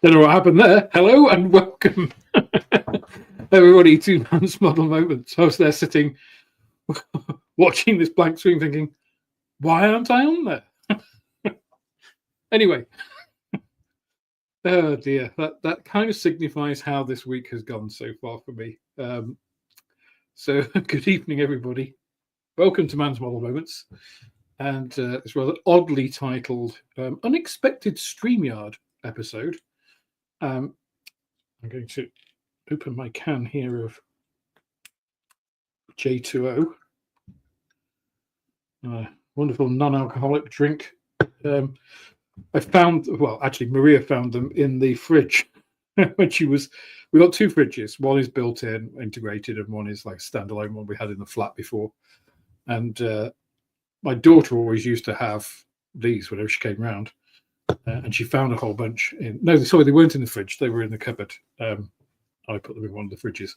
Don't know what happened there. Hello and welcome, everybody, to Man's Model Moments. I was there sitting, watching this blank screen, thinking, why aren't I on there? Anyway, oh dear, that kind of signifies how this week has gone so far for me. So, good evening, everybody. Welcome to Man's Model Moments, and this rather oddly titled Unexpected Streamyard episode. I'm going to open my can here of J2O, wonderful non-alcoholic drink. I found, well, actually, Maria found them in the fridge when she was. We got two fridges. One is built-in, integrated, and one is like standalone one we had in the flat before. And my daughter always used to have these whenever she came round. And she found a whole bunch in. No, sorry, they weren't in the fridge. They were in the cupboard. I put them in one of the fridges.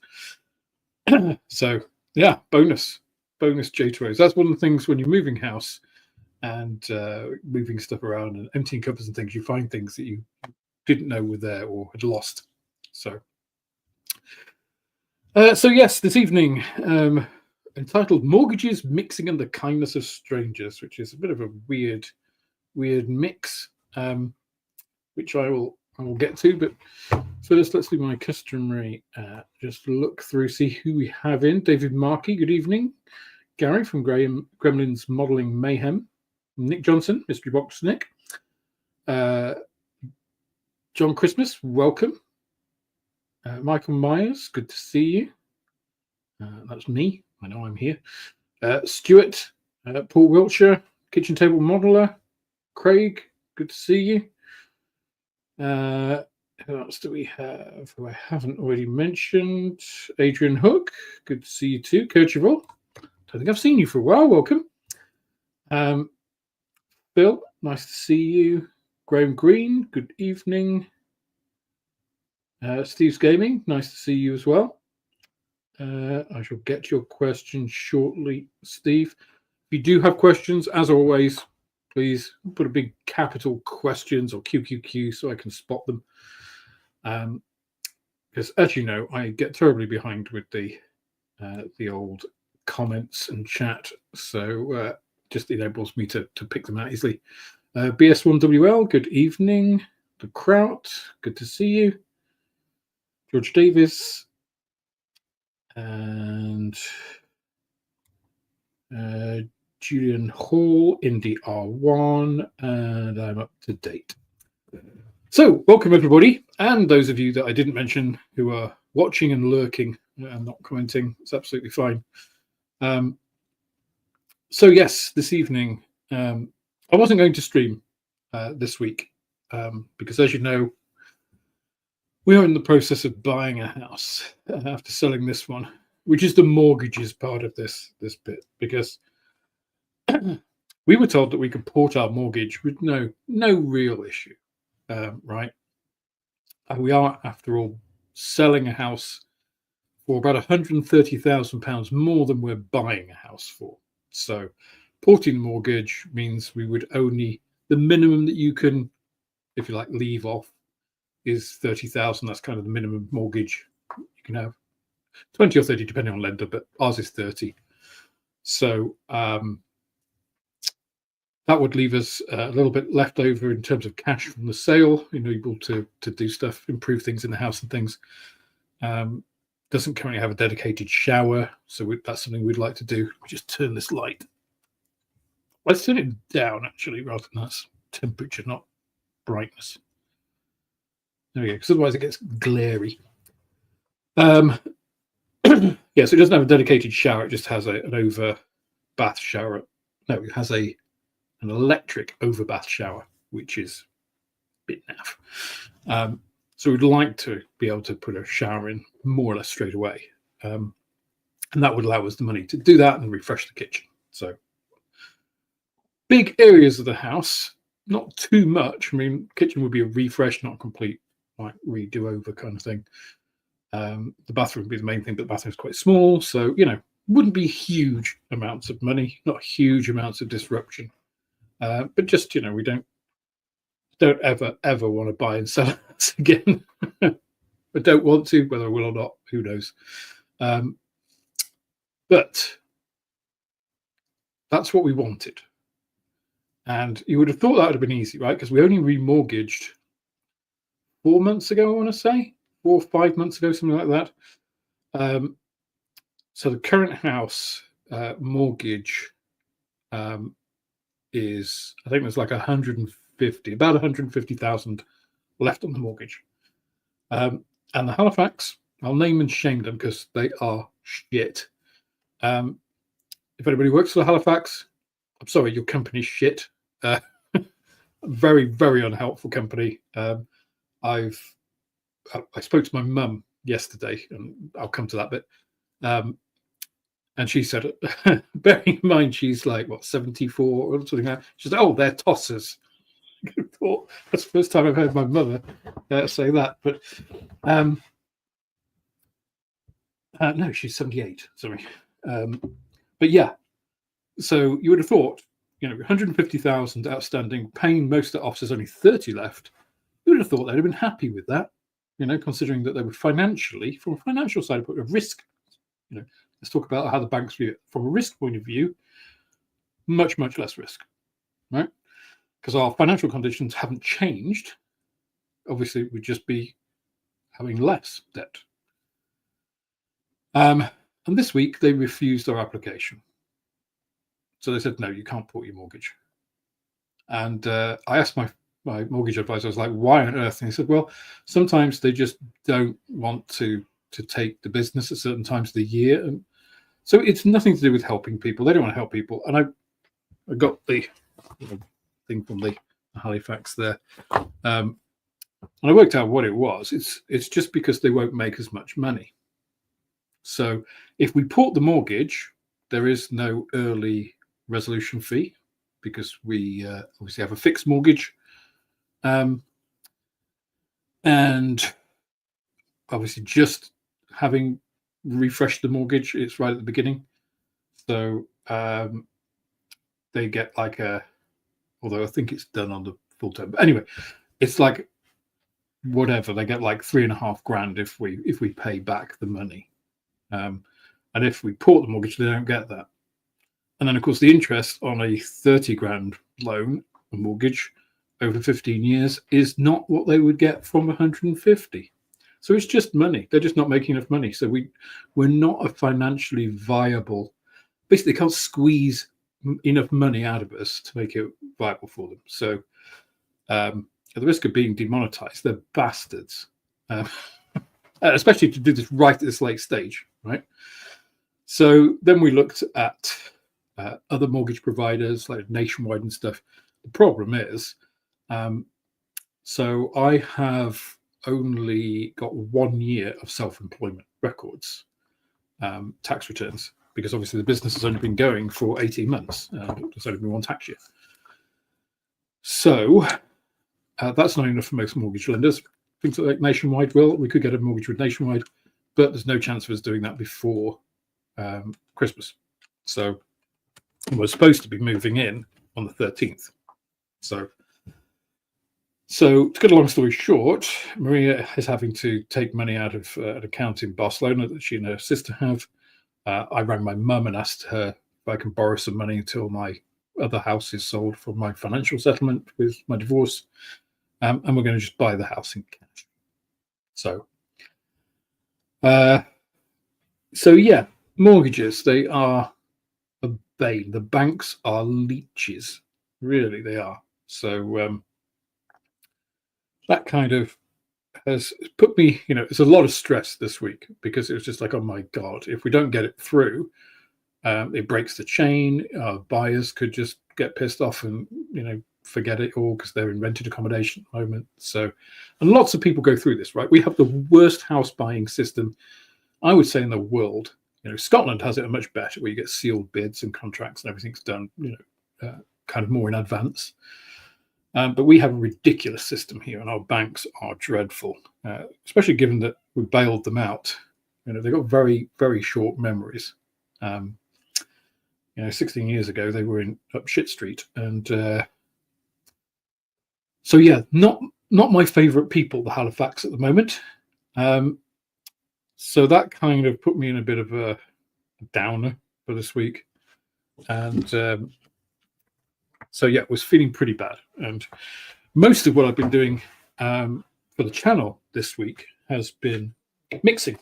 So, yeah, bonus J2Os. That's one of the things when you're moving house and moving stuff around and emptying cupboards and things, you find things that you didn't know were there or had lost. So yes, this evening, entitled "Mortgages Mixing and the Kindness of Strangers," which is a bit of a weird mix. Which I will get to, but first let's do my customary just look through, see who we have in. David Markey, good evening. Gary from Gremlin's Modelling Mayhem. Nick Johnson, Mystery Box Nick. John Christmas, welcome. Michael Myers, good to see you. That's me, I know I'm here. Stuart, Paul Wiltshire, Kitchen Table Modeler. Craig, good to see you. Who else do we have who I haven't already mentioned? Adrian Hook, good to see you too. Kirchhoff, don't think I've seen you for a while. Welcome. Bill, nice to see you. Graham Green, good evening. Steve's Gaming, nice to see you as well. I shall get your questions shortly, Steve. If you do have questions, as always, please put a big capital questions or QQQ so I can spot them. Because as you know, I get terribly behind with the old comments and chat. So just enables me to pick them out easily. BS1WL, good evening. The Kraut, good to see you. George Davis. And Julian Hall, Indy R1, and I'm up to date. So, welcome everybody, and those of you that I didn't mention who are watching and lurking and not commenting, it's absolutely fine. So yes, this evening, I wasn't going to stream this week because, as you know, we are in the process of buying a house after selling this one, which is the mortgages part of this bit, because we were told that we could port our mortgage with no real issue, right? And we are, after all, selling a house for about £130,000 more than we're buying a house for. So porting the mortgage means we would only, the minimum that you can, if you like, leave off is 30,000. That's kind of the minimum mortgage you can have. 20 or 30 depending on lender, but ours is 30. So that would leave us a little bit left over in terms of cash from the sale, able to do stuff, improve things in the house and things. Doesn't currently have a dedicated shower, so that's something we'd like to do. We just turn this light. Let's turn it down, actually, rather than that's temperature, not brightness. There we go, because otherwise it gets glary. Yeah, so it doesn't have a dedicated shower. It just has an over bath shower. No, it has an electric over bath shower, which is a bit naff. So we'd like to be able to put a shower in more or less straight away. And that would allow us the money to do that and refresh the kitchen. So big areas of the house, not too much. I mean, kitchen would be a refresh, not a complete like redo over kind of thing. The bathroom would be the main thing, but the bathroom's quite small. So, wouldn't be huge amounts of money, not huge amounts of disruption. But just, we don't ever want to buy and sell finance again. I don't want to, whether I will or not, who knows. But that's what we wanted. And you would have thought that would have been easy, right? Because we only remortgaged 4 months ago, I want to say, 4 or 5 months ago, something like that. So the current house mortgage is, I think there's like 150, about 150,000 left on the mortgage. And the Halifax, I'll name and shame them because they are shit. If anybody works for the Halifax, I'm sorry, your company's shit. Very, very unhelpful company. I spoke to my mum yesterday, and I'll come to that bit. And she said, bearing in mind she's like, what, 74 or something like that. She said, oh, they're tossers. That's the first time I've heard my mother say that. But no, she's 78. Sorry. But yeah, so you would have thought, 150,000 outstanding, paying most of it off, so there's only 30 left. You would have thought they'd have been happy with that, considering that they would financially, from a financial side, put a risk. Let's talk about how the banks view it from a risk point of view. Much, much less risk, right? Because our financial conditions haven't changed. Obviously, we'd just be having less debt. And this week, they refused our application. So they said, no, you can't port your mortgage. And I asked my mortgage advisor, I was like, why on earth? And he said, well, sometimes they just don't want to take the business at certain times of the year. And so it's nothing to do with helping people. They don't want to help people. And I got the thing from the Halifax there. And I worked out what it was. It's just because they won't make as much money. So if we port the mortgage, there is no early resolution fee because we obviously have a fixed mortgage. And obviously just having refreshed the mortgage, it's right at the beginning. So they get like although I think it's done on the full term. But anyway, it's like whatever, they get like 3.5 grand if we pay back the money. And if we port the mortgage, they don't get that. And then, of course, the interest on a 30 grand loan, a mortgage over 15 years, is not what they would get from 150. So it's just money. They're just not making enough money. So we're not a financially viable. Basically, they can't squeeze enough money out of us to make it viable for them. So at the risk of being demonetized, they're bastards. Especially to do this right at this late stage, right? So then we looked at other mortgage providers like Nationwide and stuff. The problem is, so I have only got 1 year of self-employment records, tax returns, because obviously the business has only been going for 18 months. It's only been one tax year. So that's not enough for most mortgage lenders. Things like Nationwide we could get a mortgage with Nationwide, but there's no chance of us doing that before Christmas. So we're supposed to be moving in on the 13th. So to cut a long story short, Maria is having to take money out of an account in Barcelona that she and her sister have. I rang my mum and asked her if I can borrow some money until my other house is sold for my financial settlement with my divorce. And we're going to just buy the house in cash. So yeah, mortgages, they are a bane. The banks are leeches. Really, they are. So that kind of has put me, it's a lot of stress this week because it was just like, oh my God, if we don't get it through, it breaks the chain. Buyers could just get pissed off and, forget it all because they're in rented accommodation at the moment. So, and lots of people go through this, right? We have the worst house buying system, I would say, in the world. Scotland has it much better, where you get sealed bids and contracts and everything's done, kind of more in advance. But we have a ridiculous system here, and our banks are dreadful, especially given that we bailed them out. They've got very, very short memories. 16 years ago, they were up shit street. And so, yeah, not not my favorite people, the Halifax, at the moment. So that kind of put me in a bit of a downer for this week. And so, yeah, was feeling pretty bad. And most of what I've been doing for the channel this week has been mixing.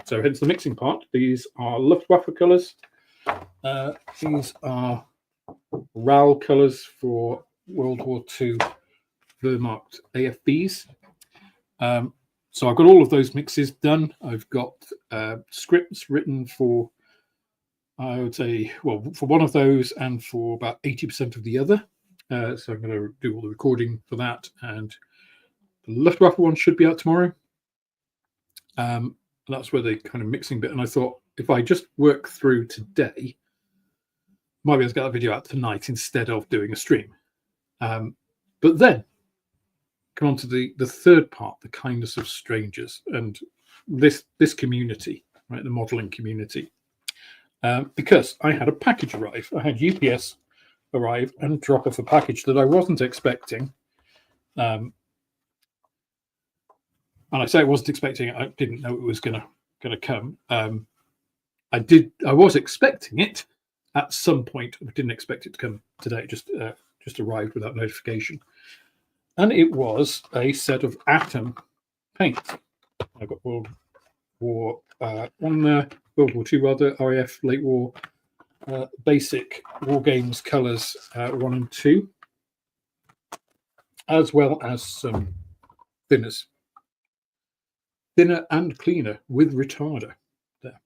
So hence the mixing part. These are Luftwaffe colours. These are RAL colours for World War II Wehrmacht AFBs. So I've got all of those mixes done. I've got scripts written for, I would say, well, for one of those and for about 80% of the other. So I'm going to do all the recording for that. And the Luftwaffe one should be out tomorrow. That's where the kind of mixing bit. And I thought, if I just work through today, might be able to get that video out tonight instead of doing a stream. But then come on to the third part, the kindness of strangers, and this community, right, the modeling community. Because I had a package arrive. I had UPS arrive and drop off a package that I wasn't expecting. And I say I wasn't expecting it. I didn't know it was gonna come. I was expecting it at some point. I didn't expect it to come today. It just arrived without notification. And it was a set of Atom paint. I've got World War One there, World War II rather, RAF, late war, basic War Games colours 1 and 2, as well as some thinners. Thinner and cleaner with retarder there.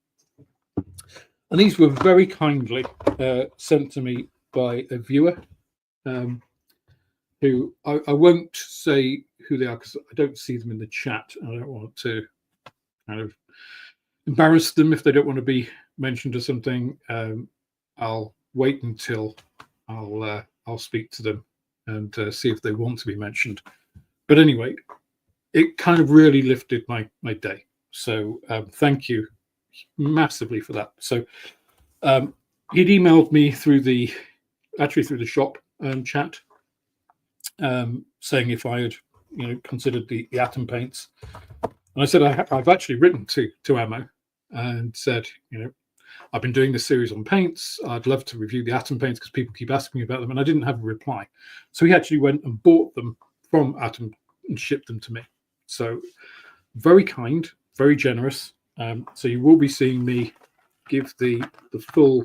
And these were very kindly sent to me by a viewer who I won't say who they are because I don't see them in the chat. I don't want to kind of embarrass them if they don't want to be mentioned or something. I'll wait until I'll speak to them and see if they want to be mentioned. But anyway, it kind of really lifted my day. So thank you massively for that. So he'd emailed me through the shop chat, saying if I had considered the Atom paints, and I said I've actually written to Ammo and said I've been doing this series on paints. I'd love to review the Atom paints because people keep asking me about them, and I didn't have a reply. So he actually went and bought them from Atom and shipped them to me. So very kind, very generous. So you will be seeing me give the full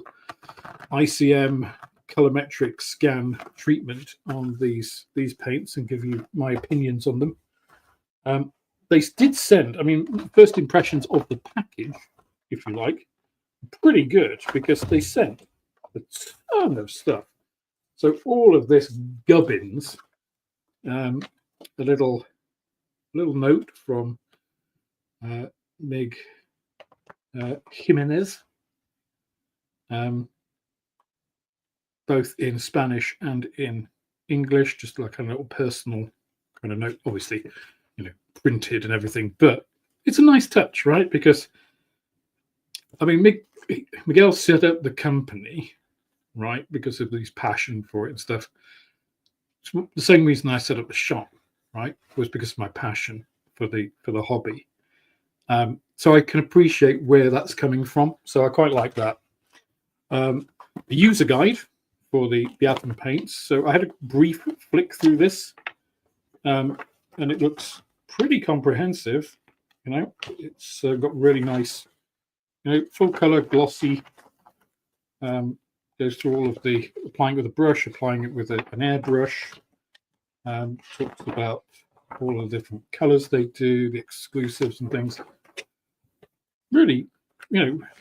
ICM colorimetric scan treatment on these paints and give you my opinions on them. They did send, first impressions of the package, if you like, pretty good because they sent a ton of stuff. So all of this gubbins, a little note from Mig Jimenez, both in Spanish and in English, just like a little personal kind of note, obviously, printed and everything, but it's a nice touch, right? Because Miguel set up the company, right, because of his passion for it and stuff. It's the same reason I set up the shop, right, was because of my passion for the hobby. So I can appreciate where that's coming from. So I quite like that. The user guide for the Atom paints. So I had a brief flick through this, and it looks pretty comprehensive. It's got really nice, full color, glossy. Goes through all of the applying with a brush, applying it with an airbrush. Talks about all of the different colors they do, the exclusives and things. Really,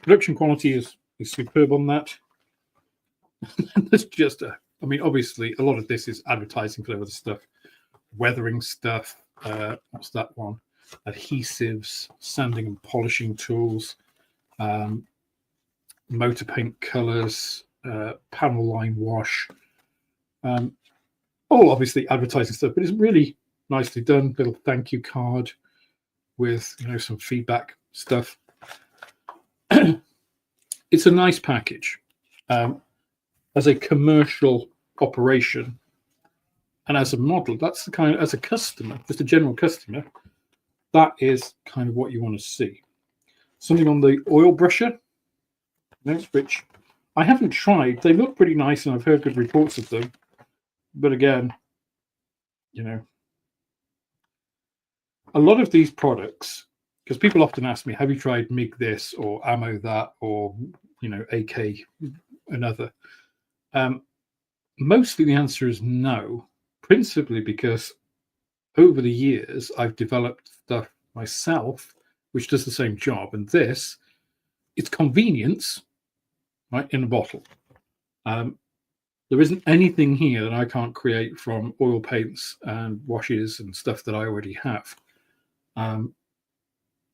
production quality is superb on that. There's just obviously a lot of this is advertising for other stuff, weathering stuff. What's that one? Adhesives, sanding and polishing tools, motor paint colors, panel line wash. All obviously advertising stuff, but it's really nicely done. Little thank you card with some feedback stuff. It's a nice package. As a commercial operation, And as a model, that's the kind of, as a customer, just a general customer, that is kind of what you want to see. Something on the oil brusher, which I haven't tried. They look pretty nice, and I've heard good reports of them. But again, a lot of these products, because people often ask me, have you tried MiG this or ammo that or, AK another? Mostly the answer is no, principally because over the years I've developed stuff myself which does the same job, and this, it's convenience, right, in a bottle. There isn't anything here that I can't create from oil paints and washes and stuff that I already have.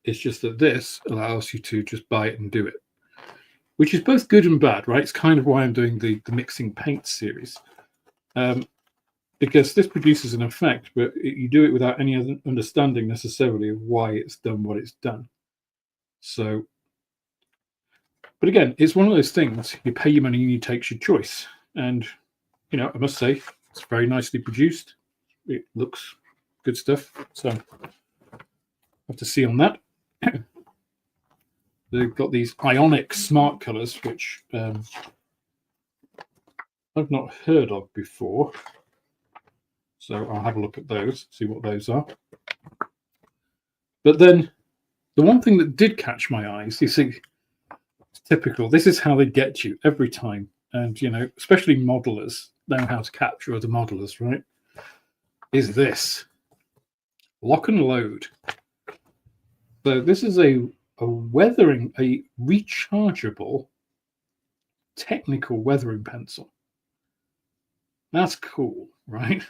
It's just that this allows you to just buy it and do it, which is both good and bad, right? It's kind of why I'm doing the mixing paint series, because this produces an effect, but you do it without any other understanding necessarily of why it's done what it's done. So, but again, it's one of those things, you pay your money and you take your choice. And, I must say, it's very nicely produced. It looks good stuff. So, have to see on that. They've got these ionic smart colors, which I've not heard of before. So I'll have a look at those, see what those are. But then the one thing that did catch my eyes, you see, it's typical. This is how they get you every time. And, especially modelers know how to capture other modelers, right? Is this lock and load. So this is a rechargeable technical weathering pencil. That's cool, right?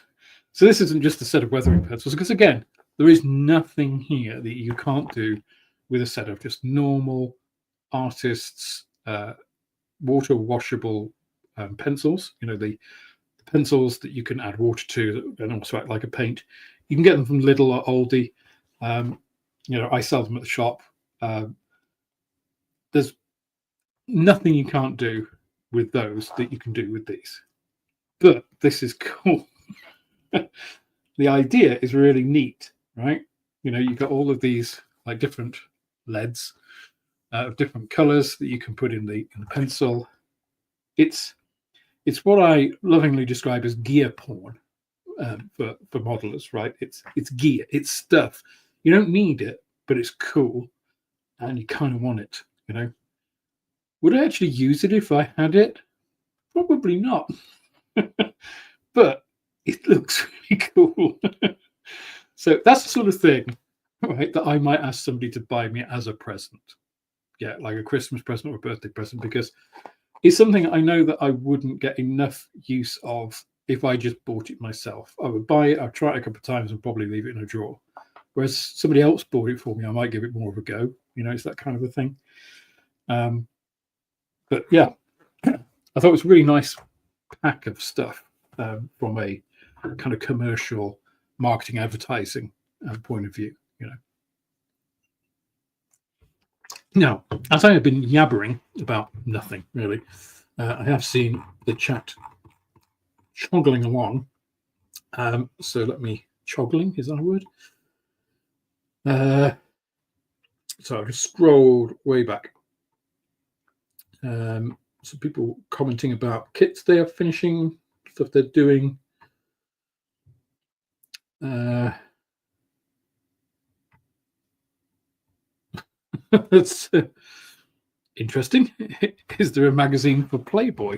So this isn't just a set of weathering pencils, because again, there is nothing here that you can't do with a set of just normal artists' water washable pencils. The pencils that you can add water to and also act like a paint. You can get them from Lidl or Aldi. I sell them at the shop. There's nothing you can't do with those that you can do with these. But this is cool. The idea is really neat, right? You've got all of these like different LEDs of different colors that you can put in the pencil. It's what I lovingly describe as gear porn for modelers, right? It's gear, it's stuff. You don't need it, but it's cool, and you kind of want it. Would I actually use it if I had it? Probably not. But it looks really cool. So that's the sort of thing, right, that I might ask somebody to buy me as a present. Yeah, like a Christmas present or a birthday present, because it's something I know that I wouldn't get enough use of if I just bought it myself. I would buy it, I'd try it a couple of times and probably leave it in a drawer. Whereas somebody else bought it for me, I might give it more of a go. It's that kind of a thing. But yeah, I thought it was a really nice pack of stuff from a kind of commercial marketing advertising point of view. Now, as I have been yabbering about nothing really, I have seen the chat choggling along. So let me choggling, is that a word? So I've just scrolled way back. So people commenting about kits they are finishing, stuff they're doing. That's interesting. Is there a magazine for Playboy?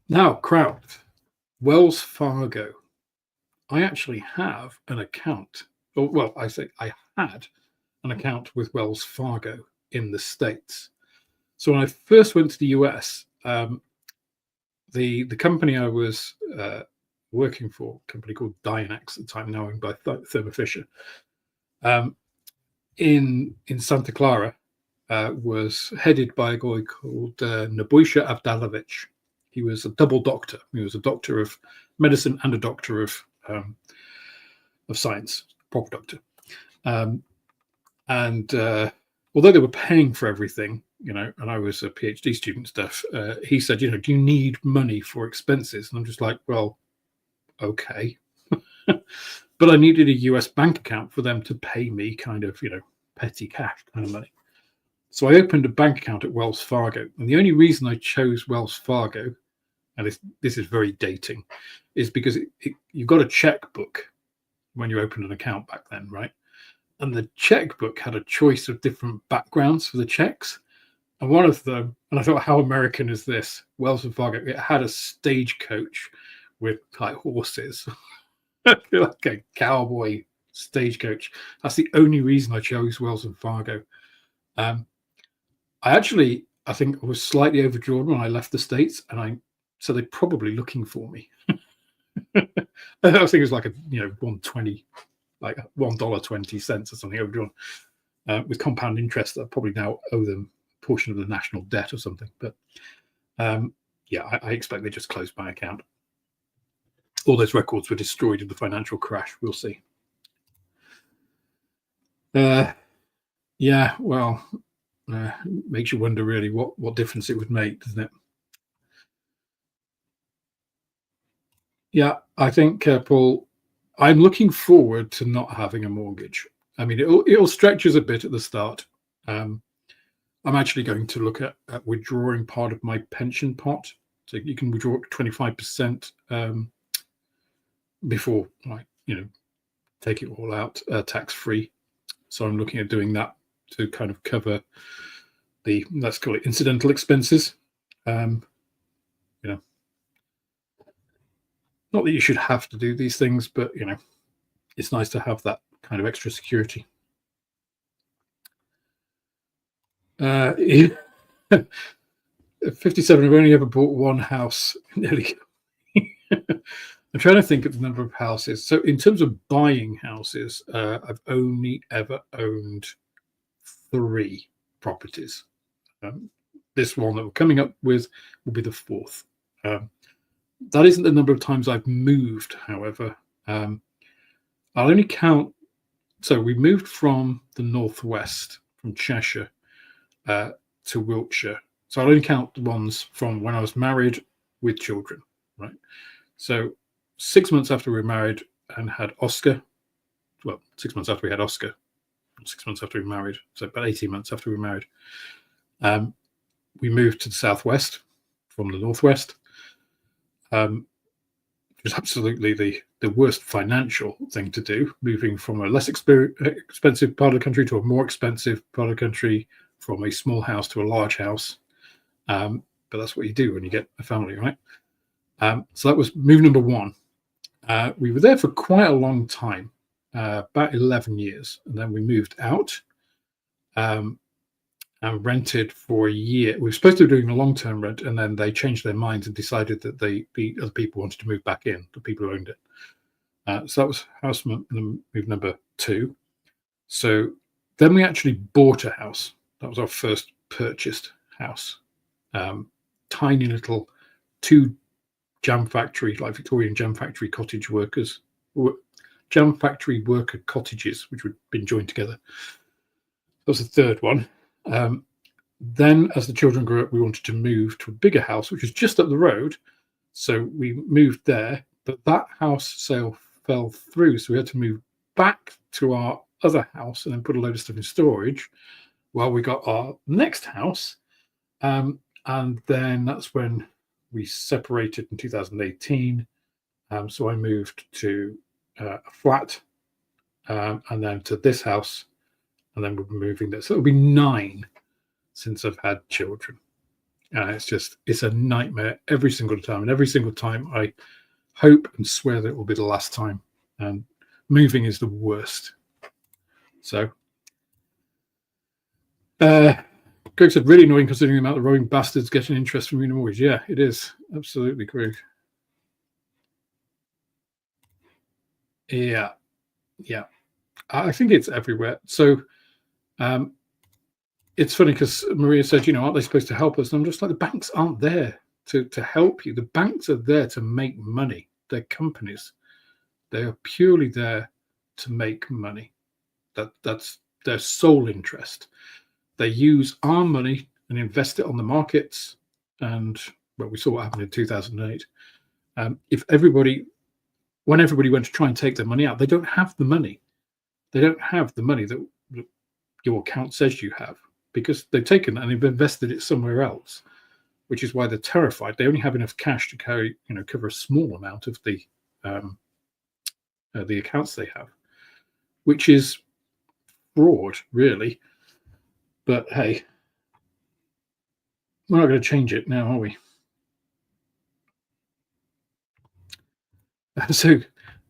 Now, crowd, Wells Fargo. I actually have an account. Well, I say I had an account with Wells Fargo in the States. So when I first went to the US, the company I was working for, a company called Dynax at the time, now owned by Thermo Fisher, in Santa Clara, was headed by a guy called Nebojša Avdalovich. He was a double doctor. He was a doctor of medicine and a doctor of science, proper doctor. And although they were paying for everything, and I was a PhD student stuff, he said, do you need money for expenses? And I'm just like, well, okay. But I needed a US bank account for them to pay me kind of, petty cash kind of money. So I opened a bank account at Wells Fargo. And the only reason I chose Wells Fargo, and this is very dating, is because you got a checkbook when you opened an account back then, right? And the checkbook had a choice of different backgrounds for the checks. And one of them, and I thought, how American is this? Wells Fargo, it had a stagecoach with like horses, like a cowboy stagecoach. That's the only reason I chose Wells Fargo. I think I was slightly overdrawn when I left the States, so they're probably looking for me. I think it was like 120, like $1.20 or something overdrawn, with compound interest. I probably now owe them a portion of the national debt or something. But I expect they just closed my account. All those records were destroyed in the financial crash. We'll see. Makes you wonder really what difference it would make, doesn't it? Yeah, I think, Paul, I'm looking forward to not having a mortgage. I mean, it'll stretch us a bit at the start. I'm actually going to look at withdrawing part of my pension pot. So you can withdraw 25% before, take it all out tax free. So I'm looking at doing that to kind of cover the, let's call it, incidental expenses. Not that you should have to do these things, but it's nice to have that kind of extra security. 57. I've only ever bought one house. Nearly. I'm trying to think of the number of houses. So in terms of buying houses, I've only ever owned 3 properties. This one that we're coming up with will be the 4th. That isn't the number of times I've moved, however. I'll only count. So we moved from the northwest, from Cheshire to Wiltshire. So I'll only count the ones from when I was married with children, right? So 6 months after we were married and had Oscar, 6 months after we had Oscar, 6 months after we were married, so about 18 months after we were married, we moved to the southwest from the northwest. It was absolutely the worst financial thing to do, moving from a less expensive part of the country to a more expensive part of the country, from a small house to a large house. But that's what you do when you get a family, right? So that was move number 1. We were there for quite a long time, about 11 years. And then we moved out and rented for a year. We were supposed to be doing a long-term rent, and then they changed their minds and decided that the other people wanted to move back in, the people who owned it. So that was move number 2. So then we actually bought a house. That was our first purchased house. Tiny little 2 jam factory, like Victorian jam factory cottage workers, jam factory worker cottages, which had been joined together. That was the 3rd one. Then as the children grew up, we wanted to move to a bigger house, which was just up the road. So we moved there, but that house sale fell through. So we had to move back to our other house and then put a load of stuff in storage while we got our next house. And then that's when we separated in 2018. So I moved to a flat and then to this house. And then we're moving there. So it'll be 9 since I've had children. It's a nightmare every single time. And every single time I hope and swear that it will be the last time. And moving is the worst. So, Greg said, really annoying considering the amount of rowing bastards getting interest from your mortgage. Yeah, it is. Absolutely, Greg. Yeah. I think it's everywhere. So, it's funny because Maria said, aren't they supposed to help us? And I'm just like, the banks aren't there to help you. The banks are there to make money. They're companies. They are purely there to make money. That's their sole interest. They use our money and invest it on the markets. And well, we saw what happened in 2008. When everybody went to try and take their money out, they don't have the money. They don't have the money that your account says you have, because they've taken that and they've invested it somewhere else, which is why they're terrified. They only have enough cash to cover a small amount of the accounts they have, which is fraud, really. But hey, we're not going to change it now, are we? So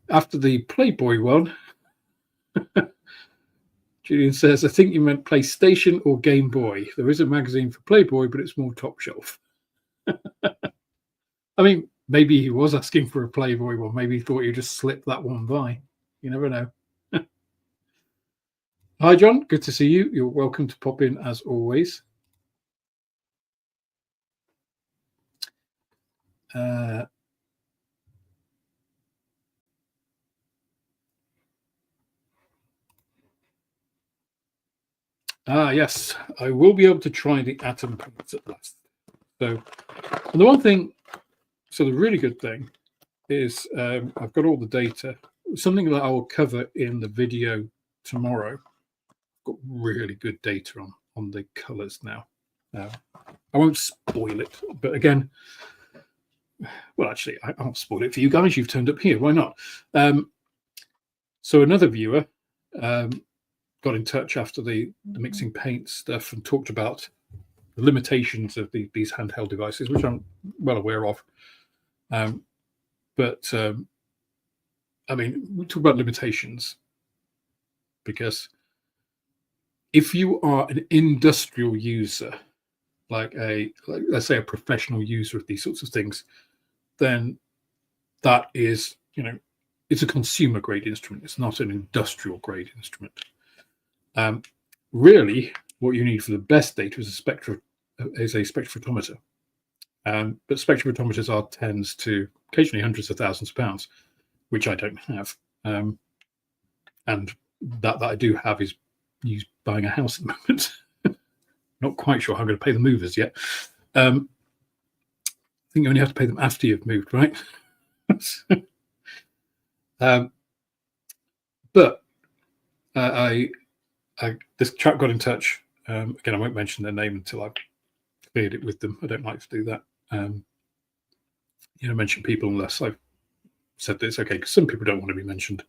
after the Playboy one, Julian says, I think you meant PlayStation or Game Boy. There is a magazine for Playboy, but it's more top shelf. I mean, maybe he was asking for a Playboy one. Maybe he thought you just slipped that one by. You never know. Hi, John. Good to see you. You're welcome to pop in as always. Yes, I will be able to try the atom paints at last. So, and the one thing, so the really good thing is I've got all the data. Something that I will cover in the video tomorrow. I've got really good data on the colors now. I won't spoil it, but again, well, actually, I'll spoil it for you guys. You've turned up here. Why not? So another viewer got in touch after the mixing paint stuff and talked about the limitations of these handheld devices, which I'm well aware of. But I mean, we talk about limitations because if you are an industrial user, like let's say a professional user of these sorts of things, then that is, it's a consumer grade instrument. It's not an industrial grade instrument. Really, what you need for the best data is a spectrophotometer. But spectrophotometers are tens to occasionally hundreds of thousands of pounds, which I don't have. And that I do have is used buying a house at the moment. Not quite sure how I'm going to pay the movers yet. I think you only have to pay them after you've moved, right? But this chap got in touch. Again, I won't mention their name until I've cleared it with them. I don't like to do that. Mention people unless I've said that it's okay, because some people don't want to be mentioned.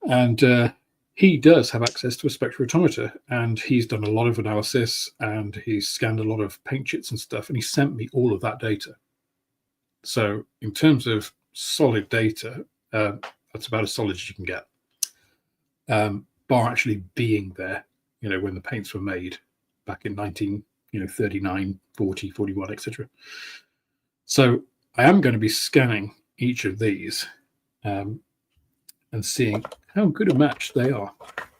And he does have access to a spectrophotometer, and he's done a lot of analysis, and he's scanned a lot of paint chits and stuff, and he sent me all of that data. So in terms of solid data, that's about as solid as you can get. Bar actually being there, when the paints were made back in 1939, 40, 41, etc. So I am going to be scanning each of these and seeing how good a match they are,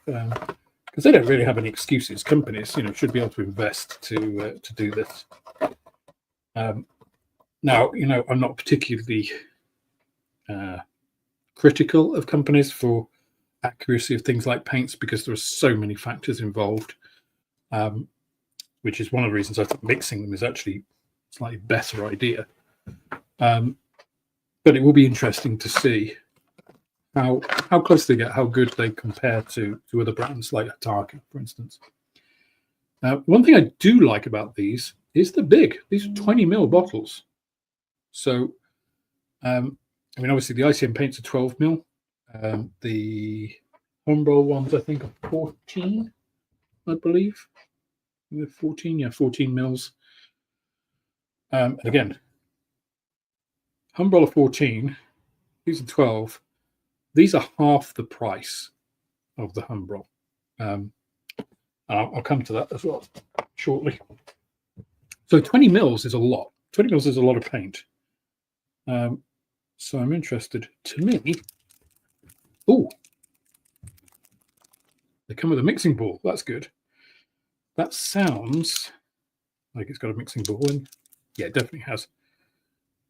because they don't really have any excuses. Companies, should be able to invest to do this. Now, I'm not particularly critical of companies for accuracy of things like paints, because there are so many factors involved, which is one of the reasons I think mixing them is actually a slightly better idea. But it will be interesting to see how close they get, how good they compare to other brands like Ataka, for instance. One thing I do like about these is they're big. These are 20mm bottles. So, obviously the ICM paints are 12mm. The Humbrol ones, I think, are 14, I believe. 14, 14 mils. And again, Humbrol are 14, these are 12. These are half the price of the Humbrol. I'll come to that as well shortly. So 20 mils is a lot. 20 mils is a lot of paint. So I'm interested. To me, they come with a mixing ball. That's good. That sounds like it's got a mixing ball in. Yeah, it definitely has.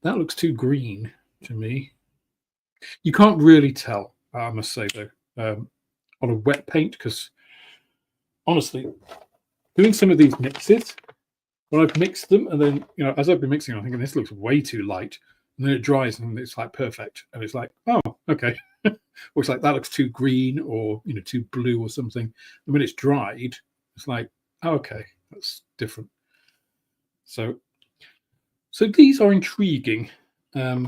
That looks too green to me. You can't really tell, I must say, though, on a wet paint, because honestly, doing some of these mixes, when I've mixed them, and then, you know, as I've been mixing, I'm thinking this looks way too light, and then it dries and it's like perfect, and it's like, oh, okay. Or it's like that looks too green, or, you know, too blue or something. And when it's dried, it's like, oh, okay, that's different. So these are intriguing. Now,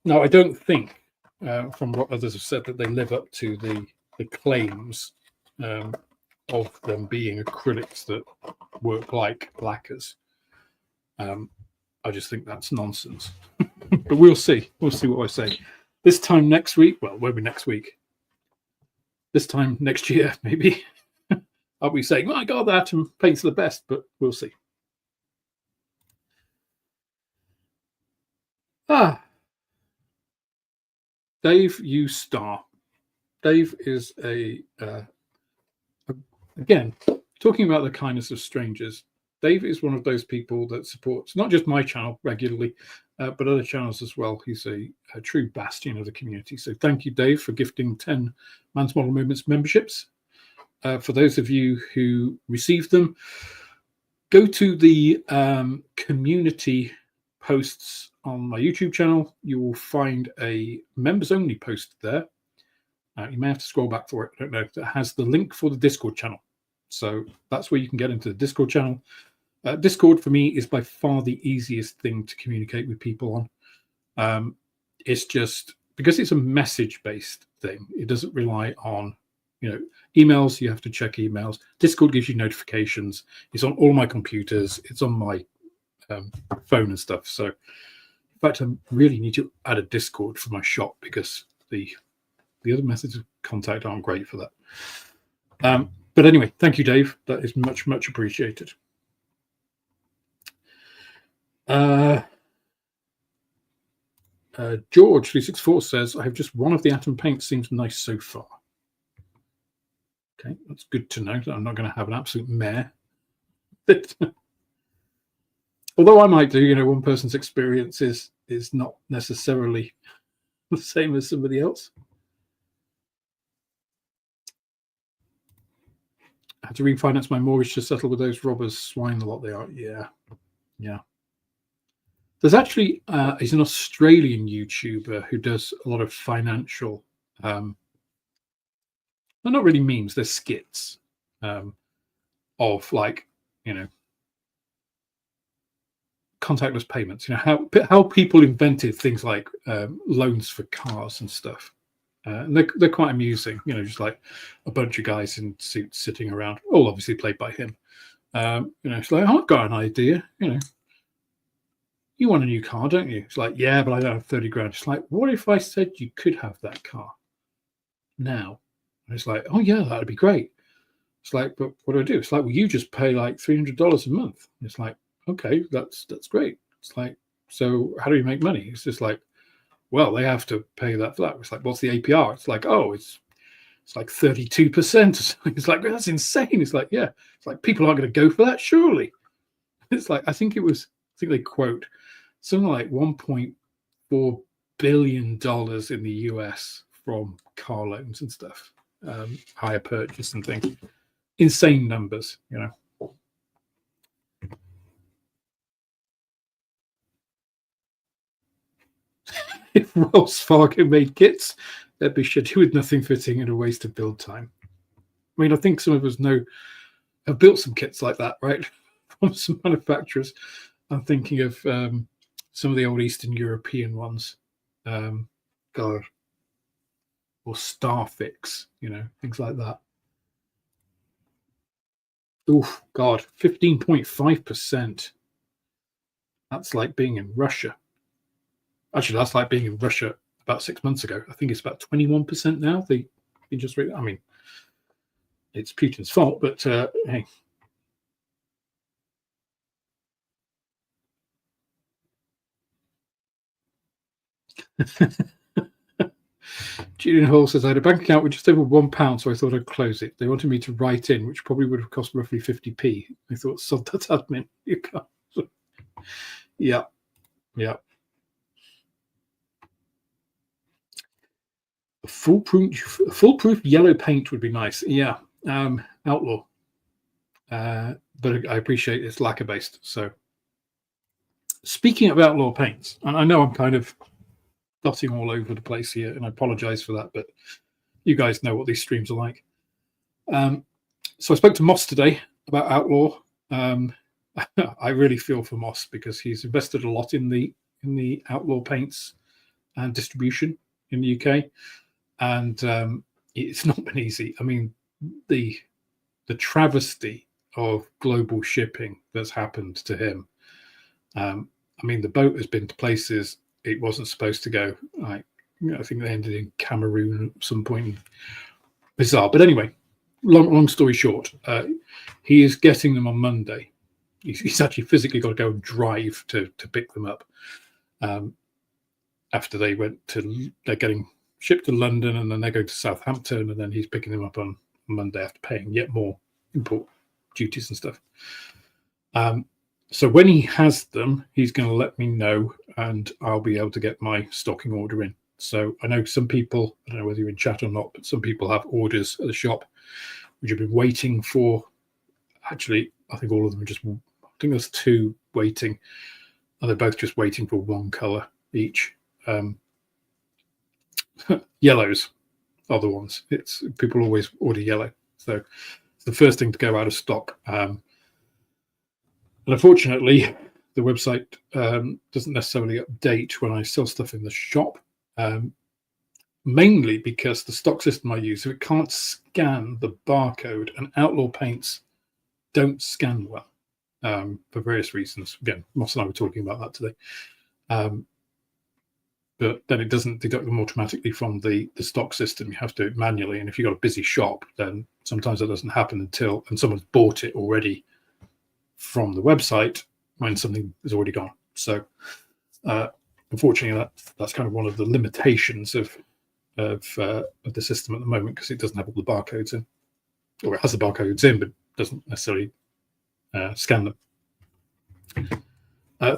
I don't think, from what others have said, that they live up to the claims of them being acrylics that work like lacquers. I just think that's nonsense. But we'll see. We'll see what I say. This time next week, well, won't be next week. This time next year, maybe, I'll be saying, my God, that atom paint's the best, but we'll see. Dave, you star. Dave is again, talking about the kindness of strangers. Dave is one of those people that supports not just my channel regularly, but other channels as well. He's a true bastion of the community. So thank you, Dave, for gifting 10 Man's Model Movements memberships. For those of you who received them, go to the community posts on my YouTube channel. You will find a members only post there. You may have to scroll back for it. I don't know. That has the link for the Discord channel. So that's where you can get into the Discord channel. Discord for me is by far the easiest thing to communicate with people on. It's just because it's a message-based thing. It doesn't rely on, you know, emails. You have to check emails. Discord gives you notifications. It's on all my computers. It's on my phone and stuff. So, in fact, I really need to add a Discord for my shop because the other methods of contact aren't great for that. But anyway, thank you, Dave. That is much, much appreciated. George364 says, I have just one of the atom paints. Seems nice so far. Okay, that's good to know that I'm not going to have an absolute mare. Although I might do, you know, one person's experience is not necessarily the same as somebody else. I had to refinance my mortgage to settle with those robbers. Swine, the lot they are. Yeah. There's actually he's an Australian YouTuber who does a lot of financial, well, not really memes. They're skits of, like, you know, contactless payments. You know how people invented things like loans for cars and stuff. And they're quite amusing, you know, just like a bunch of guys in suits sitting around, all obviously played by him. You know, it's like, oh, I've got an idea, you know. You want a new car, don't you? It's like, yeah, but I don't have 30 grand. It's like, what if I said you could have that car now? And it's like, oh, yeah, that'd be great. It's like, but what do I do? It's like, well, you just pay like $300 a month. It's like, okay, that's great. It's like, so how do you make money? It's just like, well, they have to pay that for that. It's like, what's the APR? It's like, oh, it's like 32%. It's like, that's insane. It's like, yeah, it's like, people aren't going to go for that, surely. It's like, I think they quote something like $1.4 billion in the US from car loans and stuff, hire purchase and things. Insane numbers, you know. If Wells Fargo made kits, they'd be shitty with nothing fitting and a waste of build time. I mean, I think some of us have built some kits like that, right? From some manufacturers. I'm thinking of some of the old Eastern European ones. God. Or Starfix, you know, things like that. Oh, God, 15.5%. That's like being in Russia. Actually, that's like being in Russia about 6 months ago. I think it's about 21% now. The interest rate. I mean, it's Putin's fault, but hey. Julian Hall says, I had a bank account with just over £1, so I thought I'd close it. They wanted me to write in, which probably would have cost roughly 50p. I thought, sod that admin. You can't. Yeah. A foolproof yellow paint would be nice. Yeah. Outlaw, but I appreciate it's lacquer based. So speaking of Outlaw paints, and I know I'm kind of dotting all over the place here, and I apologize for that, but you guys know what these streams are like. So I spoke to Moss today about Outlaw. I really feel for Moss because he's invested a lot in the Outlaw paints and distribution in the UK, and it's not been easy. I mean, the travesty of global shipping that's happened to him. I mean, the boat has been to places it wasn't supposed to go. Like, I think they ended in Cameroon at some point. Bizarre, but anyway. Long story short, he is getting them on Monday. He's actually physically got to go and drive to pick them up. After they're getting shipped to London, and then they go to Southampton, and then he's picking them up on Monday after paying yet more import duties and stuff. So when he has them, he's going to let me know, and I'll be able to get my stocking order in. So I know some people, I don't know whether you're in chat or not, but some people have orders at the shop which have been waiting for. Actually, I think all of them are just, I think there's 2 waiting, and they're both just waiting for one color each. Yellows are the ones. It's people always order yellow, so it's the first thing to go out of stock. And unfortunately, the website doesn't necessarily update when I sell stuff in the shop. Mainly because the stock system I use, so it can't scan the barcode, and Outlaw paints don't scan well for various reasons. Again, Moss and I were talking about that today. But then it doesn't deduct them automatically from the stock system. You have to do it manually, and if you've got a busy shop, then sometimes that doesn't happen until someone's bought it already from the website when something is already gone. So unfortunately, that's kind of one of the limitations of the system at the moment, because it doesn't have all the barcodes in, or it has the barcodes in, but doesn't necessarily scan them.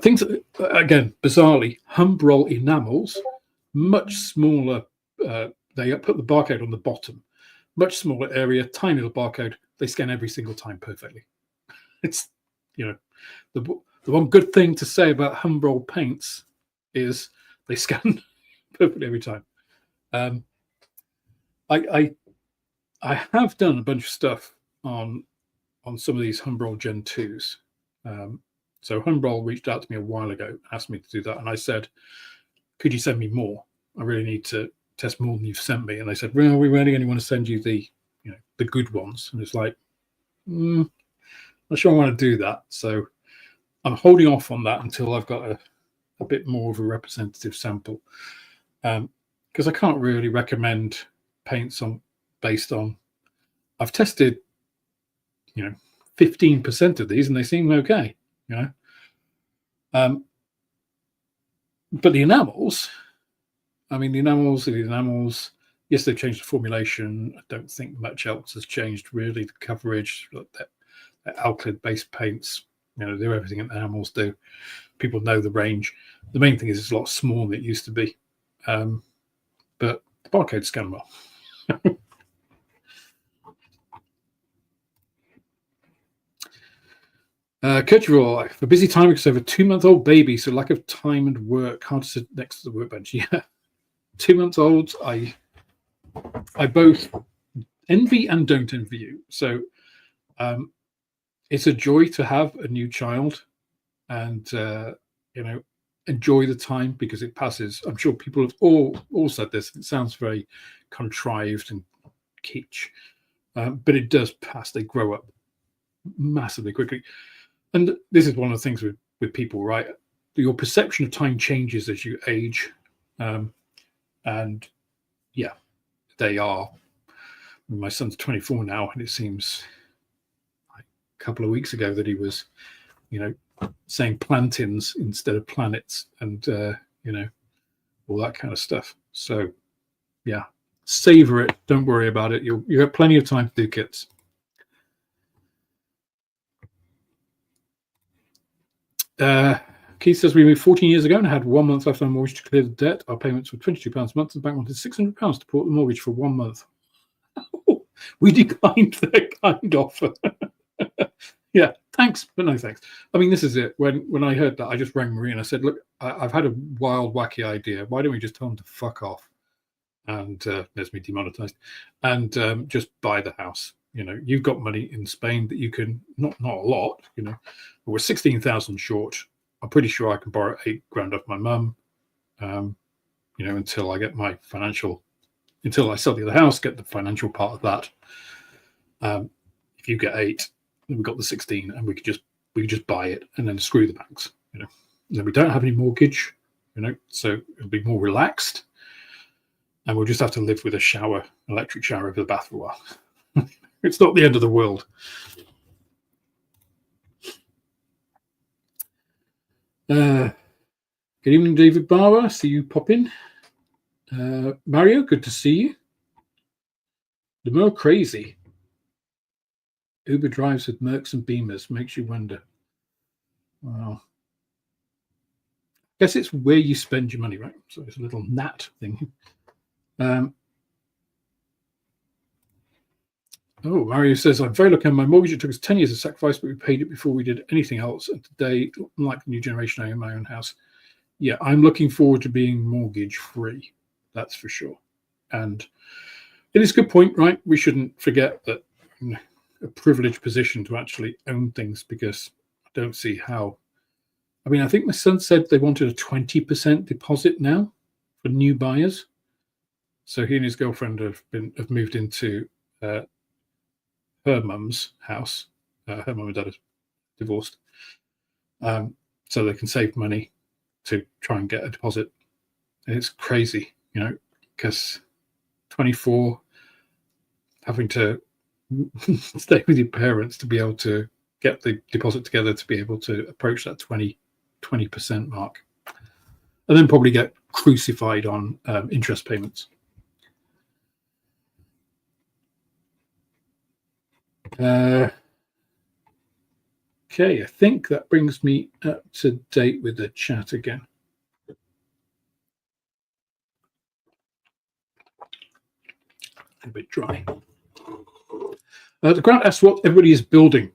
Things, again, bizarrely, Humbrol enamels, much smaller. They put the barcode on the bottom, much smaller area, tiny little barcode. They scan every single time perfectly. It's, the one good thing to say about Humbrol paints is they scan perfectly every time. I have done a bunch of stuff on some of these Humbrol Gen 2s. So Humbrol reached out to me a while ago, asked me to do that, and I said, could you send me more? I really need to test more than you've sent me. And they said, well, we really only want to send you the good ones. And it's like, not sure I want to do that. So I'm holding off on that until I've got a bit more of a representative sample. Because I can't really recommend paints based on. I've tested, 15% of these, and they seem okay, But the enamels, yes, they've changed the formulation. I don't think much else has changed really. The coverage, the alkyd-based paints, do everything that enamels do. People know the range. The main thing is it's a lot smaller than it used to be. But the barcodes scan well. Kirchroy, for busy time because I have a 2-month-old baby, so lack of time and work, hard to sit next to the workbench. Yeah, 2 months old. I both envy and don't envy you. So it's a joy to have a new child, and enjoy the time because it passes. I'm sure people have all said this. It sounds very contrived and kitsch, but it does pass. They grow up massively quickly. And this is one of the things with people, right? Your perception of time changes as you age. And yeah, they are. My son's 24 now, and it seems like a couple of weeks ago that he was, saying plantains instead of planets, and all that kind of stuff. So yeah, savor it. Don't worry about it. You have plenty of time to do kits. Keith says we moved 14 years ago and had 1 month left on the mortgage to clear the debt. Our payments were £22 a month. The bank wanted £600 to port the mortgage for 1 month. We declined their kind offer. Yeah, thanks, but no thanks. I mean, this is it. When I heard that, I just rang Marie and I said, look, I've had a wild, wacky idea. Why don't we just tell them to fuck off? And there's me demonetized. And just buy the house. You know, you've got money in Spain that you can, not a lot, you know, but we're 16,000 short. I'm pretty sure I can borrow 8 grand off my mum, you know, until I get my financial, until I sell the other house, get the financial part of that. If you get 8, then we've got the 16, and we could just buy it and then screw the banks, you know. And then we don't have any mortgage, you know, so it'll be more relaxed, and we'll just have to live with a shower, electric shower over the bath for a while. It's not the end of the world. Good evening, David Barber. See you pop in. Mario, good to see you. The more crazy. Uber drives with Mercs and Beamers. Makes you wonder. Wow. Guess it's where you spend your money, right? So it's a little gnat thing. Oh, Mario says, I'm very lucky on my mortgage. It took us 10 years of sacrifice, but we paid it before we did anything else. And today, unlike the new generation, I own my own house. Yeah, I'm looking forward to being mortgage free. That's for sure. And it is a good point, right? We shouldn't forget that a privileged position to actually own things, because I don't see how. I mean, I think my son said they wanted a 20% deposit now for new buyers. So he and his girlfriend have moved into her mum's house. Her mum and dad are divorced, so they can save money to try and get a deposit. And it's crazy, you know, because 24, having to stay with your parents to be able to get the deposit together to be able to approach that 20% mark, and then probably get crucified on interest payments. Okay, I think that brings me up to date with the chat again. A bit dry. The crowd asks what everybody is building.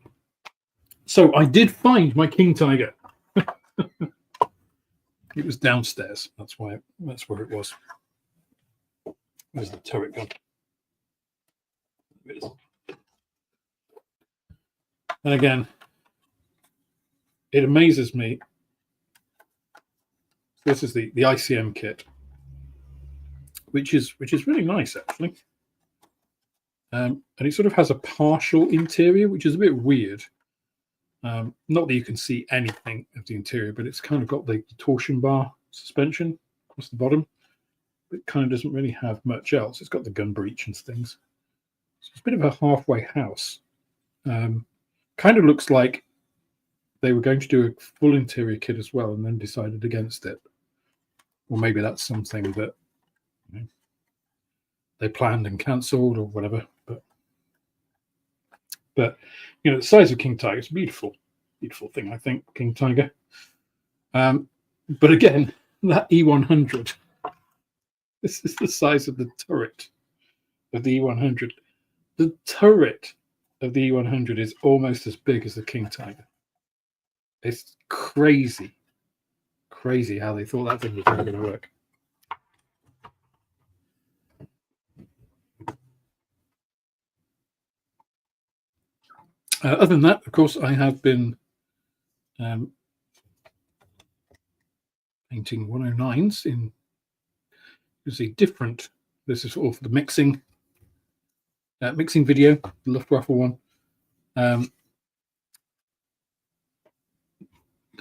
So I did find my King Tiger. It was downstairs. That's where it was. Where's the turret gone? There it is. And again, it amazes me. This is the ICM kit, which is really nice, actually. And it sort of has a partial interior, which is a bit weird. Not that you can see anything of the interior, but it's kind of got the torsion bar suspension across the bottom. It kind of doesn't really have much else. It's got the gun breech and things. So it's a bit of a halfway house. Kind of looks like they were going to do a full interior kit as well and then decided against it. Or maybe that's something that, you know, they planned and cancelled or whatever. But you know, the size of King Tiger is a beautiful thing, I think, King Tiger. But again, that E100, this is the size of the turret of the E100. The turret of the E100 is almost as big as the King Tiger. It's crazy how they thought that thing was going to work. Other than that, of course, I have been painting 109s in, you see, different. This is all for the mixing video, the Luftwaffe one, that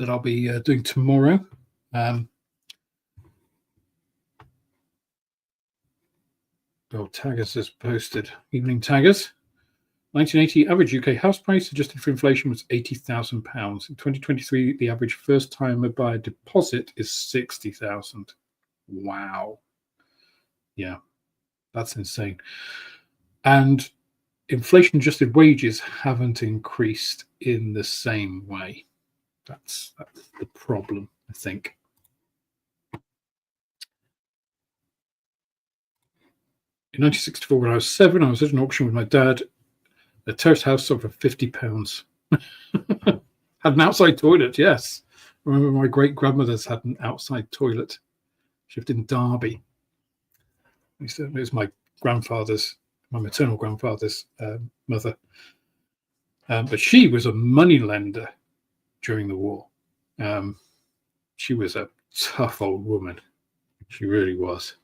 I'll be doing tomorrow. Taggers has posted. Evening Taggers. 1980 average UK house price adjusted for inflation was £80,000. In 2023, the average first-time buyer deposit is £60,000. Wow. Yeah, that's insane. And inflation-adjusted wages haven't increased in the same way. That's the problem, I think. in 1964, when I was 7, I was at an auction with my dad. A terrace house sold for £50. Had an outside toilet, yes. I remember my great grandmother's had an outside toilet. She lived in Derby. It was my maternal grandfather's mother. But she was a money lender during the war. She was a tough old woman. She really was.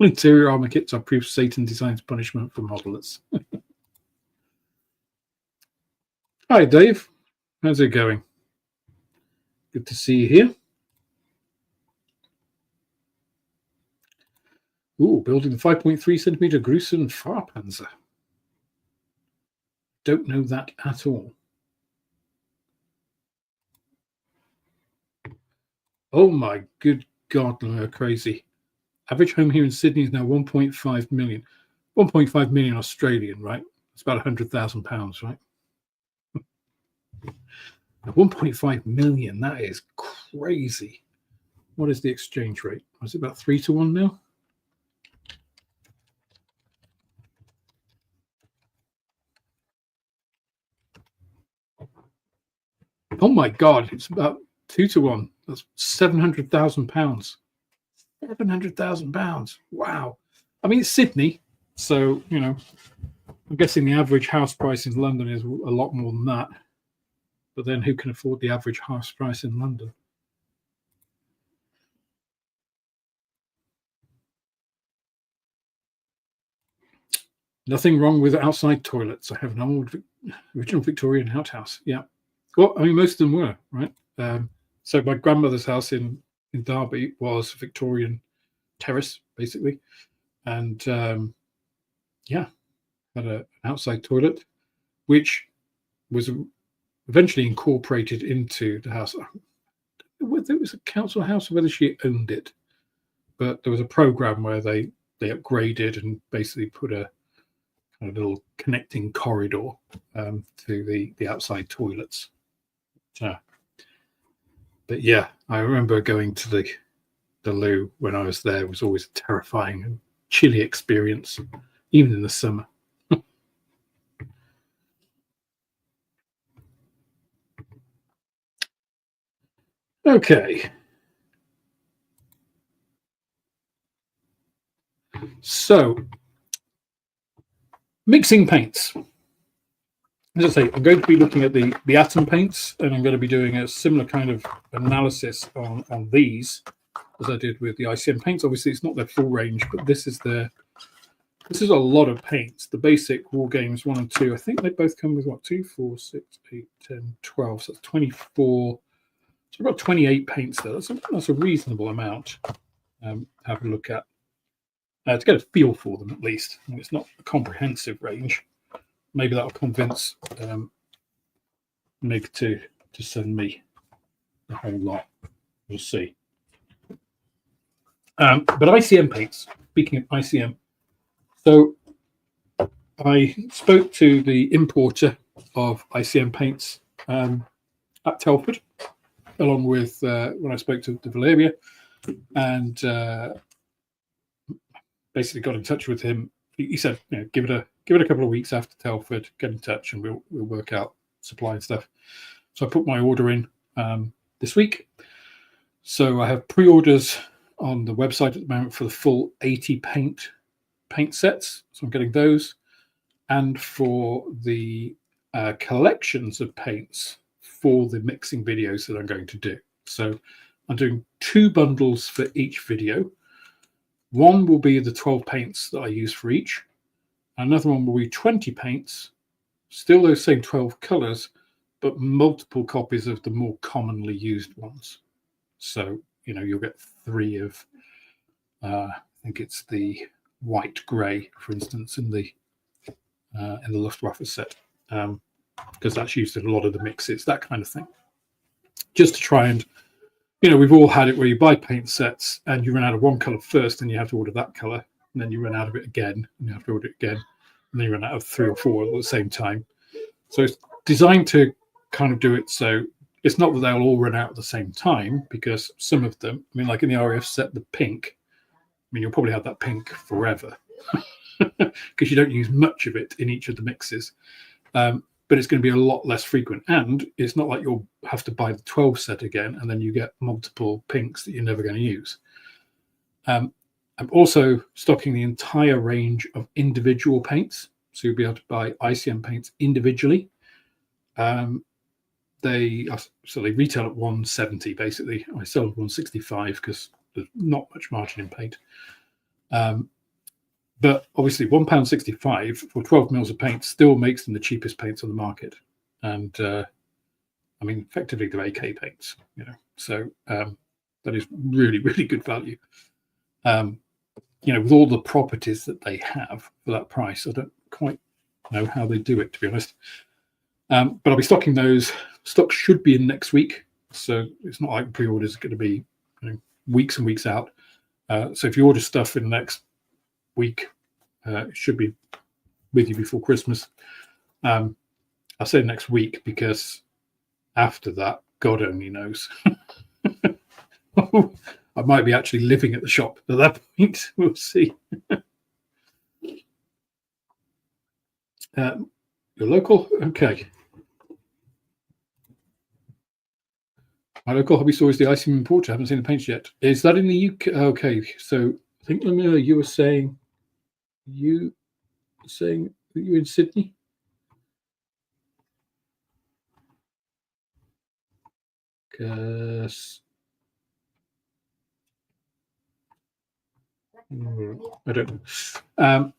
Interior armor kits are proof Satan designs punishment for modelers. Hi, Dave. How's it going? Good to see you here. Ooh, building the 5.3 centimeter Gruson Fahrpanzer. Don't know that at all. Oh my good God, no, crazy. Average home here in Sydney is now 1.5 million. 1.5 million Australian, right? It's about £100,000, right? 1.5 million, that is crazy. What is the exchange rate? Was it about 3 to 1 now? Oh my God, it's about 2 to 1. That's £700,000. £700,000. Wow. I mean, it's Sydney, so, you know, I'm guessing the average house price in London is a lot more than that. But then who can afford the average house price in London? Nothing wrong with outside toilets. I have an old original Victorian outhouse. Yeah. Well, I mean, most of them were, right? So my grandmother's house in Derby was Victorian terrace, basically. And yeah, had an outside toilet, which was eventually incorporated into the house. Whether it was a council house or whether she owned it, but there was a program where they upgraded and basically put a kind of little connecting corridor to the outside toilets. But yeah, I remember going to the loo when I was there. It was always a terrifying and chilly experience, even in the summer. Okay. So, mixing paints. As I say, I'm going to be looking at the atom paints, and I'm going to be doing a similar kind of analysis on these as I did with the ICM paints. Obviously, it's not their full range, but this is a lot of paints. The basic War Games 1 and 2, I think they both come with what, 2, 4, 6, 8, 10, 12. So that's 24. So I've got 28 paints there. That's a reasonable amount. Have a look at to get a feel for them at least. I mean, it's not a comprehensive range. Maybe that'll convince Mig to send me the whole lot. We'll see. But ICM paints. Speaking of ICM, so I spoke to the importer of ICM paints at Telford, along with when I spoke to Valeria, and basically got in touch with him. He said, you know, give it a couple of weeks after Telford, get in touch, and we'll work out supply and stuff. So I put my order in this week. So I have pre-orders on the website at the moment for the full 80 paint sets. So I'm getting those, and for the collections of paints for the mixing videos that I'm going to do. So I'm doing 2 bundles for each video. One will be the 12 paints that I use for each. Another one will be 20 paints, still those same 12 colors, but multiple copies of the more commonly used ones. So, you know, you'll get 3 of, I think it's the white gray, for instance, in the Luftwaffe set, because that's used in a lot of the mixes, that kind of thing. Just to try and, you know, we've all had it where you buy paint sets and you run out of one color first and you have to order that color, and then you run out of it again and you have to order it again, and then you run out of 3 or 4 at the same time. So it's designed to kind of do it so it's not that they'll all run out at the same time, because some of them, I mean, like in the RAF set, the pink, I mean, you'll probably have that pink forever because you don't use much of it in each of the mixes. But it's going to be a lot less frequent. And it's not like you'll have to buy the 12 set again and then you get multiple pinks that you're never going to use. I'm also stocking the entire range of individual paints. So you'll be able to buy ICM paints individually. They retail at 170 basically. I sell at 165 because there's not much margin in paint. But obviously £1.65 for 12 mils of paint still makes them the cheapest paints on the market. And I mean, effectively they're AK paints, you know, so that is really, really good value. You know, with all the properties that they have for that price, I don't quite know how they do it, to be honest. But I'll be stocking those. Stock should be in next week. So it's not like pre-orders are going to be, you know, weeks and weeks out. So if you order stuff in the next week, it should be with you before Christmas. I say next week because after that, God only knows. I might be actually living at the shop at that point. We'll see. You're local? Okay. My local hobby store is the ICM importer. I haven't seen the paints yet. Is that in the UK? Okay, so I think, Lamia, you were saying you're in Sydney? Because I don't know.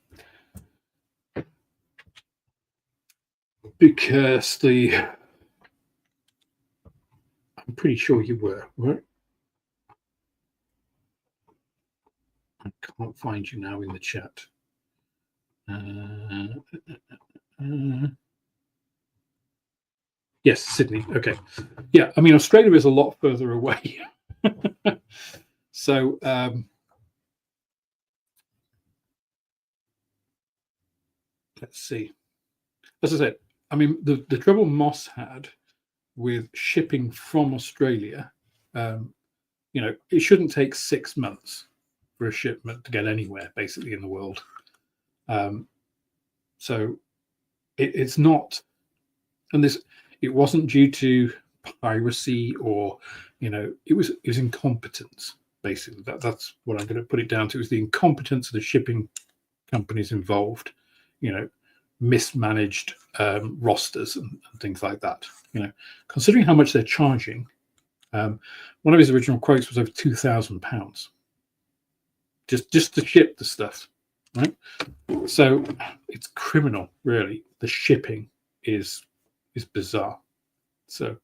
Because I'm pretty sure you were, right? I can't find you now in the chat. Yes, Sydney. Okay. Yeah, I mean, Australia is a lot further away. So let's see. As I said, I mean, the trouble Moss had with shipping from Australia, you know, it shouldn't take 6 months for a shipment to get anywhere, basically, in the world. So it's not, and it wasn't due to piracy or, you know, it was incompetence, basically. That's what I'm going to put it down to, is the incompetence of the shipping companies involved, you know, mismanaged rosters and things like that. You know, considering how much they're charging, one of his original quotes was over £2,000 just to ship the stuff, right? So it's criminal, really. The shipping is bizarre. So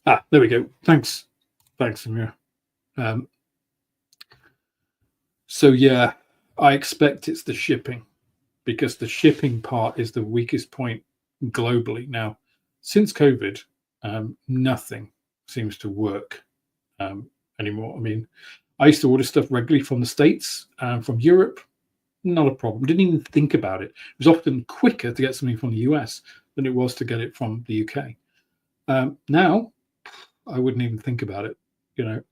there we go. Thanks, Amir. So yeah, I expect it's the shipping, because the shipping part is the weakest point globally. Now, since COVID, nothing seems to work anymore. I mean, I used to order stuff regularly from the States, from Europe, not a problem. Didn't even think about it. It was often quicker to get something from the US than it was to get it from the UK. Now, I wouldn't even think about it. You know,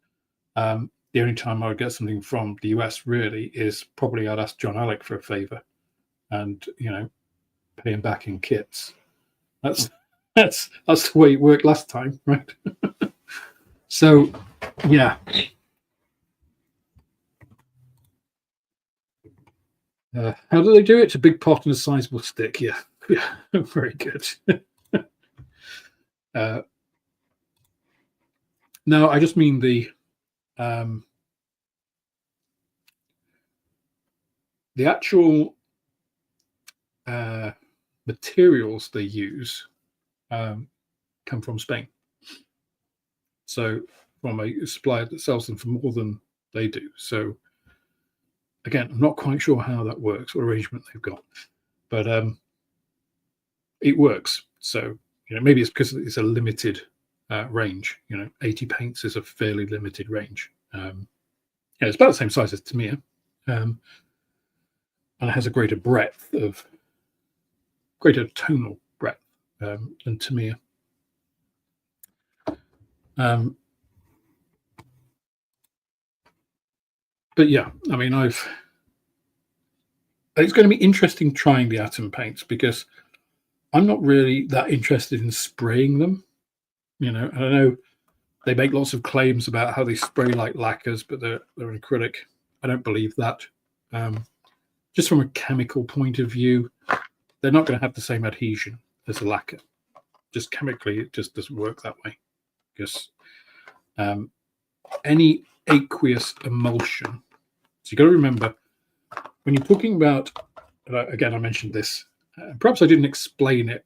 the only time I would get something from the US really is probably I'd ask John Alec for a favor, and, you know, pay him back in kits. That's the way it worked last time, right? So, yeah. How do they do it? A big pot and a sizable stick. Yeah, very good. No, I just mean the actual materials they use come from Spain. So from a supplier that sells them for more than they do. So again, I'm not quite sure how that works, what arrangement they've got, but it works. So, you know, maybe it's because it's a limited range. You know, 80 paints is a fairly limited range. Yeah, it's about the same size as Tamiya, and it has a greater tonal breadth. than Tamiya. But yeah, I mean, it's going to be interesting trying the atom paints, because I'm not really that interested in spraying them. And I know they make lots of claims about how they spray like lacquers, but they're an acrylic. I don't believe that. Just from a chemical point of view, they're not going to have the same adhesion as a lacquer. Just chemically, it just doesn't work that way. Because any aqueous emulsion, so you've got to remember, when you're talking about, again, I mentioned this, perhaps I didn't explain it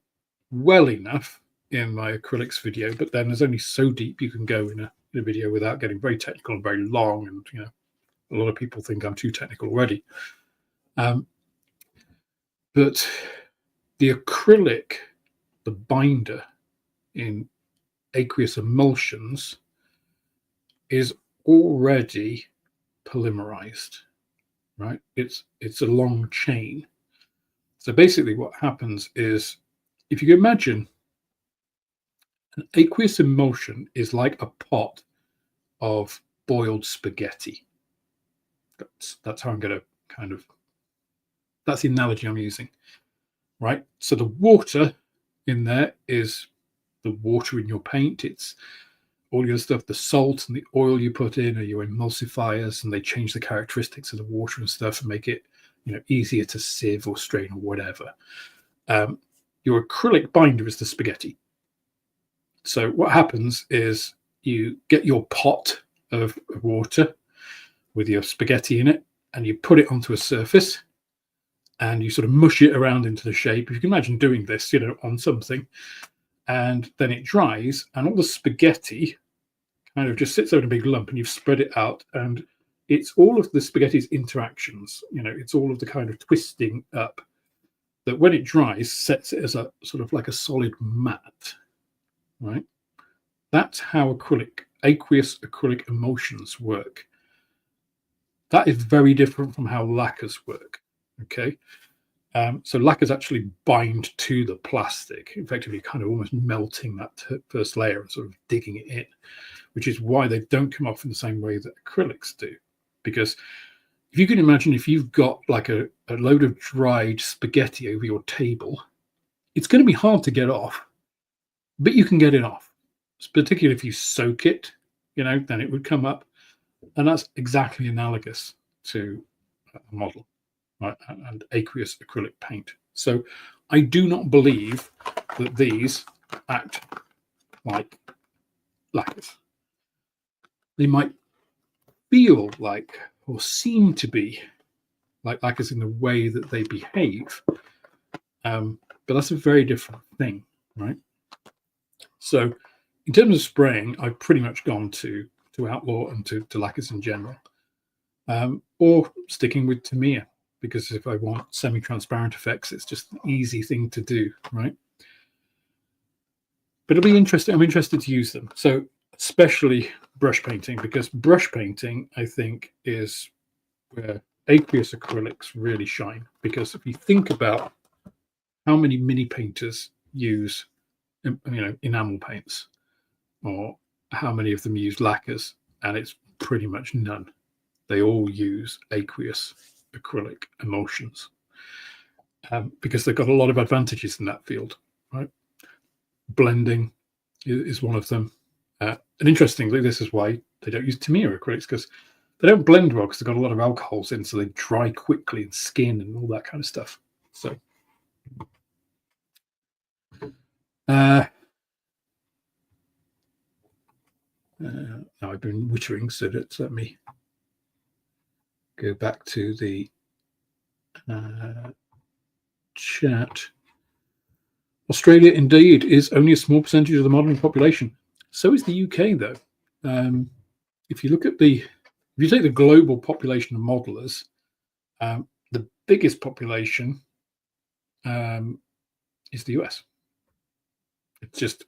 well enough in my acrylics video, but then there's only so deep you can go in a video without getting very technical and very long, and a lot of people think I'm too technical already. But the acrylic, the binder in aqueous emulsions, is already polymerized, right? It's a long chain. So basically what happens is, if you can imagine, an aqueous emulsion is like a pot of boiled spaghetti. That's how I'm going to that's the analogy I'm using, right? So the water in there is the water in your paint. It's all your stuff, the salt and the oil you put in are your emulsifiers, and they change the characteristics of the water and stuff and make it easier to sieve or strain or whatever. Your acrylic binder is the spaghetti. So what happens is you get your pot of water with your spaghetti in it, and you put it onto a surface, and you sort of mush it around into the shape. If you can imagine doing this, on something, and then it dries, and all the spaghetti kind of just sits there in a big lump, and you've spread it out, and it's all of the spaghetti's interactions. It's all of the kind of twisting up that, when it dries, sets it as a sort of like a solid mat, right? That's how aqueous acrylic emulsions work. That is very different from how lacquers work. Okay, so lacquers actually bind to the plastic, effectively kind of almost melting that first layer and sort of digging it in, which is why they don't come off in the same way that acrylics do. Because if you can imagine, if you've got like a load of dried spaghetti over your table, it's going to be hard to get off, but you can get it off. Particularly if you soak it, then it would come up. And that's exactly analogous to a model, right? And aqueous acrylic paint. So I do not believe that these act like lacquers. They might feel like, or seem to be like lacquers in the way that they behave, but that's a very different thing, right? So in terms of spraying, I've pretty much gone to outlaw and to lacquers in general, or sticking with Tamiya, because if I want semi-transparent effects, it's just an easy thing to do, right? But it'll be interesting. I'm interested to use them. So especially brush painting, because brush painting, I think, is where aqueous acrylics really shine. Because if you think about how many mini painters use enamel paints, or how many of them use lacquers, and it's pretty much none. They all use aqueous acrylic emulsions, because they've got a lot of advantages in that field, right? Blending is one of them. And interestingly, this is why they don't use Tamiya acrylics, because they don't blend well, because they've got a lot of alcohols in, so they dry quickly, and skin and all that kind of stuff. So now I've been wittering, so let me go back to the chat. Australia indeed is only a small percentage of the modelling population. So is the UK, though. If you look at if you take the global population of modelers, the biggest population is the US. It's just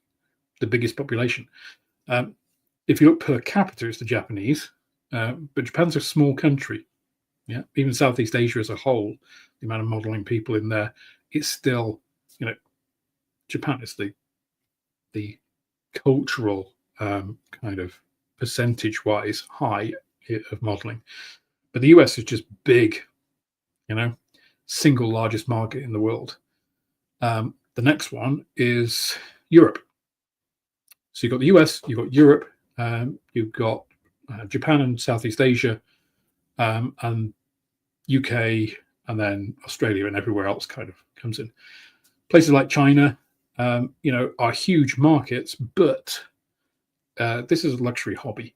the biggest population. If you look per capita, it's the Japanese, but Japan's a small country. Yeah, even Southeast Asia as a whole, the amount of modelling people in there, it's still, Japan is the cultural kind of percentage-wise high of modeling, but the US is just big, single largest market in the world. The next one is Europe. So you've got the US, you've got Europe, you've got Japan and Southeast Asia, and UK, and then Australia and everywhere else kind of comes in. Places like China, are huge markets, but this is a luxury hobby.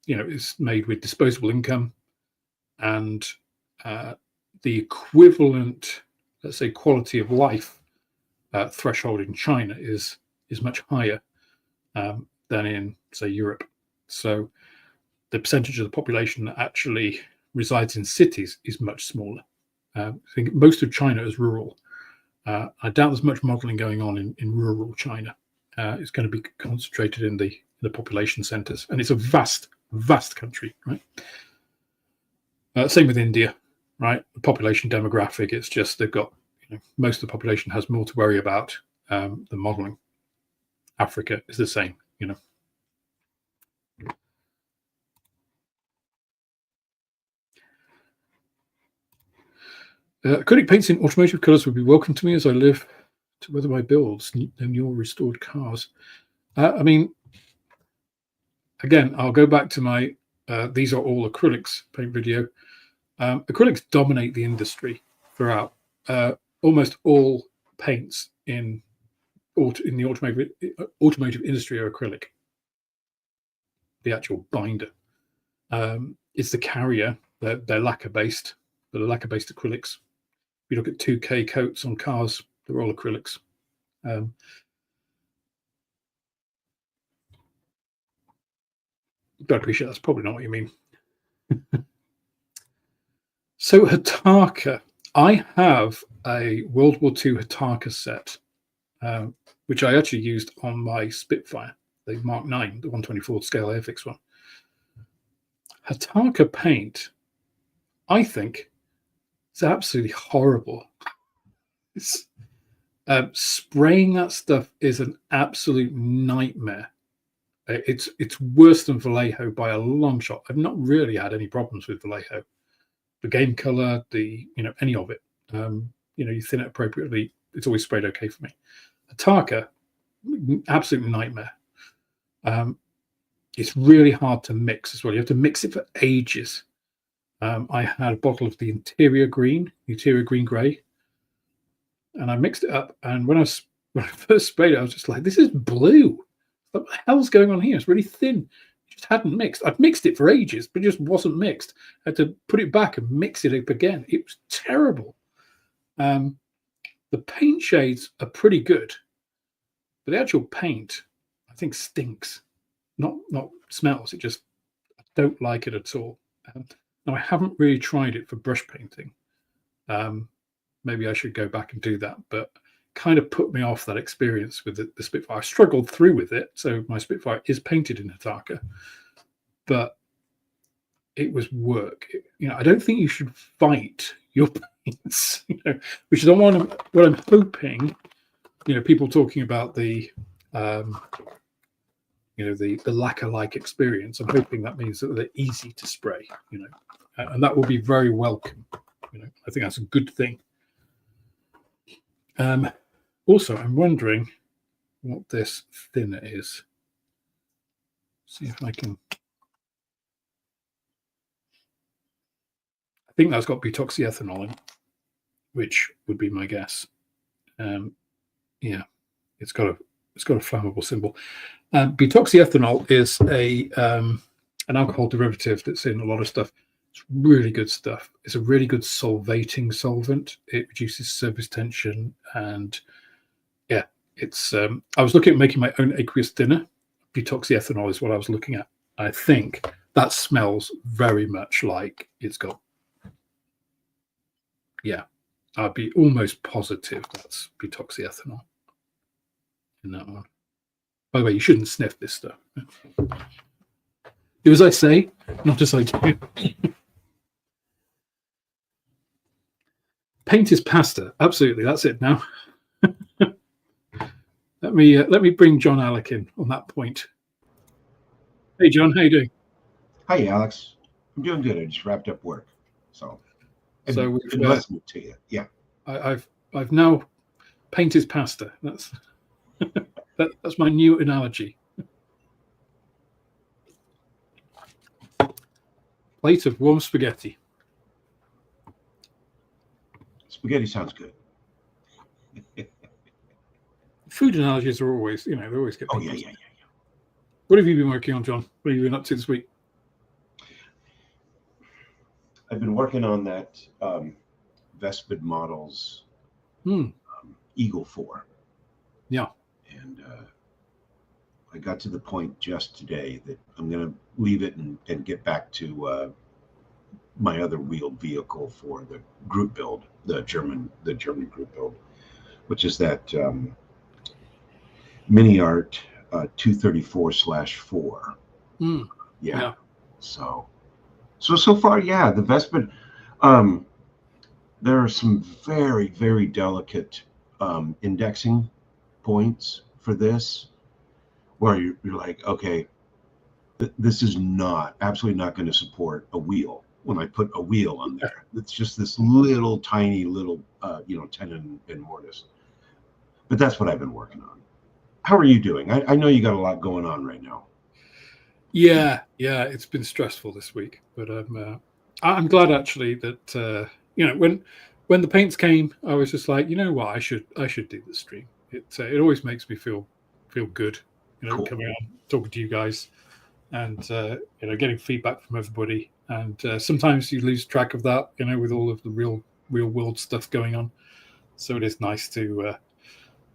It's made with disposable income, and the equivalent, let's say, quality of life threshold in China is much higher than in, say, Europe. So the percentage of the population that actually resides in cities is much smaller. I think most of China is rural. I doubt there's much modeling going on in rural China. It's going to be concentrated in the population centers, and it's a vast country, right? Same with India, right? The population demographic, it's just they've got, most of the population has more to worry about than modeling. Africa is the same, Acrylic paints in automotive colors would be welcome to me as I live to weather my builds and your restored cars. I mean, again, I'll go back to my these are all acrylics paint video. Acrylics dominate the industry throughout. Almost all paints in the automotive industry are acrylic. The actual binder. It's the carrier. They're lacquer based, but they're lacquer based acrylics. If you look at 2K coats on cars, they're all acrylics. But I appreciate that's probably not what you mean. So Hataka, I have a World War II Hataka set, which I actually used on my Spitfire, the Mark 9, the 1/24 scale airfix one. Hataka paint, I think, is absolutely horrible. It's, spraying that stuff is an absolute nightmare. It's worse than Vallejo by a long shot. I've not really had any problems with Vallejo. The game color, any of it. You thin it appropriately, it's always sprayed okay for me. Hataka, absolute nightmare. It's really hard to mix as well. You have to mix it for ages. I had a bottle of the interior green gray, and I mixed it up. And when I first sprayed it, I was just like, "This is blue. What the hell's going on here? It's really thin." It just hadn't mixed. I'd mixed it for ages, but it just wasn't mixed. I had to put it back and mix it up again. It was terrible. The paint shades are pretty good, but the actual paint, I think, stinks. Not smells. It just, I don't like it at all. Now I haven't really tried it for brush painting. Maybe I should go back and do that, but kind of put me off that experience with the Spitfire. I struggled through with it, so my Spitfire is painted in Hataka, but it was work. I don't think you should fight your paints, which is what I'm hoping. People talking about the lacquer-like experience. I'm hoping that means that they're easy to spray, and that will be very welcome. I think that's a good thing. Also, I'm wondering what this thinner is. See if I can. I think that's got butoxyethanol in, which would be my guess. Yeah, it's got a flammable symbol. Butoxyethanol is an alcohol derivative that's in a lot of stuff. It's really good stuff. It's a really good solvating solvent. It reduces surface tension, and yeah, it's. I was looking at making my own aqueous thinner. Butoxyethanol is what I was looking at. I think that smells very much like it's got. Yeah, I'd be almost positive that's butoxyethanol in that one. By the way, you shouldn't sniff this stuff. Do as I say, not as I do. Paint is pasta. Absolutely, that's it now. Let me bring John Alec in on that point. Hey, John, how you doing? Hi, Alex. I'm doing good. I just wrapped up work, so I've So been listening to you. Yeah, I've now painted pasta. That's that's my new analogy. Plate of warm spaghetti. spaghetti sounds good. Food analogies are always, they always get Oh people. yeah. What have you been working on, John? What have you been up to this week? I've been working on that Vespid Models Eagle 4. Yeah. And I got to the point just today that I'm going to leave it and get back to my other wheeled vehicle for the group build, the German group build, which is that Mini Art 234/4. Yeah. So far, yeah, the Vespid. There are some very, very delicate indexing points for this, where you're like, okay, this is absolutely not going to support a wheel. When I put a wheel on there, it's just this little tiny little, tenon and mortise. But that's what I've been working on. How are you doing? I know you got a lot going on right now. Yeah, it's been stressful this week, but I'm glad actually that when the paints came, I was just like, you know what, I should do the stream. It always makes me feel good, Cool. Coming on, talking to you guys, and getting feedback from everybody. And sometimes you lose track of that, with all of the real world stuff going on. So it is nice to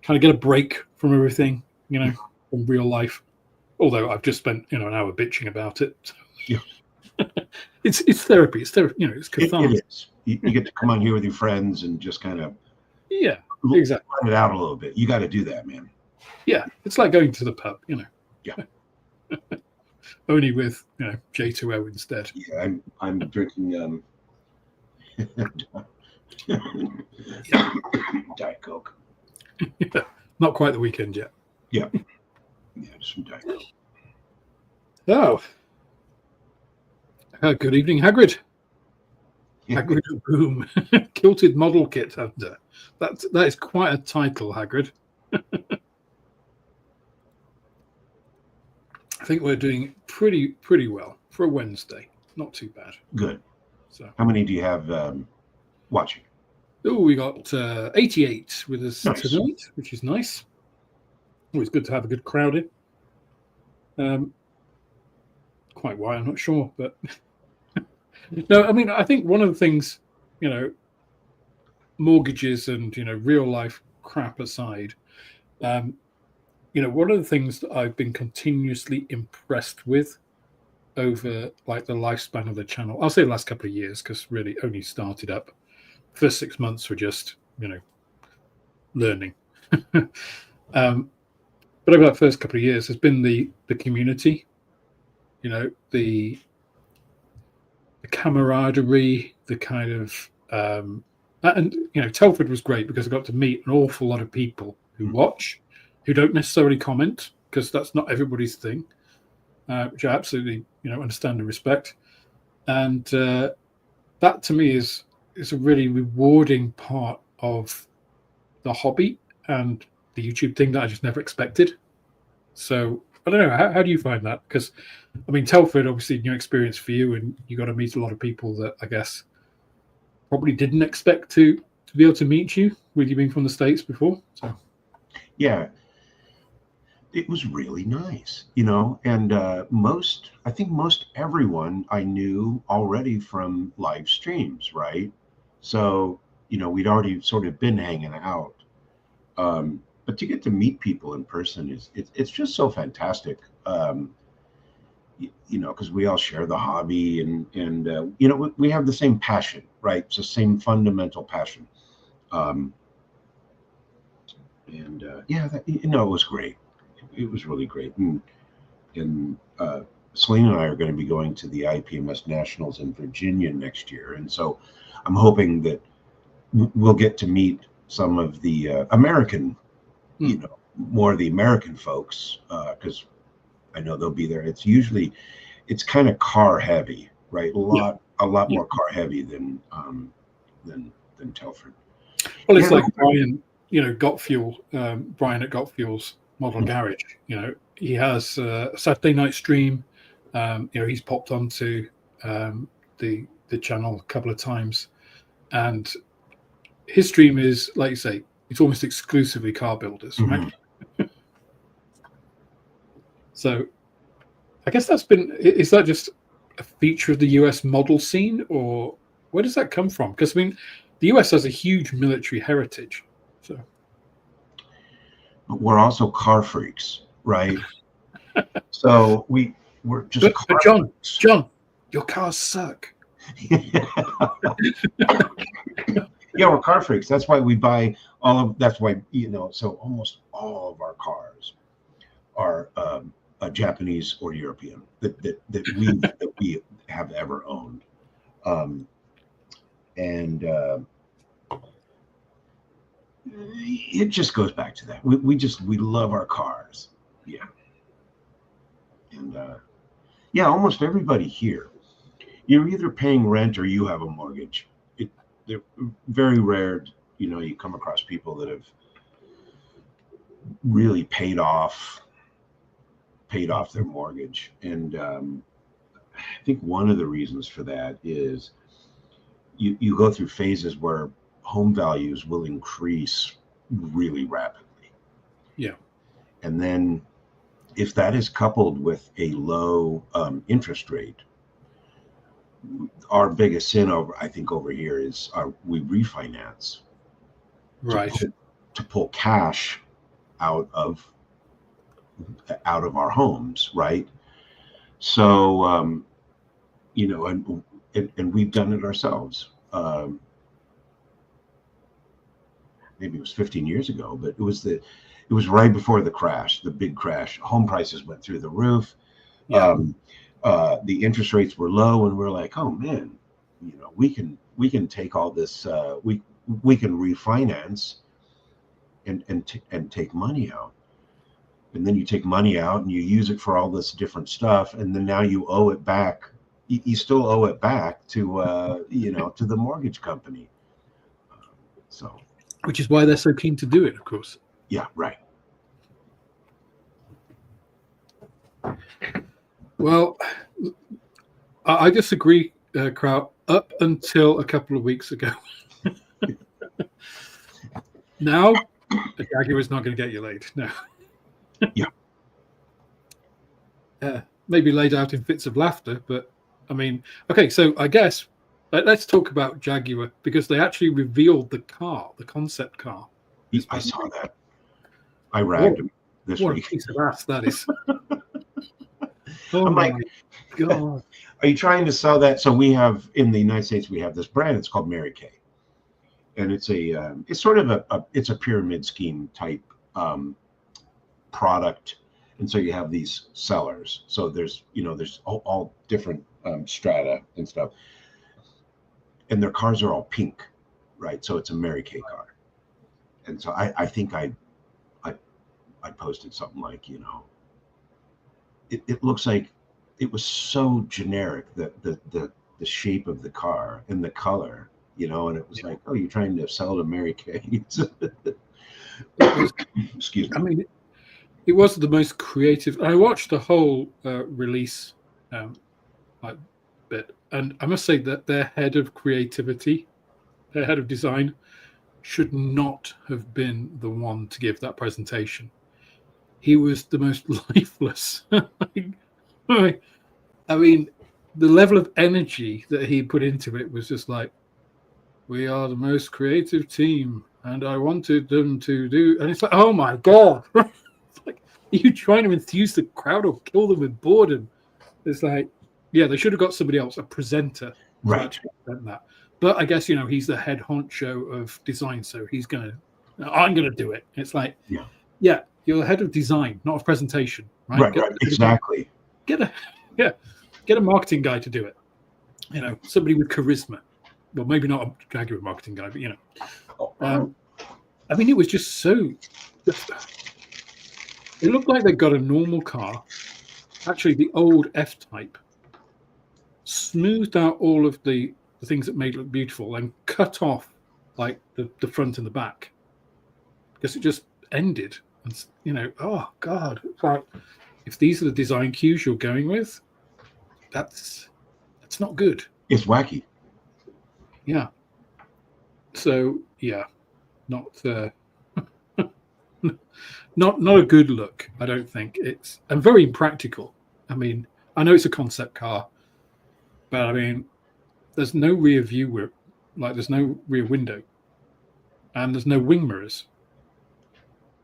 kind of get a break from everything, from real life. Although I've just spent an hour bitching about it. Yeah. It's therapy. It's therapy. It's cathartic. It is. You get to come on here with your friends and just kind of exactly let it out a little bit. You got to do that, man. Yeah, it's like going to the pub. Yeah. Only with J2O instead. Yeah, I'm drinking Diet Coke. Not quite the weekend yet. Yeah. Yeah, just some Diet Coke. Oh. Good evening, Hagrid. Hagrid Boom. Kilted Model Kit Hunter. That is quite a title, Hagrid. I think we're doing pretty well for a Wednesday. Not too bad. Good. So, how many do you have watching? Oh, we got 88 with us tonight, which is nice. Always good to have a good crowd in. Quite why, I'm not sure, but no, I mean, I think one of the things, mortgages and real life crap aside, one of the things that I've been continuously impressed with over like the lifespan of the channel, I'll say the last couple of years, because really only started up. First 6 months were just learning. But over that first couple of years has been the community, the camaraderie, the kind of and Telford was great because I got to meet an awful lot of people who watch, who don't necessarily comment, because that's not everybody's thing, which I absolutely understand and respect. And that to me is a really rewarding part of the hobby and the YouTube thing that I just never expected. So I don't know, how do you find that? Because I mean, Telford, obviously new experience for you, and you got to meet a lot of people that I guess probably didn't expect to be able to meet you, with you being from the States before. So yeah, it was really nice, and I think most everyone I knew already from live streams, right? So we'd already sort of been hanging out, but to get to meet people in person it's just so fantastic, because we all share the hobby, and we have the same passion, right? It's the same fundamental passion, it was great. It was really great. And Selena and I are going to be going to the IPMS Nationals in Virginia next year, and so I'm hoping that we'll get to meet some of the American more of the American folks, because I know they'll be there. It's kind of car heavy, right? A lot more car heavy than Telford. Well, it's like Brian, Got Fuel, Brian at Got Fuel's Model Garage. He has a Saturday night stream. He's popped onto the channel a couple of times, and his stream is, like you say, it's almost exclusively car builders, right? So I guess is that just a feature of the US model scene, or where does that come from? Because the US has a huge military heritage. So, but we're also car freaks, right? So we're just. But John, your cars suck. Yeah, we're car freaks. That's why we buy that's why, so almost all of our cars are Japanese or European that we have ever owned. And it just goes back to that. We love our cars. Yeah. And almost everybody here, you're either paying rent or you have a mortgage. They're very rare, you come across people that have really paid off their mortgage. And I think one of the reasons for that is you go through phases where home values will increase really rapidly. Yeah. And then if that is coupled with a low interest rate, our biggest sin over here is we refinance, right, to pull cash out of our homes, right? So and we've done it ourselves. Maybe it was 15 years ago, but it was right before the crash, the big crash. Home prices went through the roof. Yeah. The interest rates were low, and we're like, oh man, we can take all this, we can refinance and take money out. And then you take money out and you use it for all this different stuff, and then now you owe it back. You still owe it back to to the mortgage company. So, which is why they're so keen to do it, of course. Yeah, right. Well, I disagree, Kraut, up until a couple of weeks ago. Now, a Jaguar is not going to get you laid. No. Yeah. Maybe laid out in fits of laughter, but okay, so I guess let's talk about Jaguar, because they actually revealed the car, the concept car. I saw that. I ragged him this week. What a piece of ass that is. I'm like, God. Are you trying to sell that? So we have, in the United States, we have this brand. It's called Mary Kay, and it's sort of it's a pyramid scheme type product. And so you have these sellers. So there's all different strata and stuff, and their cars are all pink, right? So it's a Mary Kay car. And so I think I posted something like, it looks like it was so generic that the shape of the car and the color, and it was like, oh, you're trying to sell to Mary Kay. Excuse me. It was the most creative. I watched the whole release bit, and I must say that their head of creativity, their head of design, should not have been the one to give that presentation. He was the most lifeless. The level of energy that he put into it was just like, we are the most creative team, and I wanted them to do. And it's like, oh my God. It's like, are you trying to enthuse the crowd or kill them with boredom? It's like, yeah, they should have got somebody else, a presenter, right, to present that. But I guess, he's the head honcho of design, so I'm going to do it. It's like, yeah, you're the head of design, not of presentation, right? Right, exactly. Get a marketing guy to do it. Somebody with charisma. Well, maybe not a Jaguar marketing guy, but it was just so. It looked like they got a normal car, actually the old F-Type, smoothed out all of the things that made it look beautiful and cut off like the front and the back because it just ended. And, you know, oh God, it's like, if these are the design cues you're going with, that's not good. It's wacky. Yeah. So yeah, not not a good look. I don't think it's, and very impractical. I mean, I know it's a concept car, but I mean, there's no rear view, like there's no rear window, and there's no wing mirrors.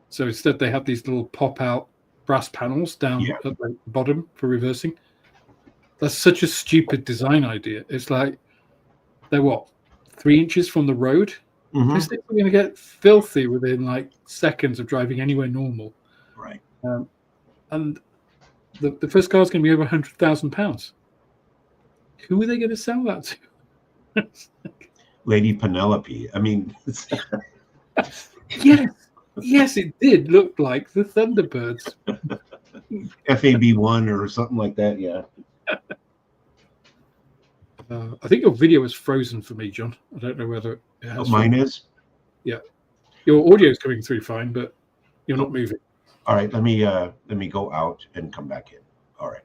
So instead, they have these little pop-out brass panels down at the bottom for reversing. That's such a stupid design idea. It's like they're what, 3 inches from the road. Mm-hmm. They're going to get filthy within like seconds of driving anywhere normal. Right. And the first car is going to be over £100,000. Who are they going to sell that to? Lady Penelope. I mean, yes, it did look like the Thunderbirds. FAB1 or something like that. Yeah. I think your video is frozen for me, John. I don't know whether it has. Mine is? Yeah. Your audio is coming through fine, but you're not moving. All right, let me go out and come back in. All right.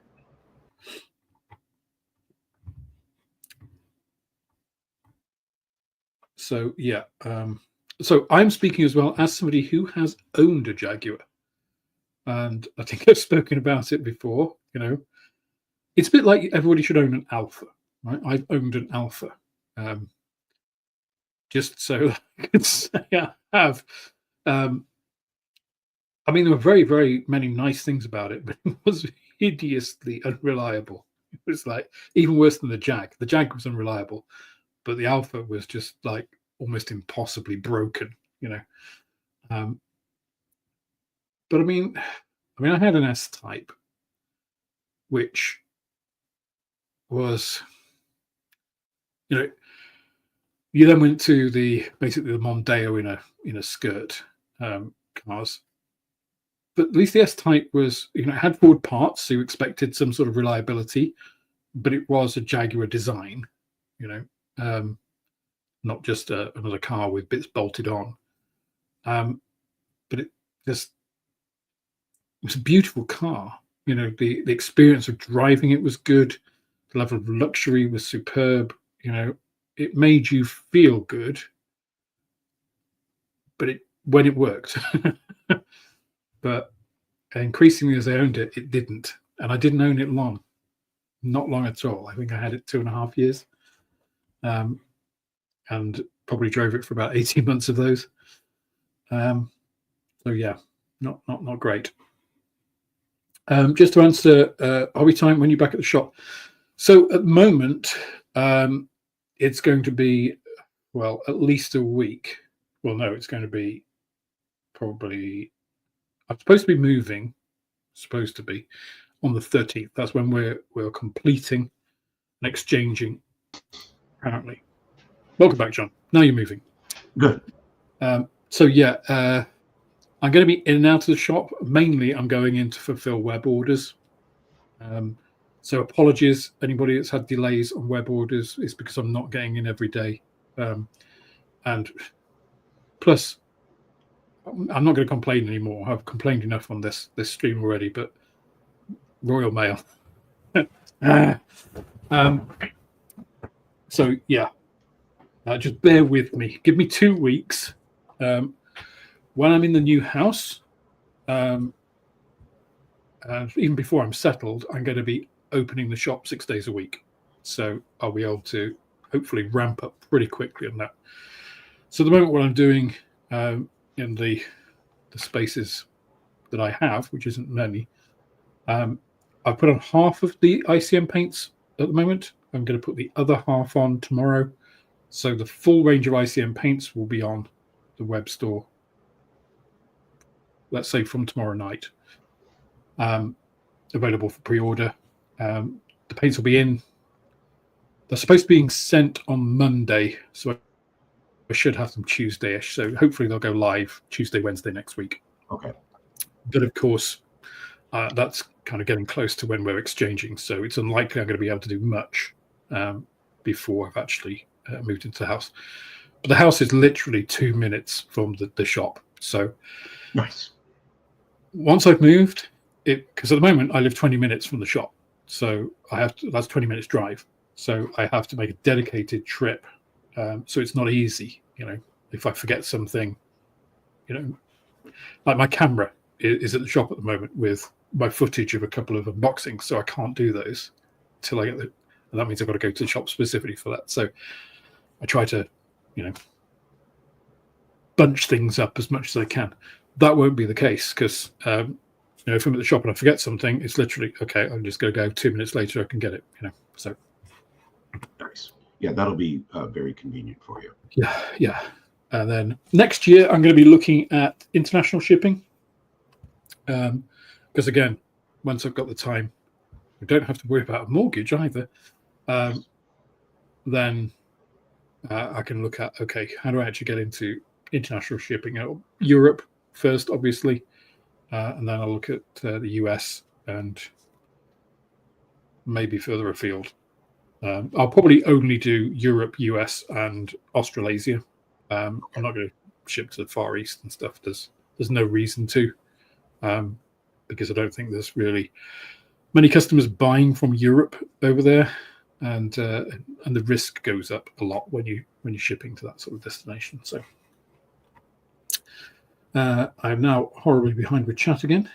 So yeah, so I'm speaking as well as somebody who has owned a Jaguar, and I think I've spoken about it before. You know, it's a bit like everybody should own an Alpha, right? I've owned an Alpha, just so I could say I have. I mean, there were very, very many nice things about it, but it was hideously unreliable. It was like even worse than the Jag. The Jag was unreliable, but the Alpha was just like almost impossibly broken, you know. But I mean, I had an S-Type, which was, you know, you then went to basically the Mondeo in a skirt cars. But at least the S-Type was, you know, it had Ford parts, so you expected some sort of reliability, but it was a Jaguar design, you know, not just another car with bits bolted on. But it was a beautiful car. You know, the experience of driving it was good. The level of luxury was superb. You know, it made you feel good, but when it worked. But increasingly as I owned it, it didn't. And I didn't own it long. Not long at all. I think I had it 2.5 years. And probably drove it for about 18 months of those. So yeah, not great. Just to answer hobby time, when you're back at the shop. So at the moment, it's going to be, well, at least a week. Well, no, it's going to be probably, I'm supposed to be moving, on the 13th. That's when we're completing and exchanging, apparently. Welcome back, John. Now you're moving. Good. So yeah, I'm going to be in and out of the shop. Mainly, I'm going in to fulfill web orders. So apologies, anybody that's had delays on web orders. It's because I'm not getting in every day. And plus, I'm not going to complain anymore. I've complained enough on this stream already, but Royal Mail. So yeah, just bear with me. Give me 2 weeks. When I'm in the new house, and even before I'm settled, I'm going to be opening the shop 6 days a week. So I'll be able to hopefully ramp up pretty quickly on that. So at the moment, what I'm doing in the spaces that I have, which isn't many, I've put on half of the ICM paints at the moment. I'm going to put the other half on tomorrow. So the full range of ICM paints will be on the web store, let's say from tomorrow night, available for pre-order. The paints will be in. They're supposed to be sent on Monday, so I should have them Tuesday-ish. So hopefully they'll go live Tuesday, Wednesday next week. Okay. But of course, that's kind of getting close to when we're exchanging, so it's unlikely I'm going to be able to do much before I've actually moved into the house. But the house is literally 2 minutes from the shop. So Nice. Once I've moved, because at the moment I live 20 minutes from the shop, so that's 20 minutes drive. So I have to make a dedicated trip. So it's not easy, if I forget something, like my camera is at the shop at the moment with my footage of a couple of unboxings, so I can't do those till I get and that means I've got to go to the shop specifically for that. So I try to, bunch things up as much as I can. That won't be the case because, if I'm at the shop and I forget something, it's literally, okay, I'm just going to go 2 minutes later, I can get it, so. Nice. Yeah, that'll be very convenient for you. Yeah. And then next year, I'm going to be looking at international shipping. Because again, once I've got the time, I don't have to worry about a mortgage either. Then I can look at, okay, how do I actually get into international shipping? Europe first, obviously, and then I'll look at the US and maybe further afield. I'll probably only do Europe, US, and Australasia. I'm not going to ship to the Far East and stuff. There's no reason to, because I don't think there's really many customers buying from Europe over there, and the risk goes up a lot when you're shipping to that sort of destination. So I'm now horribly behind with chat again.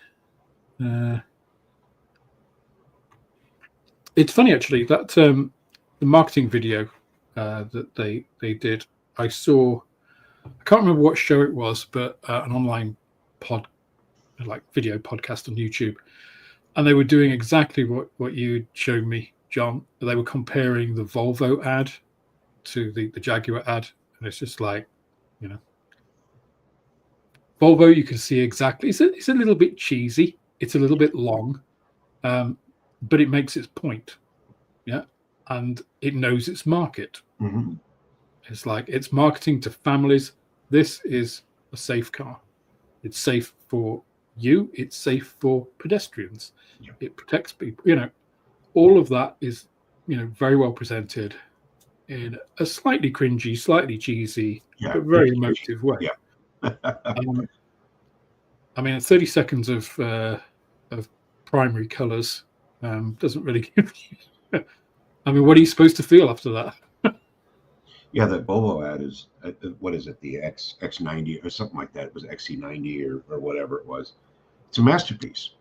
It's funny actually that the marketing video that they did, I can't remember what show it was, but an online video podcast on YouTube, and they were doing exactly what you showed me, John. They were comparing the Volvo ad to the Jaguar ad, and it's just like, Volvo, you can see exactly. It's a little bit cheesy. It's a little bit long, but it makes its point. Yeah, and it knows its market. Mm-hmm. It's like it's marketing to families. This is a safe car. It's safe for you. It's safe for pedestrians. Yep. It protects people. All of that is, very well presented in a slightly cringy, slightly cheesy, but very emotive way. Yeah. 30 seconds of primary colors doesn't really give you. What are you supposed to feel after that? Yeah, that Volvo ad is, what is it, the X90 or something like that. It was XC90 or whatever it was. It's a masterpiece.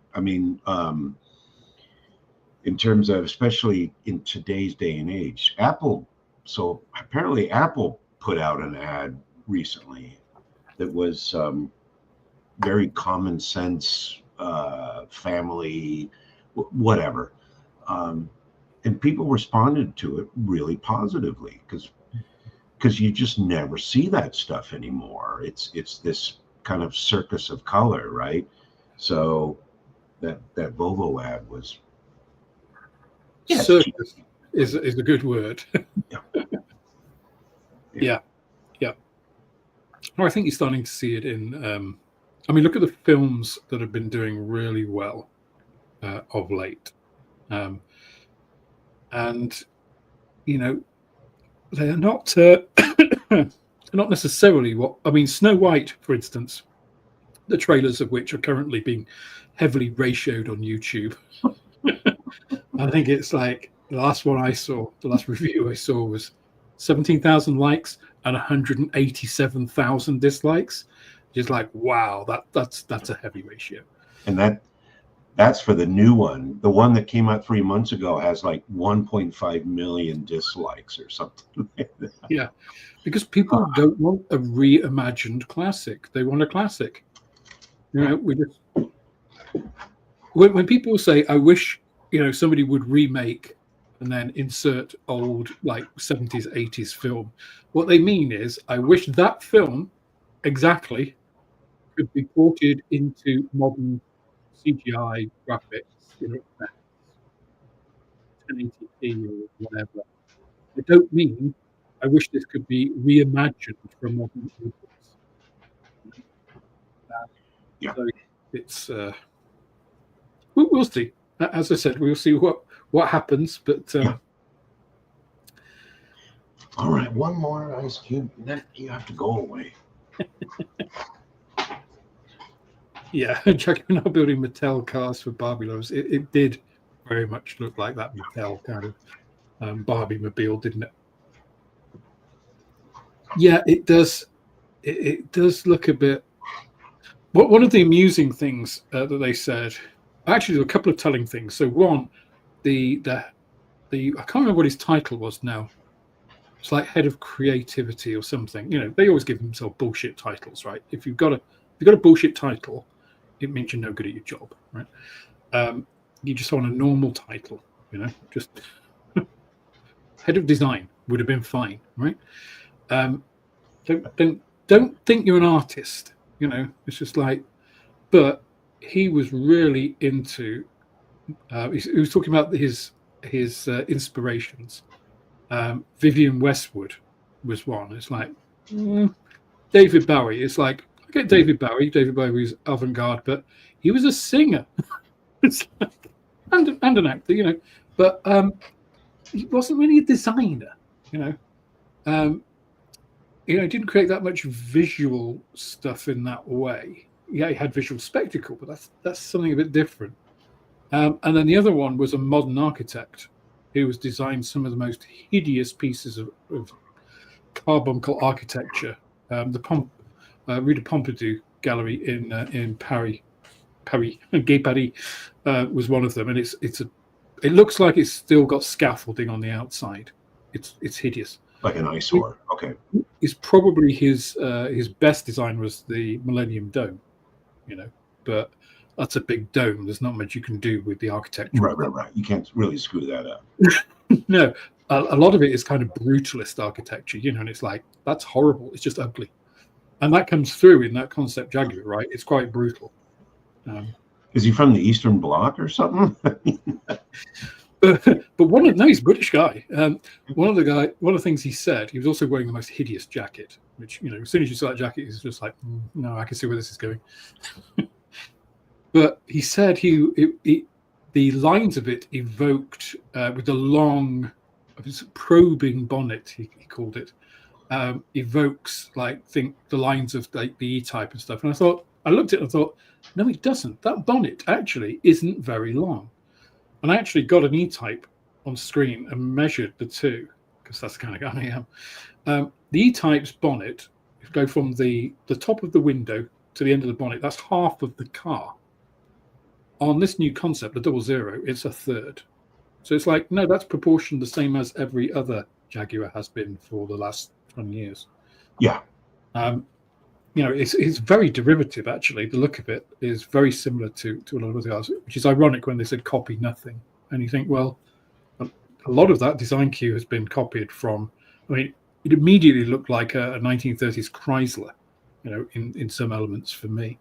In terms of, especially in today's day and age, so apparently Apple put out an ad recently that was very common sense, family, whatever. And people responded to it really positively because you just never see that stuff anymore. It's this kind of circus of color, right? So that Volvo ad was circus is a good word. Yeah. I think you're starting to see it in. Look at the films that have been doing really well of late, and they're not they're not necessarily Snow White, for instance, the trailers of which are currently being heavily ratioed on YouTube. I think it's like the last review I saw was 17,000 likes and 187,000 dislikes. Just like, wow, that's a heavy ratio. And that's for the new one. The one that came out 3 months ago has like 1.5 million dislikes or something like that. Yeah, because people don't want a reimagined classic. They want a classic. When people say, I wish, somebody would remake and then insert old, like 70s, 80s film, what they mean is, I wish that film exactly could be ported into modern CGI graphics, 1080p or whatever. I don't mean I wish this could be reimagined for a modern audience. Yeah. So it's we'll see. As I said, we'll see what happens. But all right, one more ice cube, then you have to go away. Yeah, Jack, we're now building Mattel cars for Barbie lovers. It did very much look like that Mattel kind of Barbie mobile, didn't it? Yeah, it does. It does look a bit. One of the amusing things that they said, actually, there were a couple of telling things. So one, the I can't remember what his title was now. It's like head of creativity or something. You know, they always give themselves bullshit titles, right? If you've got a bullshit title, it means you're no good at your job, right? You just want a normal title, you know, just head of design would have been fine, right? Don't think you're an artist, you know. It's just like, but he was really into. He was talking about his inspirations. Vivienne Westwood was one. It's like David Bowie. It's like, I get David Bowie. David Bowie was avant-garde, but he was a singer. It's like, and an actor, you know. But he wasn't really a designer, you know. He didn't create that much visual stuff in that way. Yeah, he had visual spectacle, but that's something a bit different. And then the other one was a modern architect who has designed some of the most hideous pieces of carbuncle architecture. The Rue de Pompidou Gallery in Paris, Gay Paris, was one of them, and it looks like it's still got scaffolding on the outside. It's hideous. Like an eyesore. Okay. It's probably his best design was the Millennium Dome, you know, but that's a big dome. There's not much you can do with the architecture. Right. You can't really screw that up. No, a lot of it is kind of brutalist architecture, you know, and it's like, that's horrible. It's just ugly. And that comes through in that concept Jaguar, right? It's quite brutal. Is he from the Eastern Bloc or something? But he's a British guy. One of the things he said, he was also wearing the most hideous jacket, which, you know, as soon as you saw that jacket, it's just like, no, I can see where this is going. But he said the lines of it evoked with the long, probing bonnet, he called it, evokes the lines of like the E-Type and stuff. And I looked at it and thought, no, it doesn't. That bonnet actually isn't very long. And I actually got an E-Type on screen and measured the two, because that's the kind of guy I am. The E-Type's bonnet, if you go from the top of the window to the end of the bonnet, that's half of the car. On this new concept, the 00, it's a third. So it's like, no, that's proportioned the same as every other Jaguar has been for the last 20 years. Yeah. You know, it's very derivative, actually. The look of it is very similar to a lot of other cars, which is ironic when they said copy nothing. And you think, well, a lot of that design cue has been copied from, I mean, it immediately looked like a 1930s Chrysler, you know, in some elements for me.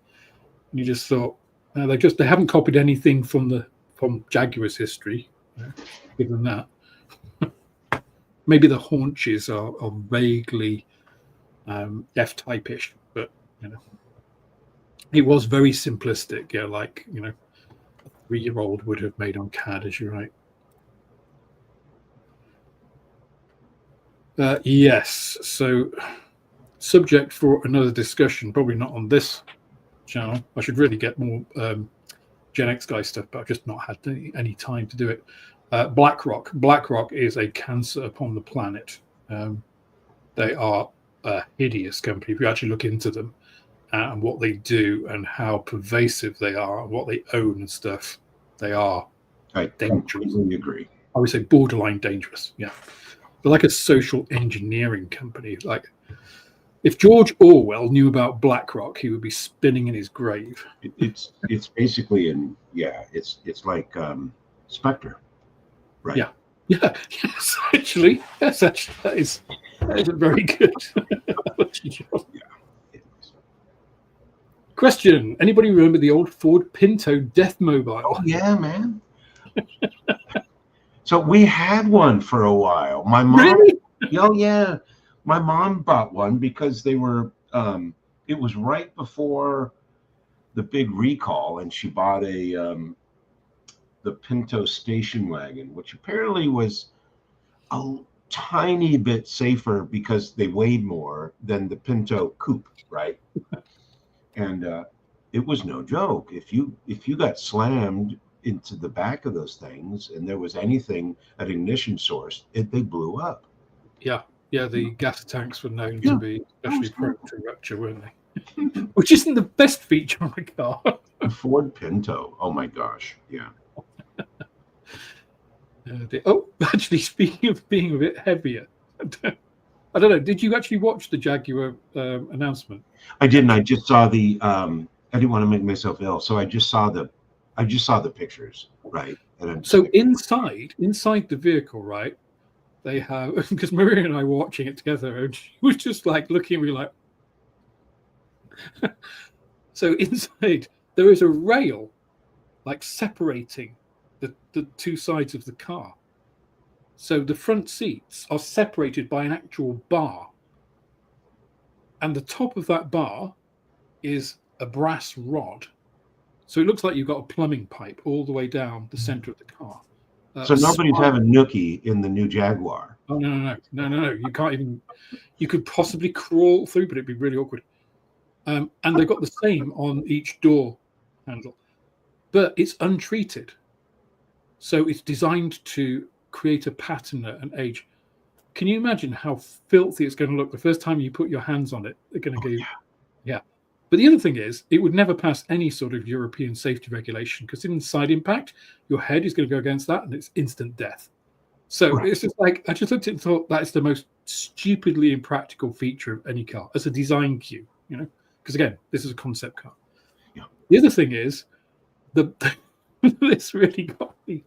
And you just thought, they haven't copied anything from Jaguar's history, you know, given that. Maybe the haunches are vaguely F-type-ish, but, you know, it was very simplistic. Yeah, like, you know, a 3-year-old would have made on CAD, as you're right. Yes. So, subject for another discussion. Probably not on this channel. I should really get more Gen X guy stuff, but I've just not had any time to do it. BlackRock is a cancer upon the planet. They are a hideous company. If you actually look into them and what they do and how pervasive they are and what they own and stuff, they are dangerous. I completely agree. I would say borderline dangerous. Yeah, they're like a social engineering company. Like, if George Orwell knew about BlackRock, he would be spinning in his grave. It's basically it's like Spectre, right? Yeah. Yes, actually, that is very good. Question: anybody remember the old Ford Pinto Death Mobile? Oh yeah, man. So we had one for a while. My mom. Really? Oh yeah. My mom bought one because they were. It was right before the big recall, and she bought the Pinto station wagon, which apparently was a tiny bit safer because they weighed more than the Pinto coupe, right? And it was no joke. If you got slammed into the back of those things and there was anything at ignition source, they blew up. Yeah, the gas tanks were known to be especially prone to rupture, weren't they? Which isn't the best feature on a car. The Ford Pinto. Oh my gosh, yeah. Actually, speaking of being a bit heavier, I don't know. Did you actually watch the Jaguar announcement? I didn't. I just saw the. I didn't want to make myself ill, so I just saw the pictures, right? And so inside the vehicle, right? They have, because Maria and I were watching it together, and she was just like looking at me like. So inside there is a rail, like separating the two sides of the car. So the front seats are separated by an actual bar. And the top of that bar is a brass rod. So it looks like you've got a plumbing pipe all the way down the center of the car. So nobody's having nookie in the new Jaguar. Oh, no. You can't even, you could possibly crawl through, but it'd be really awkward. And they've got the same on each door handle. But it's untreated. So it's designed to create a pattern at an age. Can you imagine how filthy it's going to look the first time you put your hands on it? They're going to go, yeah. But the other thing is, it would never pass any sort of European safety regulation because inside impact, your head is going to go against that and it's instant death. So it's just like, I just looked at it and thought that is the most stupidly impractical feature of any car as a design cue, you know? Because again, this is a concept car. Yeah. The other thing is, this really got me.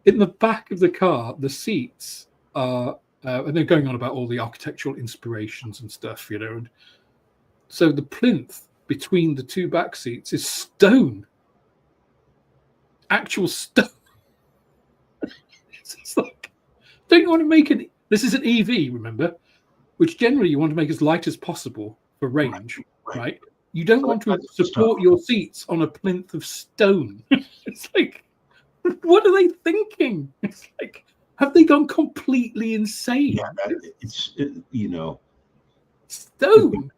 In the back of the car, the seats are, and they're going on about all the architectural inspirations and stuff, you know. And so the plinth between the two back seats is stone, actual stone. It's like, don't you want to make it? This is an EV, remember, which generally you want to make as light as possible for range, right? You don't want to support your seats on a plinth of stone. It's like, what are they thinking? It's like, have they gone completely insane? Yeah, it's stone.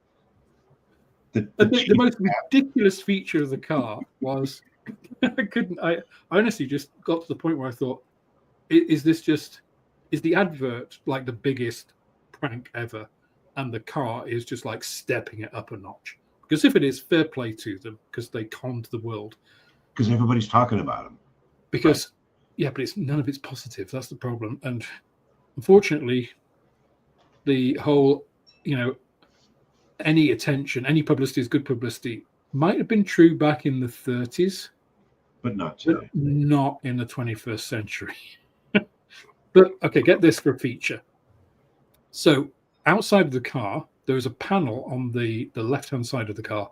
The most ridiculous feature of the car was I honestly just got to the point where I thought, is the advert like the biggest prank ever, and the car is just like stepping it up a notch? Because if it is, fair play to them, because they conned the world. Because everybody's talking about them. Because, but it's none of it's positive. That's the problem. And unfortunately, the whole, any attention, any publicity is good publicity might have been true back in the 30s. But not today. But not in the 21st century. But, okay, get this for a feature. So outside of the car, there is a panel on the left-hand side of the car,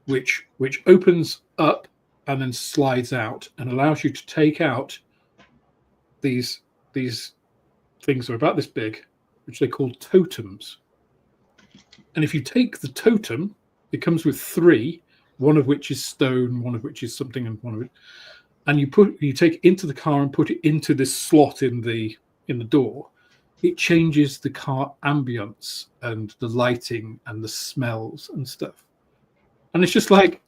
which opens up and then slides out and allows you to take out these things that are about this big, which they call totems. And if you take the totem, it comes with three, one of which is stone, one of which is something, and one of it, and you take it into the car and put it into this slot in the door. It changes the car ambience and the lighting and the smells and stuff. And it's just like,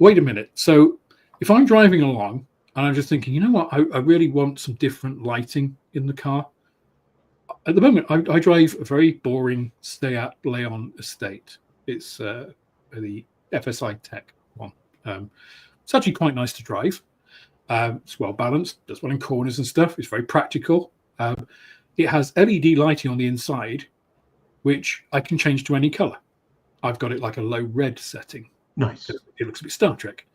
wait a minute. So if I'm driving along and I'm just thinking, you know what, I really want some different lighting in the car. At the moment, I drive a very boring Stayat Leon estate. It's the FSI Tech one. It's actually quite nice to drive. It's well balanced, does well in corners and stuff. It's very practical. It has LED lighting on the inside, which I can change to any color. I've got it like a low red setting. Nice. It looks a bit Star Trek.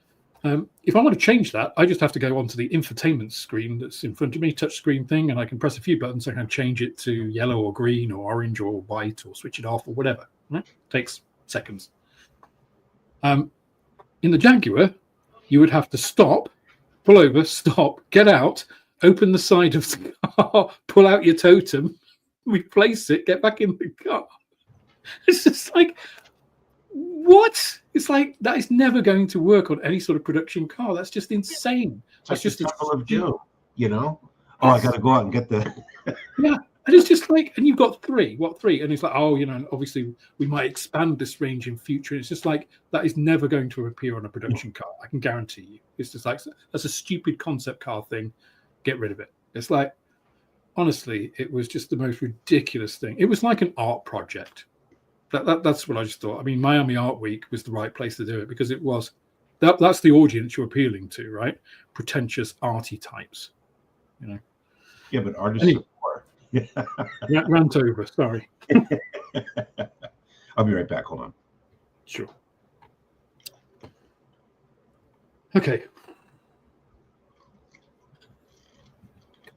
If I want to change that, I just have to go onto the infotainment screen that's in front of me, touch screen thing, and I can press a few buttons. I can change it to yellow or green or orange or white or switch it off or whatever. Right? Takes seconds. In the Jaguar, you would have to stop, pull over, stop, get out, open the side of the car, pull out your totem, replace it, get back in the car. It's just like, what? It's like that is never going to work on any sort of production car. That's just insane. That's It's just like the Temple of Doom, Yes. Oh, I got to go out and get the. Yeah. And it's just like, and you've got three. What three? And it's like, oh, and obviously we might expand this range in future. And it's just like, that is never going to appear on a production car. I can guarantee you. It's just like, that's a stupid concept car thing. Get rid of it. It's like, honestly, it was just the most ridiculous thing. It was like an art project. That's what I just thought. I mean, Miami Art Week was the right place to do it because it was, that's the audience you're appealing to, right? Pretentious, arty types, Yeah, but artists are poor. Rant over, sorry. I'll be right back. Hold on. Sure. Okay.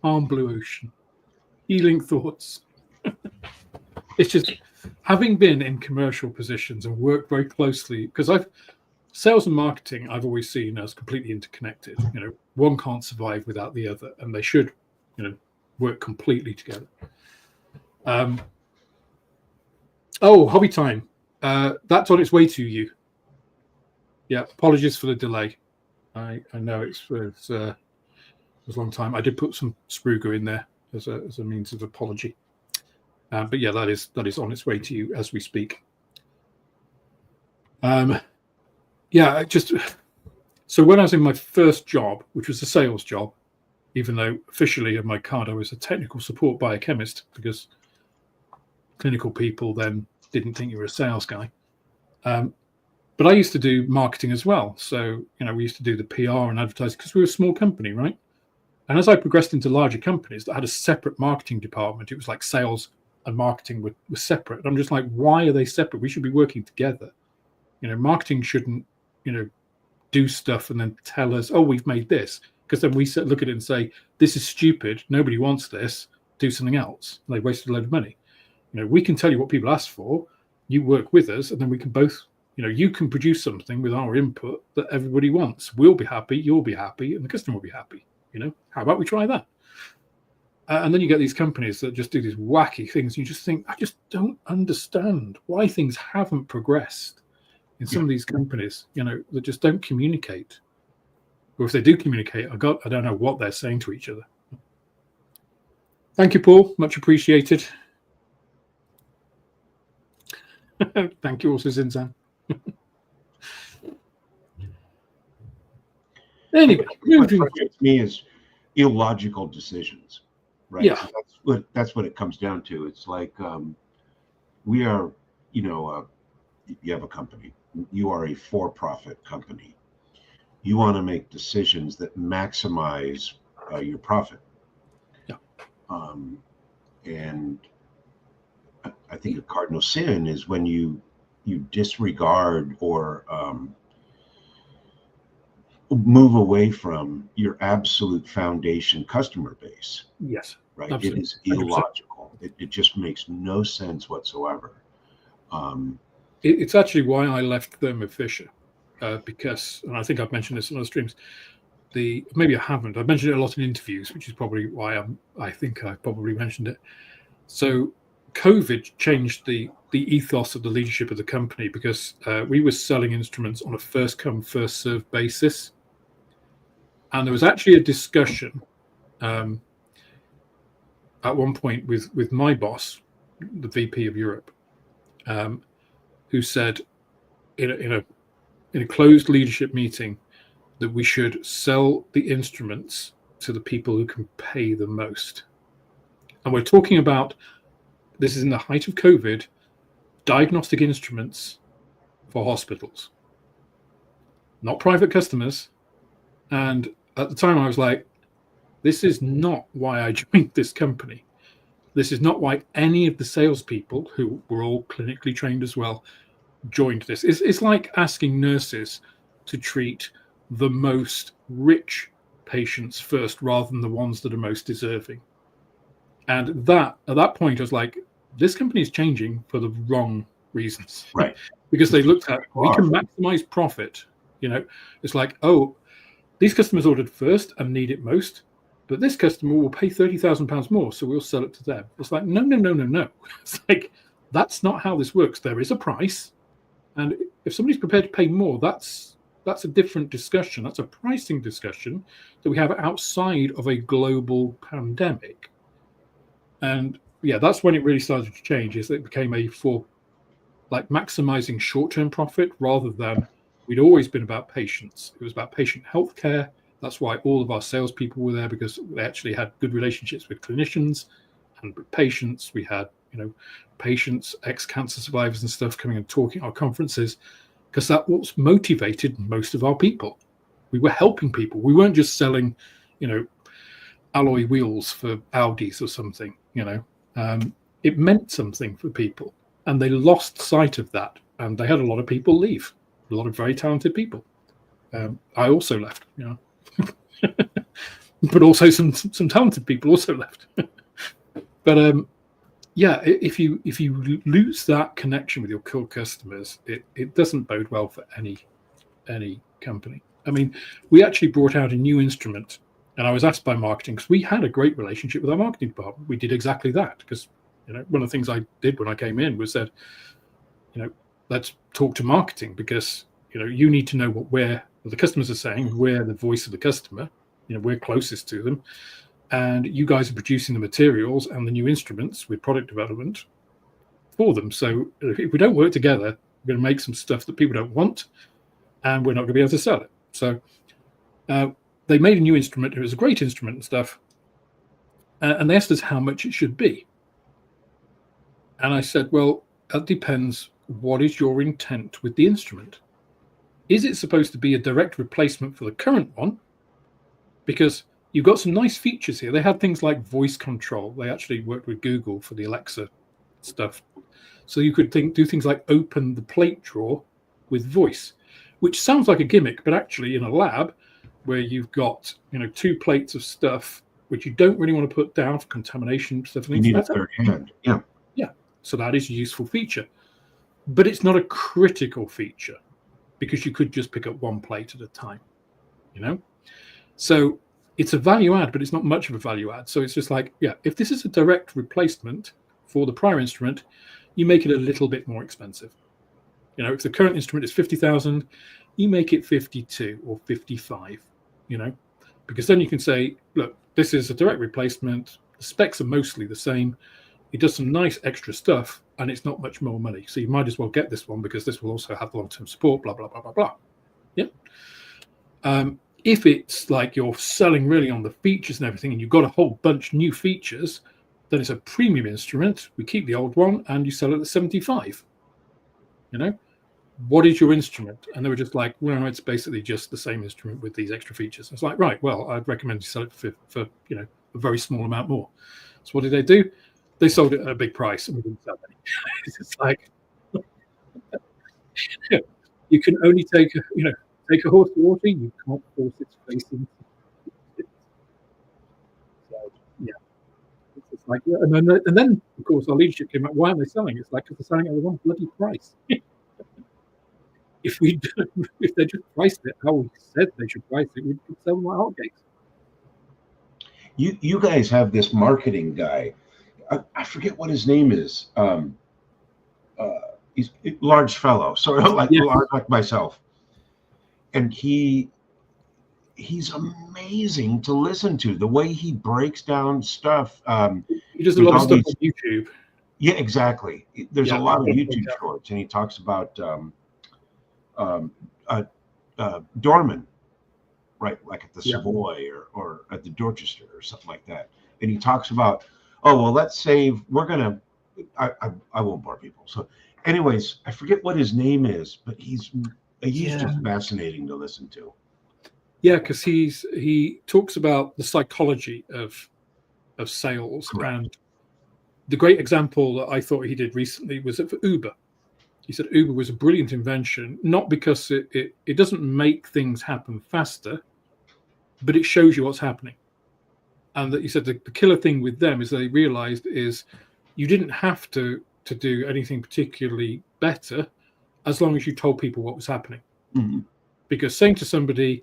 Calm blue ocean. Healing thoughts. It's just having been in commercial positions and worked very closely, because sales and marketing I've always seen as completely interconnected. One can't survive without the other, and they should, work completely together. Hobby time. That's on its way to you. Yeah, apologies for the delay. I know it was a long time. I did put some Sprugo in there as a means of apology. But yeah, that is on its way to you as we speak. So when I was in my first job, which was a sales job, even though officially on my card I was a technical support biochemist, because clinical people then didn't think you were a sales guy. But I used to do marketing as well. So, we used to do the PR and advertising because we were a small company, right? And as I progressed into larger companies that had a separate marketing department, it was like sales and marketing were separate. And I'm just like, why are they separate? We should be working together. Marketing shouldn't, do stuff and then tell us, oh, we've made this. Because then we look at it and say, this is stupid. Nobody wants this. Do something else. And they wasted a load of money. We can tell you what people ask for. You work with us, and then we can both, you can produce something with our input that everybody wants. We'll be happy, you'll be happy, and the customer will be happy. How about we try that? And then you get these companies that just do these wacky things. You just think, I just don't understand why things haven't progressed in some of these companies, that just don't communicate. Or if they do communicate, I don't know what they're saying to each other. Thank you, Paul. Much appreciated. Thank you also, Zinzan. Anyway, what frustrates me is illogical decisions, right? Yeah. So that's what it comes down to. It's like we are, you have a company. You are a for-profit company. You want to make decisions that maximize your profit. Yeah. And I think a cardinal sin is when you disregard or move away from your absolute foundation customer base. Yes. Right. Absolutely. It is illogical. It just makes no sense whatsoever. It's actually why I left Thermo Fisher, because, and I think I've mentioned this in other streams, maybe I haven't. I've mentioned it a lot in interviews, which is probably why I think I probably mentioned it. So COVID changed the ethos of the leadership of the company, because we were selling instruments on a first come, first served basis. And there was actually a discussion at one point with my boss, the VP of Europe, who said in a closed leadership meeting that we should sell the instruments to the people who can pay the most. And we're talking about, this is in the height of COVID, diagnostic instruments for hospitals, not private customers. And at the time I was like, this is not why I joined this company. This is not why any of the salespeople, who were all clinically trained as well, joined this. It's like asking nurses to treat the most rich patients first rather than the ones that are most deserving. And that, at that point, I was like, this company is changing for the wrong reasons. Right. Because they looked at, we can maximize profit. It's like, oh, these customers ordered first and need it most, but this customer will pay £30,000 more, so we'll sell it to them. It's like, no. It's like, that's not how this works. There is a price. And if somebody's prepared to pay more, that's a different discussion. That's a pricing discussion that we have outside of a global pandemic. And yeah, that's when it really started to change, is that it became maximizing short-term profit rather than, we'd always been about patients. It was about patient healthcare. That's why all of our salespeople were there, because they actually had good relationships with clinicians and with patients. We had, patients, ex-cancer survivors and stuff coming and talking at our conferences, because that was motivated most of our people. We were helping people. We weren't just selling, alloy wheels for Audis or something, it meant something for people, and they lost sight of that. And they had a lot of people leave, a lot of very talented people. I also left, but also some talented people also left. But yeah, if you lose that connection with your core customers, it doesn't bode well for any company. I mean, we actually brought out a new instrument, and I was asked by marketing, because we had a great relationship with our marketing department. We did exactly that, because one of the things I did when I came in was said, let's talk to marketing, because you need to know what the customers are saying. We're the voice of the customer. We're closest to them. And you guys are producing the materials and the new instruments with product development for them. So if we don't work together, we're going to make some stuff that people don't want, and we're not going to be able to sell it. So they made a new instrument. It was a great instrument and stuff. And they asked us how much it should be. And I said, well, that depends. What is your intent with the instrument? Is it supposed to be a direct replacement for the current one? Because you've got some nice features here. They had things like voice control. They actually worked with Google for the Alexa stuff. So you could do things like open the plate drawer with voice, which sounds like a gimmick, but actually in a lab where you've got 2 plates of stuff which you don't really want to put down for contamination stuff. You need a third hand. Yeah. Yeah. So that is a useful feature. But it's not a critical feature, because you could just pick up 1 plate at a time, So it's a value add, but it's not much of a value add. So it's just like, yeah, if this is a direct replacement for the prior instrument, you make it a little bit more expensive. If the current instrument is 50,000, you make it 52 or 55, because then you can say, look, this is a direct replacement. The specs are mostly the same. It does some nice extra stuff, and it's not much more money. So you might as well get this one, because this will also have long-term support, blah, blah, blah, blah, blah. Yeah. If it's like you're selling really on the features and everything, and you've got a whole bunch new features, then it's a premium instrument. We keep the old one, and you sell it at 75. What is your instrument? And they were just like, well, it's basically just the same instrument with these extra features. It's like, right, well, I'd recommend you sell it for a very small amount more. So what did they do? They sold it at a big price, and we didn't sell any. It's just like, you can only take a horse to water. You can't force its face into it. So yeah, it's just like, yeah. And then of course our leadership came out. Why aren't they selling? It's like, because they're selling at the wrong bloody price. If they just priced it how we said they should price it, we'd sell them like hotcakes. You guys have this marketing guy. I forget what his name is. He's a large fellow, sort of like myself, and he's amazing to listen to. The way he breaks down stuff. He does a lot of stuff on YouTube. Yeah, exactly. There's a lot of YouTube shorts, and he talks about Dorman, right? Like at the Savoy or at the Dorchester or something like that. And he talks about, let's save. We're gonna. I won't bore people. So, anyways, I forget what his name is, but he's just fascinating to listen to. Yeah, because he talks about the psychology of sales. Correct. And the great example that I thought he did recently was for Uber. He said Uber was a brilliant invention, not because it doesn't make things happen faster, but it shows you what's happening. And that he said the killer thing with them is they realized is you didn't have to do anything particularly better as long as you told people what was happening. Mm-hmm. Because saying to somebody,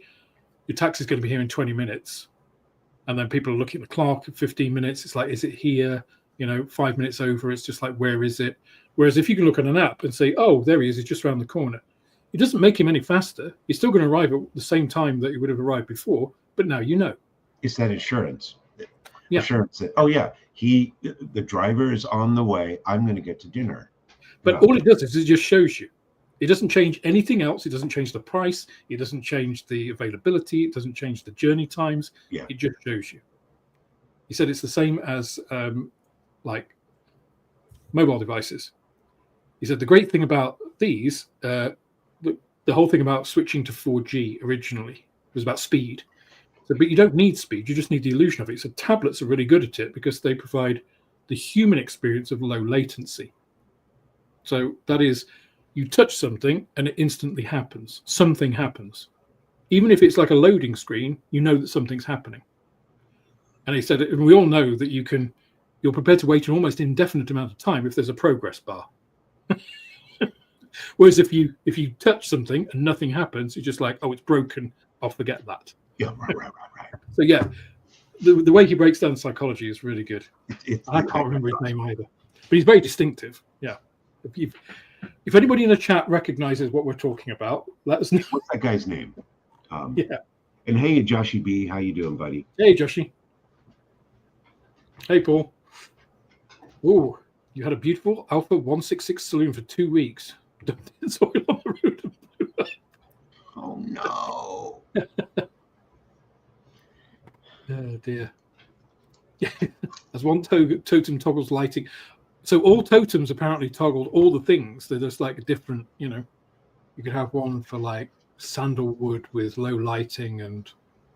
your taxi's going to be here in 20 minutes, and then people are looking at the clock at 15 minutes, it's like, is it here? 5 minutes over, it's just like, where is it? Whereas if you can look at an app and say, oh, there he is, he's just around the corner, it doesn't make him any faster. He's still going to arrive at the same time that he would have arrived before, but now you know. It's that assurance. Yeah. Assurance that, oh yeah, the driver is on the way. I'm going to get to dinner. But all it does is it just shows you. It doesn't change anything else. It doesn't change the price. It doesn't change the availability. It doesn't change the journey times. Yeah. It just shows you. He said it's the same as like mobile devices. He said the great thing about these, the whole thing about switching to 4G originally was about speed. So, but you don't need speed. You just need the illusion of it. So tablets are really good at it because they provide the human experience of low latency. So that is, you touch something and it instantly happens. Something happens. Even if it's like a loading screen, you know that something's happening. And he said, and we all know that you're prepared to wait an almost indefinite amount of time if there's a progress bar. Whereas if you touch something and nothing happens, you're just like, oh, it's broken. I'll forget that. Yeah, right. So yeah, the way he breaks down psychology is really good. I can't remember his name either, but he's very distinctive. Yeah. If anybody in the chat recognizes what we're talking about, let us know. What's that guy's name? Yeah. And hey, Joshy B, how you doing, buddy? Hey, Joshy. Hey, Paul. Ooh, you had a beautiful Alpha 166 saloon for 2 weeks. It's all on the road. Oh no. Oh dear. Yeah. As one totem toggles lighting. So all totems apparently toggled all the things. They're just like a different, you could have one for like sandalwood with low lighting and,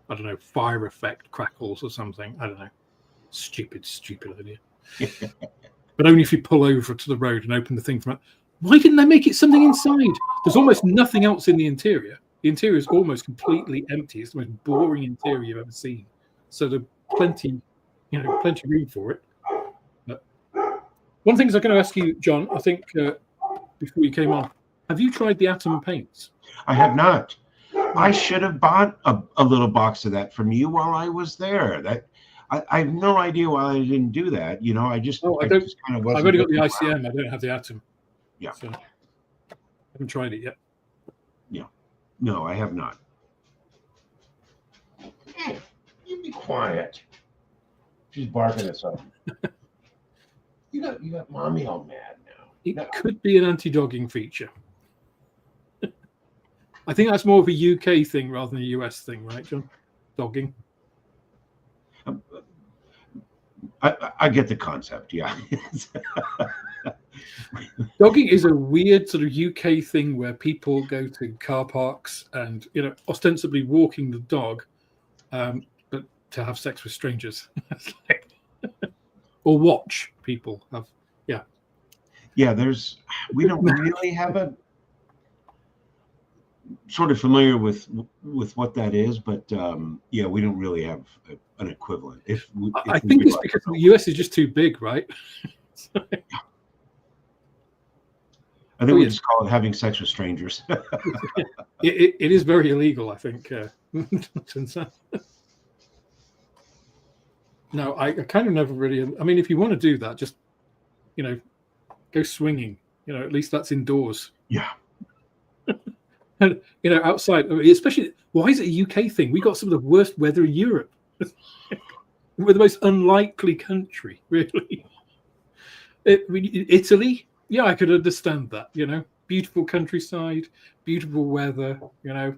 I don't know, fire effect crackles or something. I don't know. Stupid idea. But only if you pull over to the road and open the thing from it. Why didn't they make it something inside? There's almost nothing else in the interior. The interior is almost completely empty. It's the most boring interior you've ever seen. So there's plenty room for it. But one thing I'm going to ask you, John, I think before you came on, have you tried the Atom paints? I have not. I should have bought a little box of that from you while I was there. I have no idea why I didn't do that. I just kind of wasn't. I've only got the ICM. I don't have the Atom. Yeah. So I haven't tried it yet. Yeah. No, I have not. Hey, you be quiet. She's barking at something. You got mommy all mad now. It could be an anti-dogging feature. I think that's more of a UK thing rather than a US thing, right, John? Dogging. I get the concept, yeah. Dogging is a weird sort of UK thing where people go to car parks and, ostensibly walking the dog, but to have sex with strangers. Or watch people have, yeah. Yeah, we don't really have a sort of familiar with what that is, but yeah, we don't really have an equivalent. I think it's because the US is just too big, right? I think we just call it having sex with strangers. It is very illegal, I think. No, I kind of never really. I mean, if you want to do that, just go swinging. At least that's indoors. Yeah. And outside, especially, why is it a UK thing? We got some of the worst weather in Europe. We're the most unlikely country, really. Italy, yeah, I could understand that. Beautiful countryside, beautiful weather. Yeah,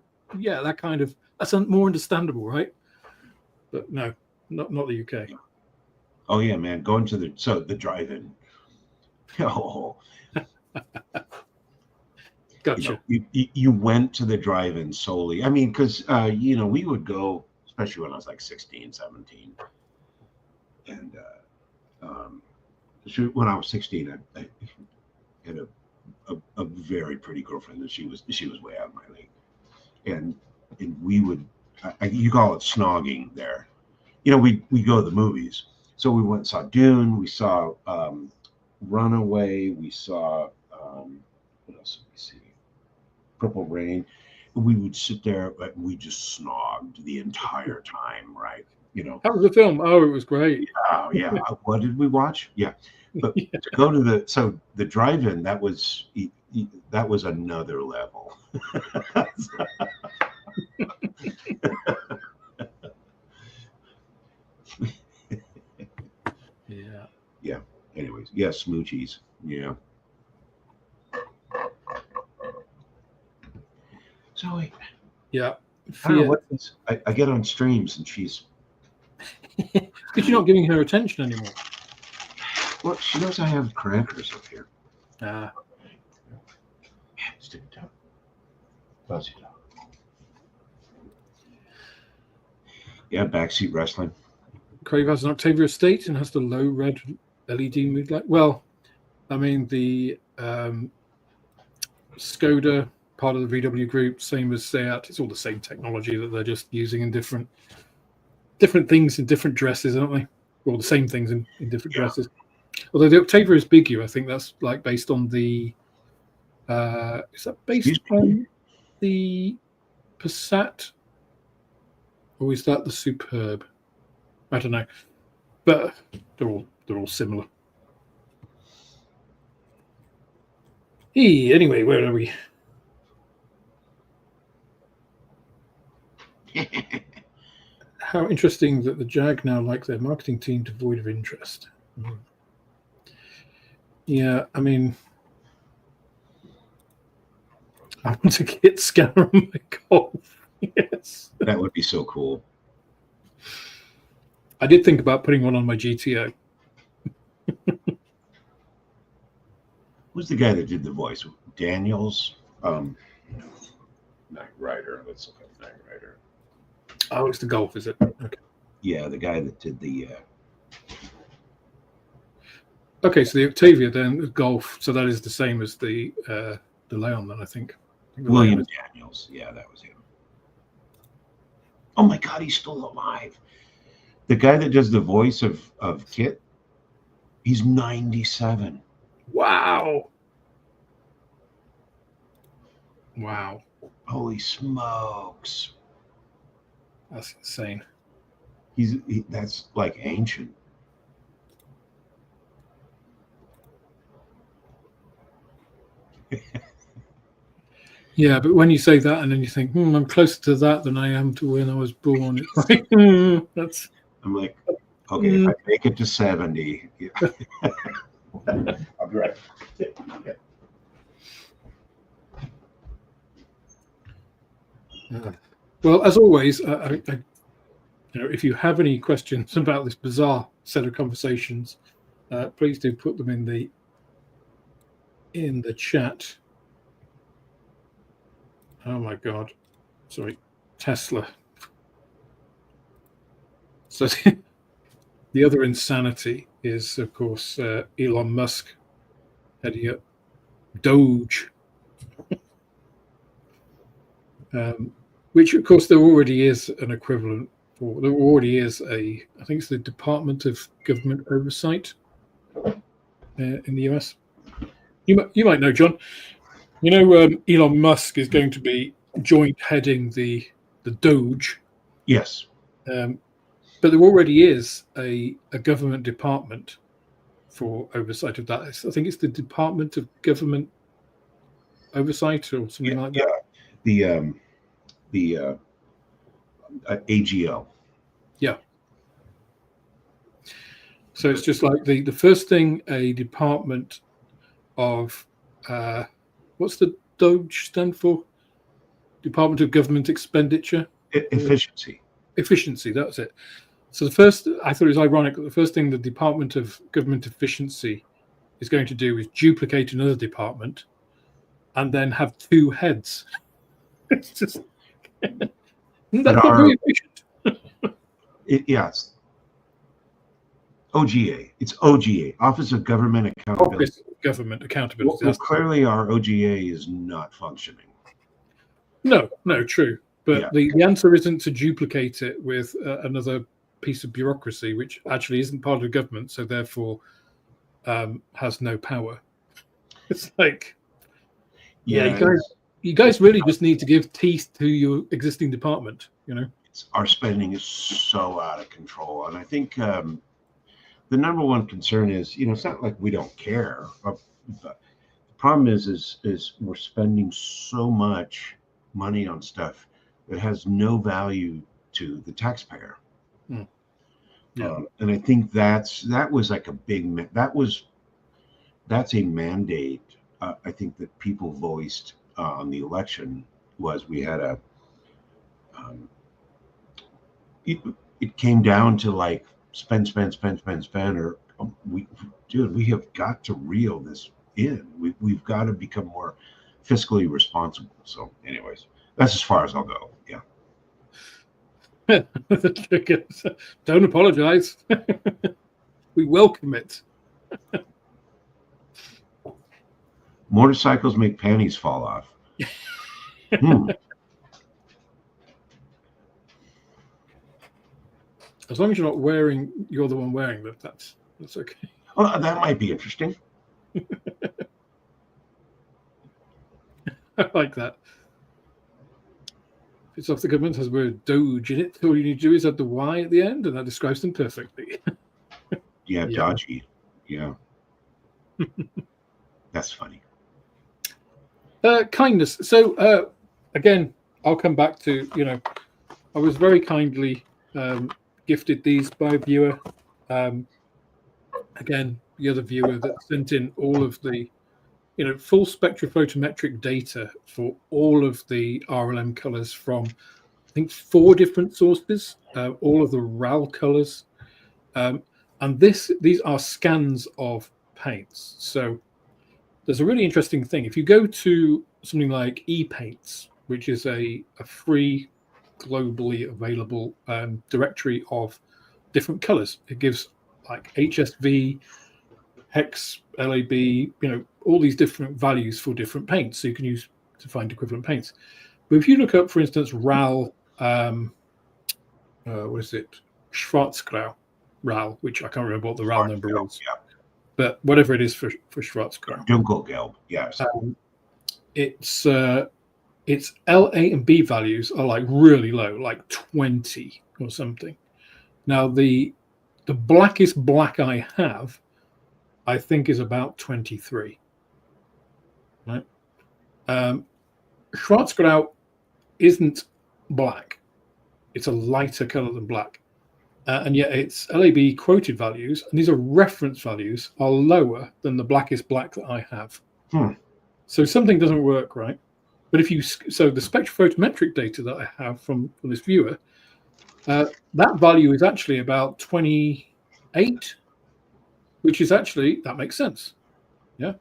that's more understandable, right? But no, not the UK. Oh yeah, man, going to the drive-in. Oh. Gotcha. You went to the drive-in solely. I mean, because we would go, especially when I was like 16, 17. And when I was 16, I had a very pretty girlfriend, and she was way out of my league. And we would, you call it snogging there. We go to the movies. So we went and saw Dune. We saw Runaway. We saw what else did we see? Purple Rain. We would sit there and we just snogged the entire time, right? How was the film? Oh, it was great. Yeah. What did we watch? Yeah. But to go to the drive-in, that was another level. Yeah. Yeah. Anyways, yeah, smoochies. Yeah. So Yeah. I don't know what this, I get on streams and she's because you're not giving her attention anymore. well, she knows I have crackers up here. Stick it down. Buzz it down. Yeah, backseat wrestling. Crave has an Octavia estate and has the low red LED mood light. Well, I mean the Skoda, part of the VW group, same as Seat. It's all the same technology that they're just using in different things in different dresses, aren't they? Or the same things in different dresses. Although the Octavia is bigger, I think that's like based on the. Is that based on the Passat, or is that the Superb? I don't know, but they're all similar. Anyway, where are we? How interesting that the Jag now like their marketing team devoid of interest. Yeah, I mean, I want to get scanner on my Golf. Yes, that would be so cool. I did think about putting one on my GTO. Who's the guy that did the voice? Daniels? Night Rider. Let's look up Night Rider. Oh, it's the Golf, is it? Okay. Yeah, the guy that did the. Okay, so the Octavia then, the Golf. So that is the same as the Leon, then I think. William Daniels. Yeah, that was him. Oh my God, he's still alive. The guy that does the voice of Kit, he's 97. Wow. Wow. Holy smokes. That's insane. That's like ancient. Yeah, but when you say that and then you think, I'm closer to that than I am to when I was born, it's like, that's. I'm like, okay, if I make it to 70, yeah. I'll be right. Well, as always, if you have any questions about this bizarre set of conversations, please do put them in the chat. Oh my God, sorry, Tesla. So the other insanity is, of course, Elon Musk heading up Doge, which, of course, there already is an equivalent for. There already is I think it's the Department of Government Oversight in the US. You might know, John. You know, Elon Musk is going to be joint heading the Doge. Yes. But there already is a government department for oversight of that. I think it's the Department of Government Oversight or something like that. Yeah, the AGO. Yeah. So it's just like the first thing a department of what's the Doge stand for? Department of Government Expenditure. Efficiency. Efficiency, that's it. So the first, I thought it was ironic that the first thing the Department of Government Efficiency is going to do is duplicate another department and then have two heads. It's just, that's not very efficient. Yes. OGA. It's OGA, Office of Government Accountability. Office of Government Accountability. Well, clearly our OGA is not functioning. No, true. But the answer isn't to duplicate it with another piece of bureaucracy, which actually isn't part of the government, so therefore has no power. It's like, you guys really just need to give teeth to your existing department, you know? Our spending is so out of control. And I think the number one concern is, it's not like we don't care. But the problem is we're spending so much money on stuff that has no value to the taxpayer. Mm. Yeah. And I think that was like that's a mandate. I think that people voiced on the election was we had it came down to like spend, or we have got to reel this in. We've got to become more fiscally responsible. So anyways, that's as far as I'll go. Yeah. Don't apologize. We welcome it. Motorcycles make panties fall off. As long as you're the one wearing them, that's okay. Well, that might be interesting. I like that. If it's off the government has the word Doge in it, all you need to do is add the Y at the end, and that describes them perfectly. Yeah, dodgy. Yeah. That's funny. Kindness. So again, I'll come back to, I was very kindly gifted these by a viewer. Again, the other viewer that sent in all of the full spectrophotometric data for all of the RLM colors from, I think, 4 different sources, all of the RAL colors. And these are scans of paints. So there's a really interesting thing. If you go to something like ePaints, which is a free, globally available directory of different colors, it gives like HSV, hex, LAB, all these different values for different paints, so you can use to find equivalent paints. But if you look up, for instance, RAL, what is it, Schwarzgrau RAL, which I can't remember what the RAL number is, but whatever it is for Schwarzgrau. Dunkelgelb, yes. Its LA and B values are like really low, like 20 or something. Now the blackest black I have, I think, is about 23. Right? Schwarzgrau isn't black; it's a lighter color than black, and yet its LAB quoted values, and these are reference values, are lower than the blackest black that I have. So something doesn't work right. But the spectrophotometric data that I have from this viewer, that value is actually about 28. Which is actually, that makes sense. Yeah.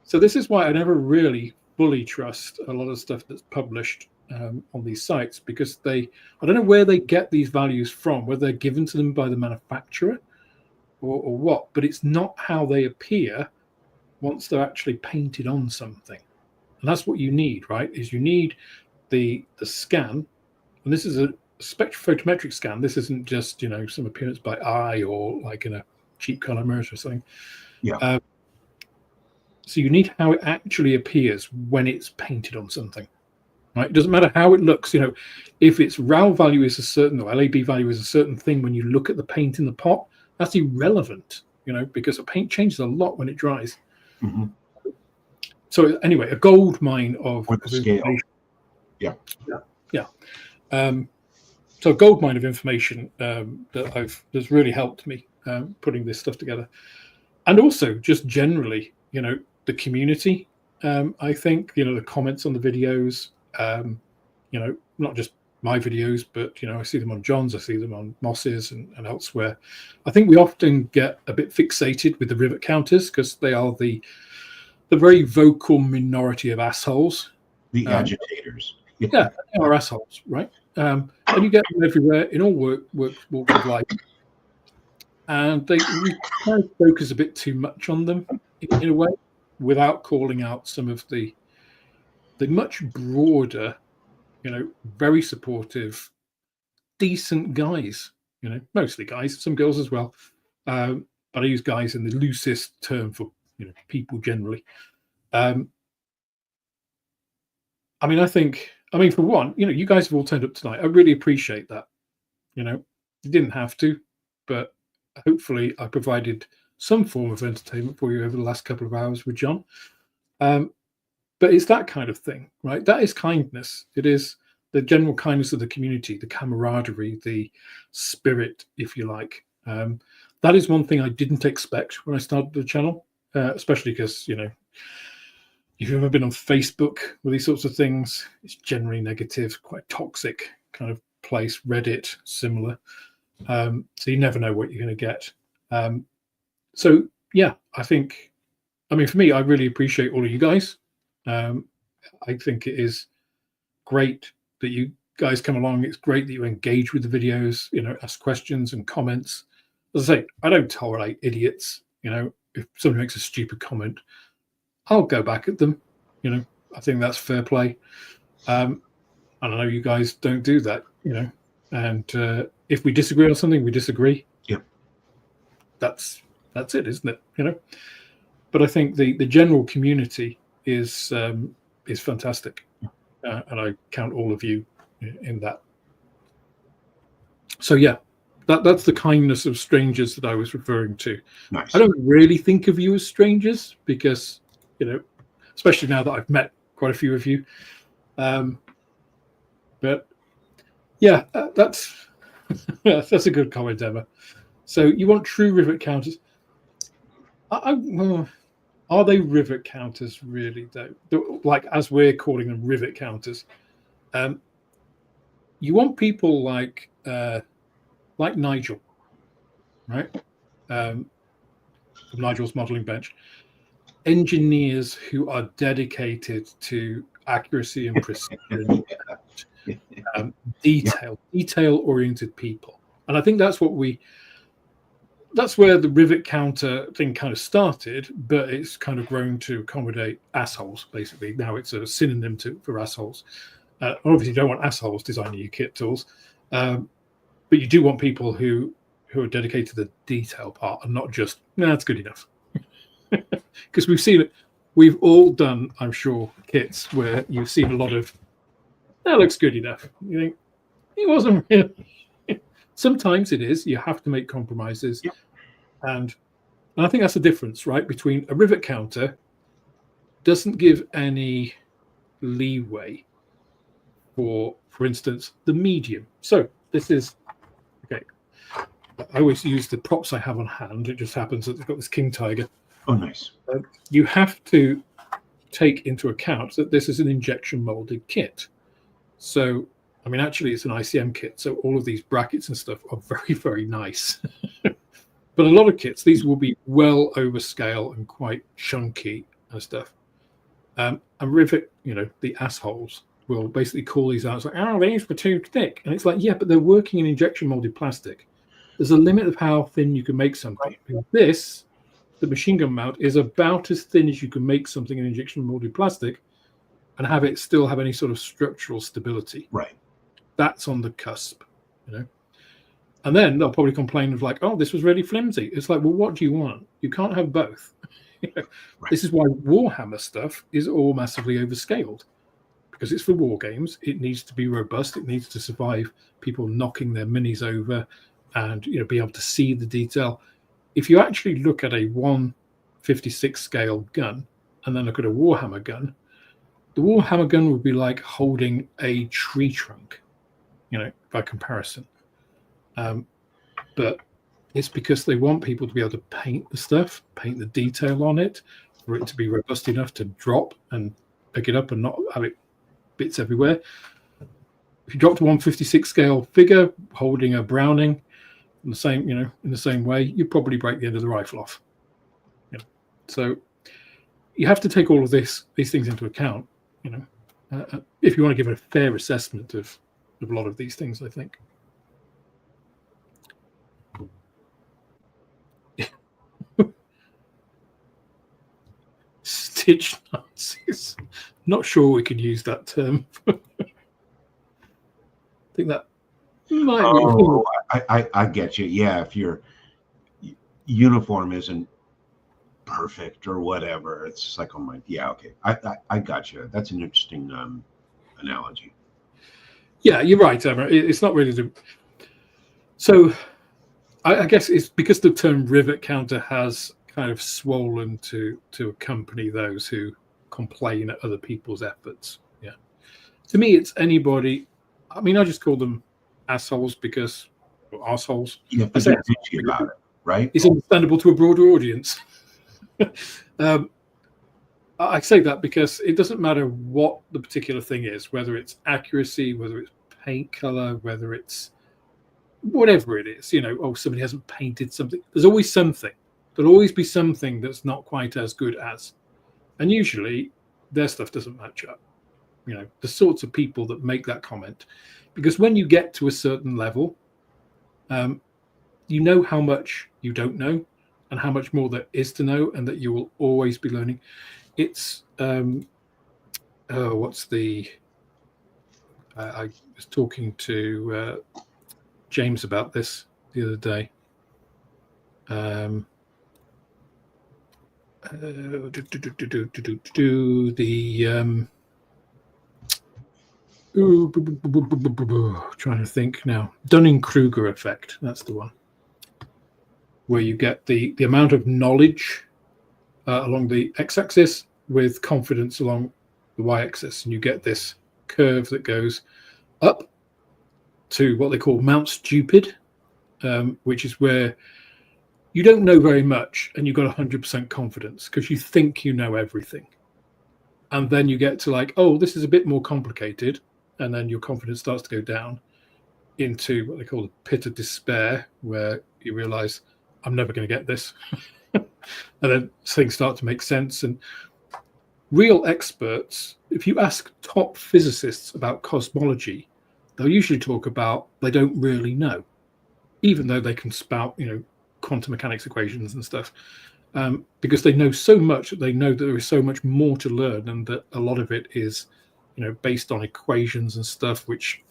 So this is why I never really fully trust a lot of stuff that's published on these sites, because I don't know where they get these values from, whether they're given to them by the manufacturer or what, but it's not how they appear once they're actually painted on something. And that's what you need, right? Is you need the scan, and this is a spectrophotometric scan. This isn't just, some appearance by eye or like in a cheap color mirrors or something. Yeah. So you need how it actually appears when it's painted on something, right? It doesn't matter how it looks. If its RAL value is a certain, or LAB value is a certain thing, when you look at the paint in the pot, that's irrelevant, because the paint changes a lot when it dries. Mm-hmm. So anyway, a gold mine of scale. Yeah. So a gold mine of information that's really helped me putting this stuff together, and also just generally, the community. I think the comments on the videos, not just my videos, but I see them on John's, I see them on Moss's and elsewhere. I think we often get a bit fixated with the rivet counters because they are the very vocal minority of assholes. The agitators. Yeah, they are assholes, right? And you get them everywhere in all walks of life. And we kind of focus a bit too much on them in a way, without calling out some of the much broader, very supportive, decent guys, mostly guys, some girls as well. But I use guys in the loosest term for, people generally. I mean, for one, you guys have all turned up tonight. I really appreciate that. You didn't have to, but hopefully I provided some form of entertainment for you over the last couple of hours with John. But it's that kind of thing, right? That is kindness. It is the general kindness of the community, the camaraderie, the spirit, if you like. That is one thing I didn't expect when I started the channel, especially because, you know, if you've ever been on Facebook with these sorts of things, it's generally negative, quite toxic kind of place. Reddit, similar. So you never know what you're going to get. So, yeah, I mean, for me, I really appreciate all of you guys. I think it is great that you guys come along. It's great that you engage with the videos, you know, ask questions and comments. As I say, I don't tolerate idiots. You know, if somebody makes a stupid comment, I'll go back at them. You know, I think that's fair play. And I know you guys don't do that, you know. And if we disagree on something, we disagree. Yep. That's it, isn't it? You know. But I think the general community is fantastic, and I count all of you in that. So yeah, that's the kindness of strangers that I was referring to. Nice. I don't really think of you as strangers because, you know, especially now that I've met quite a few of you. But yeah, that's that's a good comment, Emma. So you want true rivet counters? Are they rivet counters really, though? Like, as we're calling them, rivet counters. You want people like Nigel, right? From Nigel's modeling bench. Engineers who are dedicated to accuracy and precision, detail-oriented people. And I think that's where the rivet counter thing kind of started, but it's kind of grown to accommodate assholes, basically. Now it's a synonym for assholes. Obviously, you don't want assholes designing your kit tools, but you do want people who are dedicated to the detail part and not just, nah, that's good enough. Because we've seen it. We've all done, I'm sure, kits where you've seen a lot of, that looks good enough. You think, it wasn't really. Sometimes it is. You have to make compromises. Yep. And I think that's the difference, right? Between a rivet counter doesn't give any leeway for instance, the medium. So this is, okay. I always use the props I have on hand. It just happens that they've got this King Tiger. Oh, nice. You have to take into account that this is an injection molded kit. So, I mean, actually, it's an ICM kit. So all of these brackets and stuff are very, very nice. But a lot of kits, these will be well over scale and quite chunky and stuff. And rivet, you know, the assholes will basically call these out. It's like, oh, these were too thick. And it's like, yeah, but they're working in injection molded plastic. There's a limit of how thin you can make something. Right. This, the machine gun mount, is about as thin as you can make something in injection molded plastic and have it still have any sort of structural stability. Right. That's on the cusp, you know. And then they'll probably complain of like, oh, this was really flimsy. It's like, well, what do you want? You can't have both. Right. This is why Warhammer stuff is all massively overscaled, because it's for war games. It needs to be robust. It needs to survive people knocking their minis over and, you know, be able to see the detail. If you actually look at a 1/56 scale gun and then look at a Warhammer gun, the Warhammer gun would be like holding a tree trunk, you know, by comparison. But it's because they want people to be able to paint the stuff, paint the detail on it, for it to be robust enough to drop and pick it up and not have it bits everywhere. If you dropped a 1/56 scale figure holding a Browning in the same, you know, in the same way, you'd probably break the end of the rifle off. You know? So you have to take all of these things into account, you know, if you want to give a fair assessment of a lot of these things, I think. Stitch Nazis. Not sure we could use that term. I think that might be. I get you. Yeah, if your uniform isn't perfect or whatever, it's just like, oh my, yeah, okay. I got you. That's an interesting analogy. Yeah, you're right, Emma. It's not really. So I guess it's because the term rivet counter has kind of swollen to accompany those who complain at other people's efforts. Yeah. To me, it's anybody. I mean, I just call them assholes because assholes. You have to get bitchy about it, right? It's understandable to a broader audience. I say that because it doesn't matter what the particular thing is, whether it's accuracy, whether it's paint color, whether it's whatever it is, somebody hasn't painted something. There's always something. There'll always be something that's not quite as good as. And usually their stuff doesn't match up. The sorts of people that make that comment. Because when you get to a certain level, you know how much you don't know and how much more there is to know, and that you will always be learning. It's I was talking to James about this the other day. Trying to think now. Dunning-Kruger effect. That's the one. Where you get the amount of knowledge along the x-axis with confidence along the y-axis, and you get this curve that goes up to what they call Mount Stupid, which is where you don't know very much and you've got 100% confidence because you think you know everything. And then you get to like, oh, this is a bit more complicated, and then your confidence starts to go down into what they call the pit of despair, where you realize I'm never going to get this. And then things start to make sense. And real experts, if you ask top physicists about cosmology, they'll usually talk about they don't really know, even though they can spout, quantum mechanics equations and stuff, because they know so much that they know that there is so much more to learn, and that a lot of it is, based on equations and stuff, which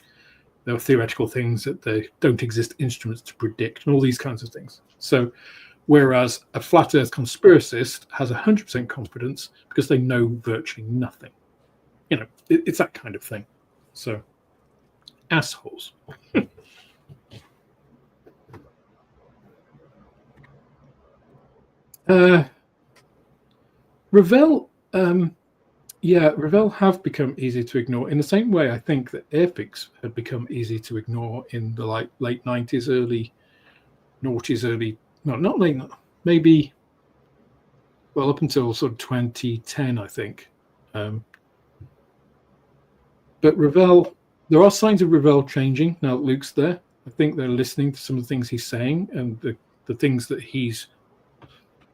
there are theoretical things that they don't exist instruments to predict, and all these kinds of things. So whereas a flat earth conspiracist has 100% confidence because they know virtually nothing. It's that kind of thing. So assholes. Ravel, Ravel have become easy to ignore in the same way I think that airfix had become easy to ignore in the late 90s, early noughties, not late, maybe, well, up until sort of 2010, I think. But Ravel, there are signs of Ravel changing now that Luke's there. I think they're listening to some of the things he's saying, and the things that he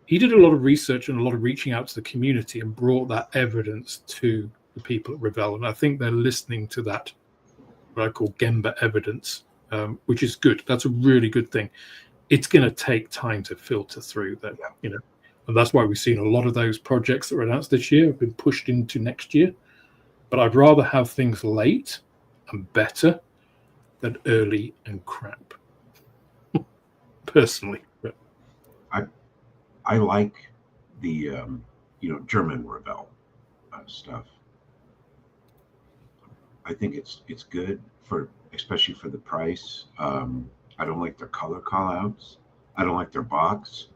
did a lot of research and a lot of reaching out to the community and brought that evidence to the people at Ravel. And I think they're listening to that, what I call Gemba evidence, which is good. That's a really good thing. It's going to take time to filter through that, and that's why we've seen a lot of those projects that were announced this year have been pushed into next year. But I'd rather have things late and better than early and crap, personally. But I like the German Ravel stuff. I think it's good especially for the price. I don't like their color callouts. I don't like their box.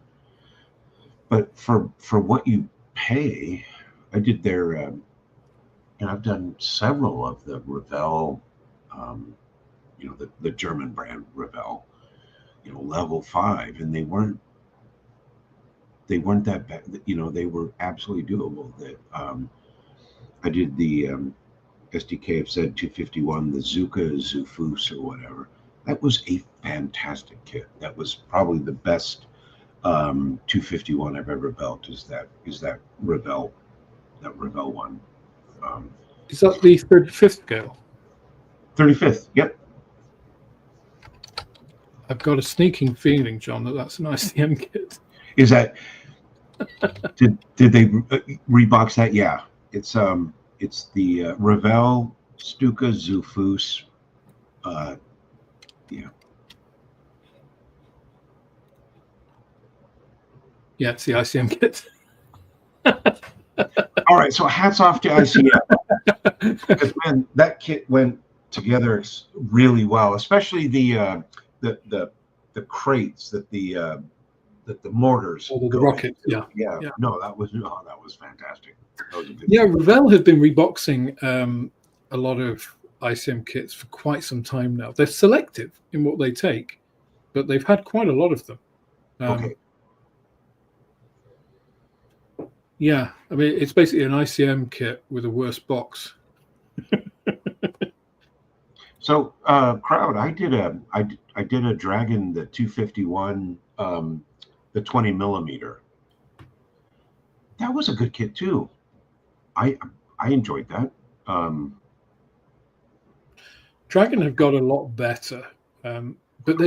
But for what you pay, I did their and I've done several of the Ravel, the German brand Ravel, level 5, and they weren't that bad. They were absolutely doable. That I did the SDK of said 251, the Zuka Zufus or whatever. That was a fantastic kit. That was probably the best 251 I've ever built. Is that Ravel one? Is that the 35th scale? 35th. Yep. I've got a sneaking feeling, John, that's an ICM kit. Is that? did they rebox that? Yeah. It's the Ravel Stuka Zufus. Yeah. Yeah, it's the ICM kit. All right, so hats off to ICM. Because man, that kit went together really well, especially the crates that the mortars. Or the go rockets, into. yeah. No, that was fantastic. That was a good Revell have been reboxing a lot of ICM kits for quite some time now. They're selective in what they take, but they've had quite a lot of them. Okay. Yeah, I mean, it's basically an ICM kit with a worse box. So, crowd, I did a Dragon, the 251, the 20 millimeter. That was a good kit too. I enjoyed that. Dragon have got a lot better, but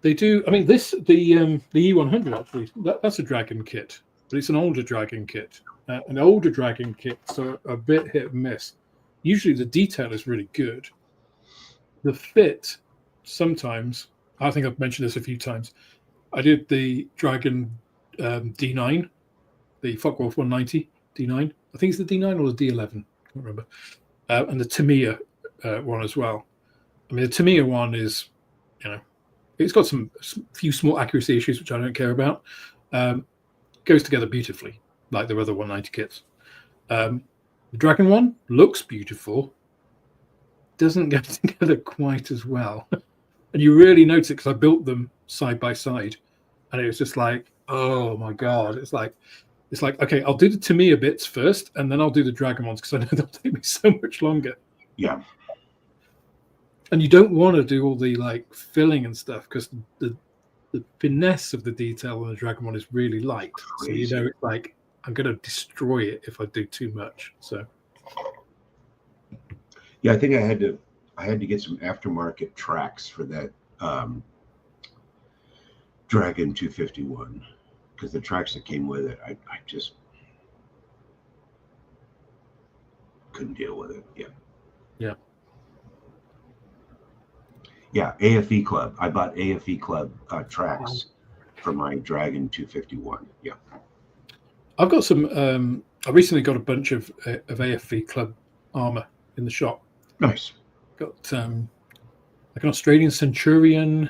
they do. I mean, the E100 actually, that's a Dragon kit, but it's an older Dragon kit. An older Dragon kits are a bit hit and miss. Usually the detail is really good. The fit, sometimes, I think I've mentioned this a few times. I did the Dragon D9, the Focke-Wulf 190 D9. I think it's the D9 or the D11. I can't remember. And the Tamiya one as well. I mean, the Tamiya one is, it's got some few small accuracy issues, which I don't care about. Goes together beautifully, like their other 190 kits. The Dragon one looks beautiful, doesn't go together quite as well. And you really notice it because I built them side by side, and it was just like, oh my God. It's like, okay, I'll do the Tamiya bits first, and then I'll do the Dragon ones because I know they'll take me so much longer. Yeah. And you don't want to do all the like filling and stuff because the finesse of the detail on the Dragon one is really light. Crazy. So it's like, I'm going to destroy it if I do too much. So Yeah, I think I had to get some aftermarket tracks for that Dragon 251 because the tracks that came with it, I just couldn't deal with it. Yeah. Yeah, AFE Club. I bought AFE Club tracks for my Dragon 251. Yeah. I've got some. I recently got a bunch of AFE Club armor in the shop. Nice. Got like an Australian Centurion.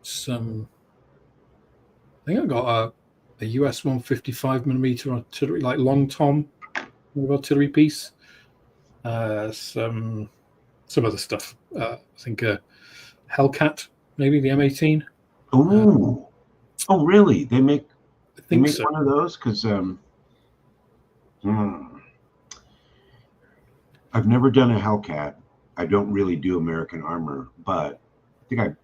Some. I think I got a US 155 millimeter artillery, like long tom artillery piece. Some other stuff. I think Hellcat, maybe the M18. Oh, really? They make so. one of those because I've never done a Hellcat. I don't really do American armor, but I think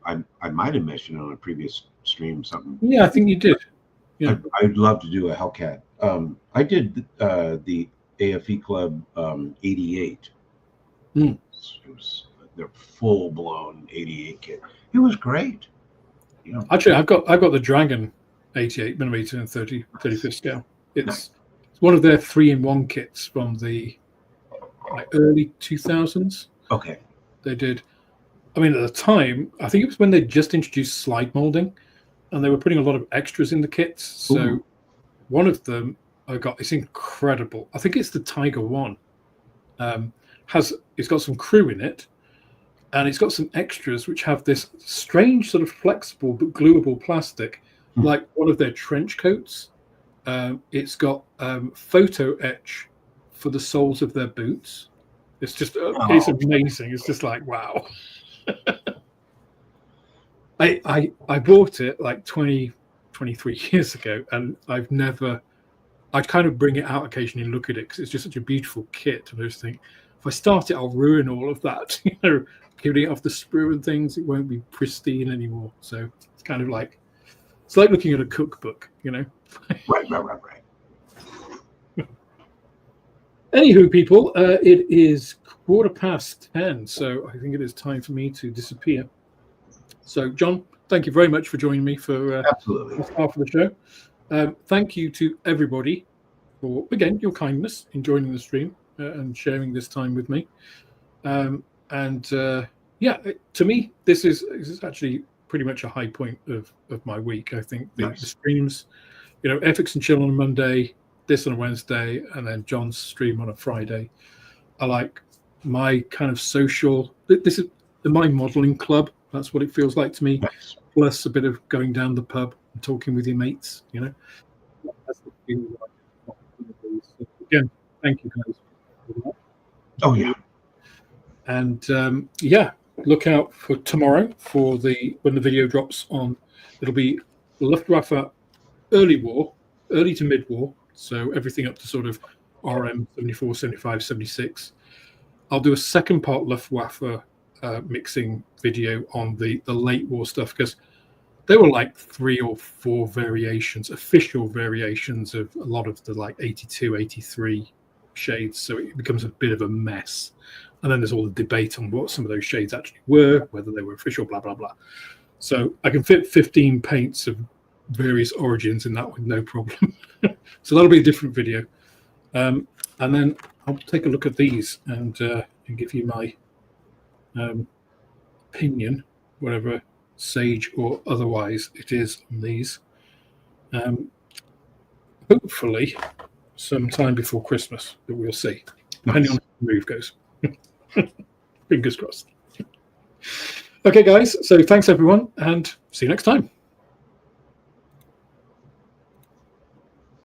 I might have mentioned on a previous stream something. Yeah, I think you did. Yeah. I'd love to do a Hellcat. I did the AFE Club 88. It was their full-blown 88 kit. It was great. Actually, I've got the Dragon 88 millimeter and 35th scale. It's one of their 3-in-1 kits from the early 2000s. Okay. They did. I mean, at the time, I think it was when they just introduced slide molding, and they were putting a lot of extras in the kits. So one of them I got, it's incredible. I think it's the Tiger One. It's got some crew in it, and it's got some extras which have this strange sort of flexible but gluable plastic, like one of their trench coats. It's got photo etch for the soles of their boots. It's just it's amazing. It's just like, wow. I bought it like 23 years ago, and I'd kind of bring it out occasionally and look at it because it's just such a beautiful kit. And I just think, if I start it, I'll ruin all of that. Giving it off the sprue and things, it won't be pristine anymore. So it's kind of like, it's like looking at a cookbook, Right. Anywho, people, it is 10:15, so I think it is time for me to disappear. So, John, thank you very much for joining me for Absolutely. this half of the show. Thank you to everybody for, again, your kindness in joining the stream and sharing this time with me. To me, this is actually pretty much a high point of my week. I think the streams, airfix and chill on a Monday, this on a Wednesday, and then John's stream on a Friday. I like my kind of social. This is my modeling club That's what it feels like to me. Nice. Plus a bit of going down the pub and talking with your mates, you know. That's the feeling like. So again, thank you guys for that. Oh yeah. And yeah, look out for tomorrow for when the video drops on. It'll be Luftwaffe early war, early to mid war. So everything up to sort of RM 74, 75, 76. I'll do a second part Luftwaffe mixing video on the late war stuff, because there were like 3 or 4 variations, official variations of a lot of the like 82, 83 shades. So it becomes a bit of a mess. And then there's all the debate on what some of those shades actually were, whether they were official, blah, blah, blah. So I can fit 15 paints of various origins in that with no problem. So that'll be a different video. And then I'll take a look at these and give you my opinion, whatever sage or otherwise it is on these. Hopefully sometime before Christmas, but we'll see, depending on how the move goes. Fingers crossed. Okay, guys, so thanks everyone, and see you next time.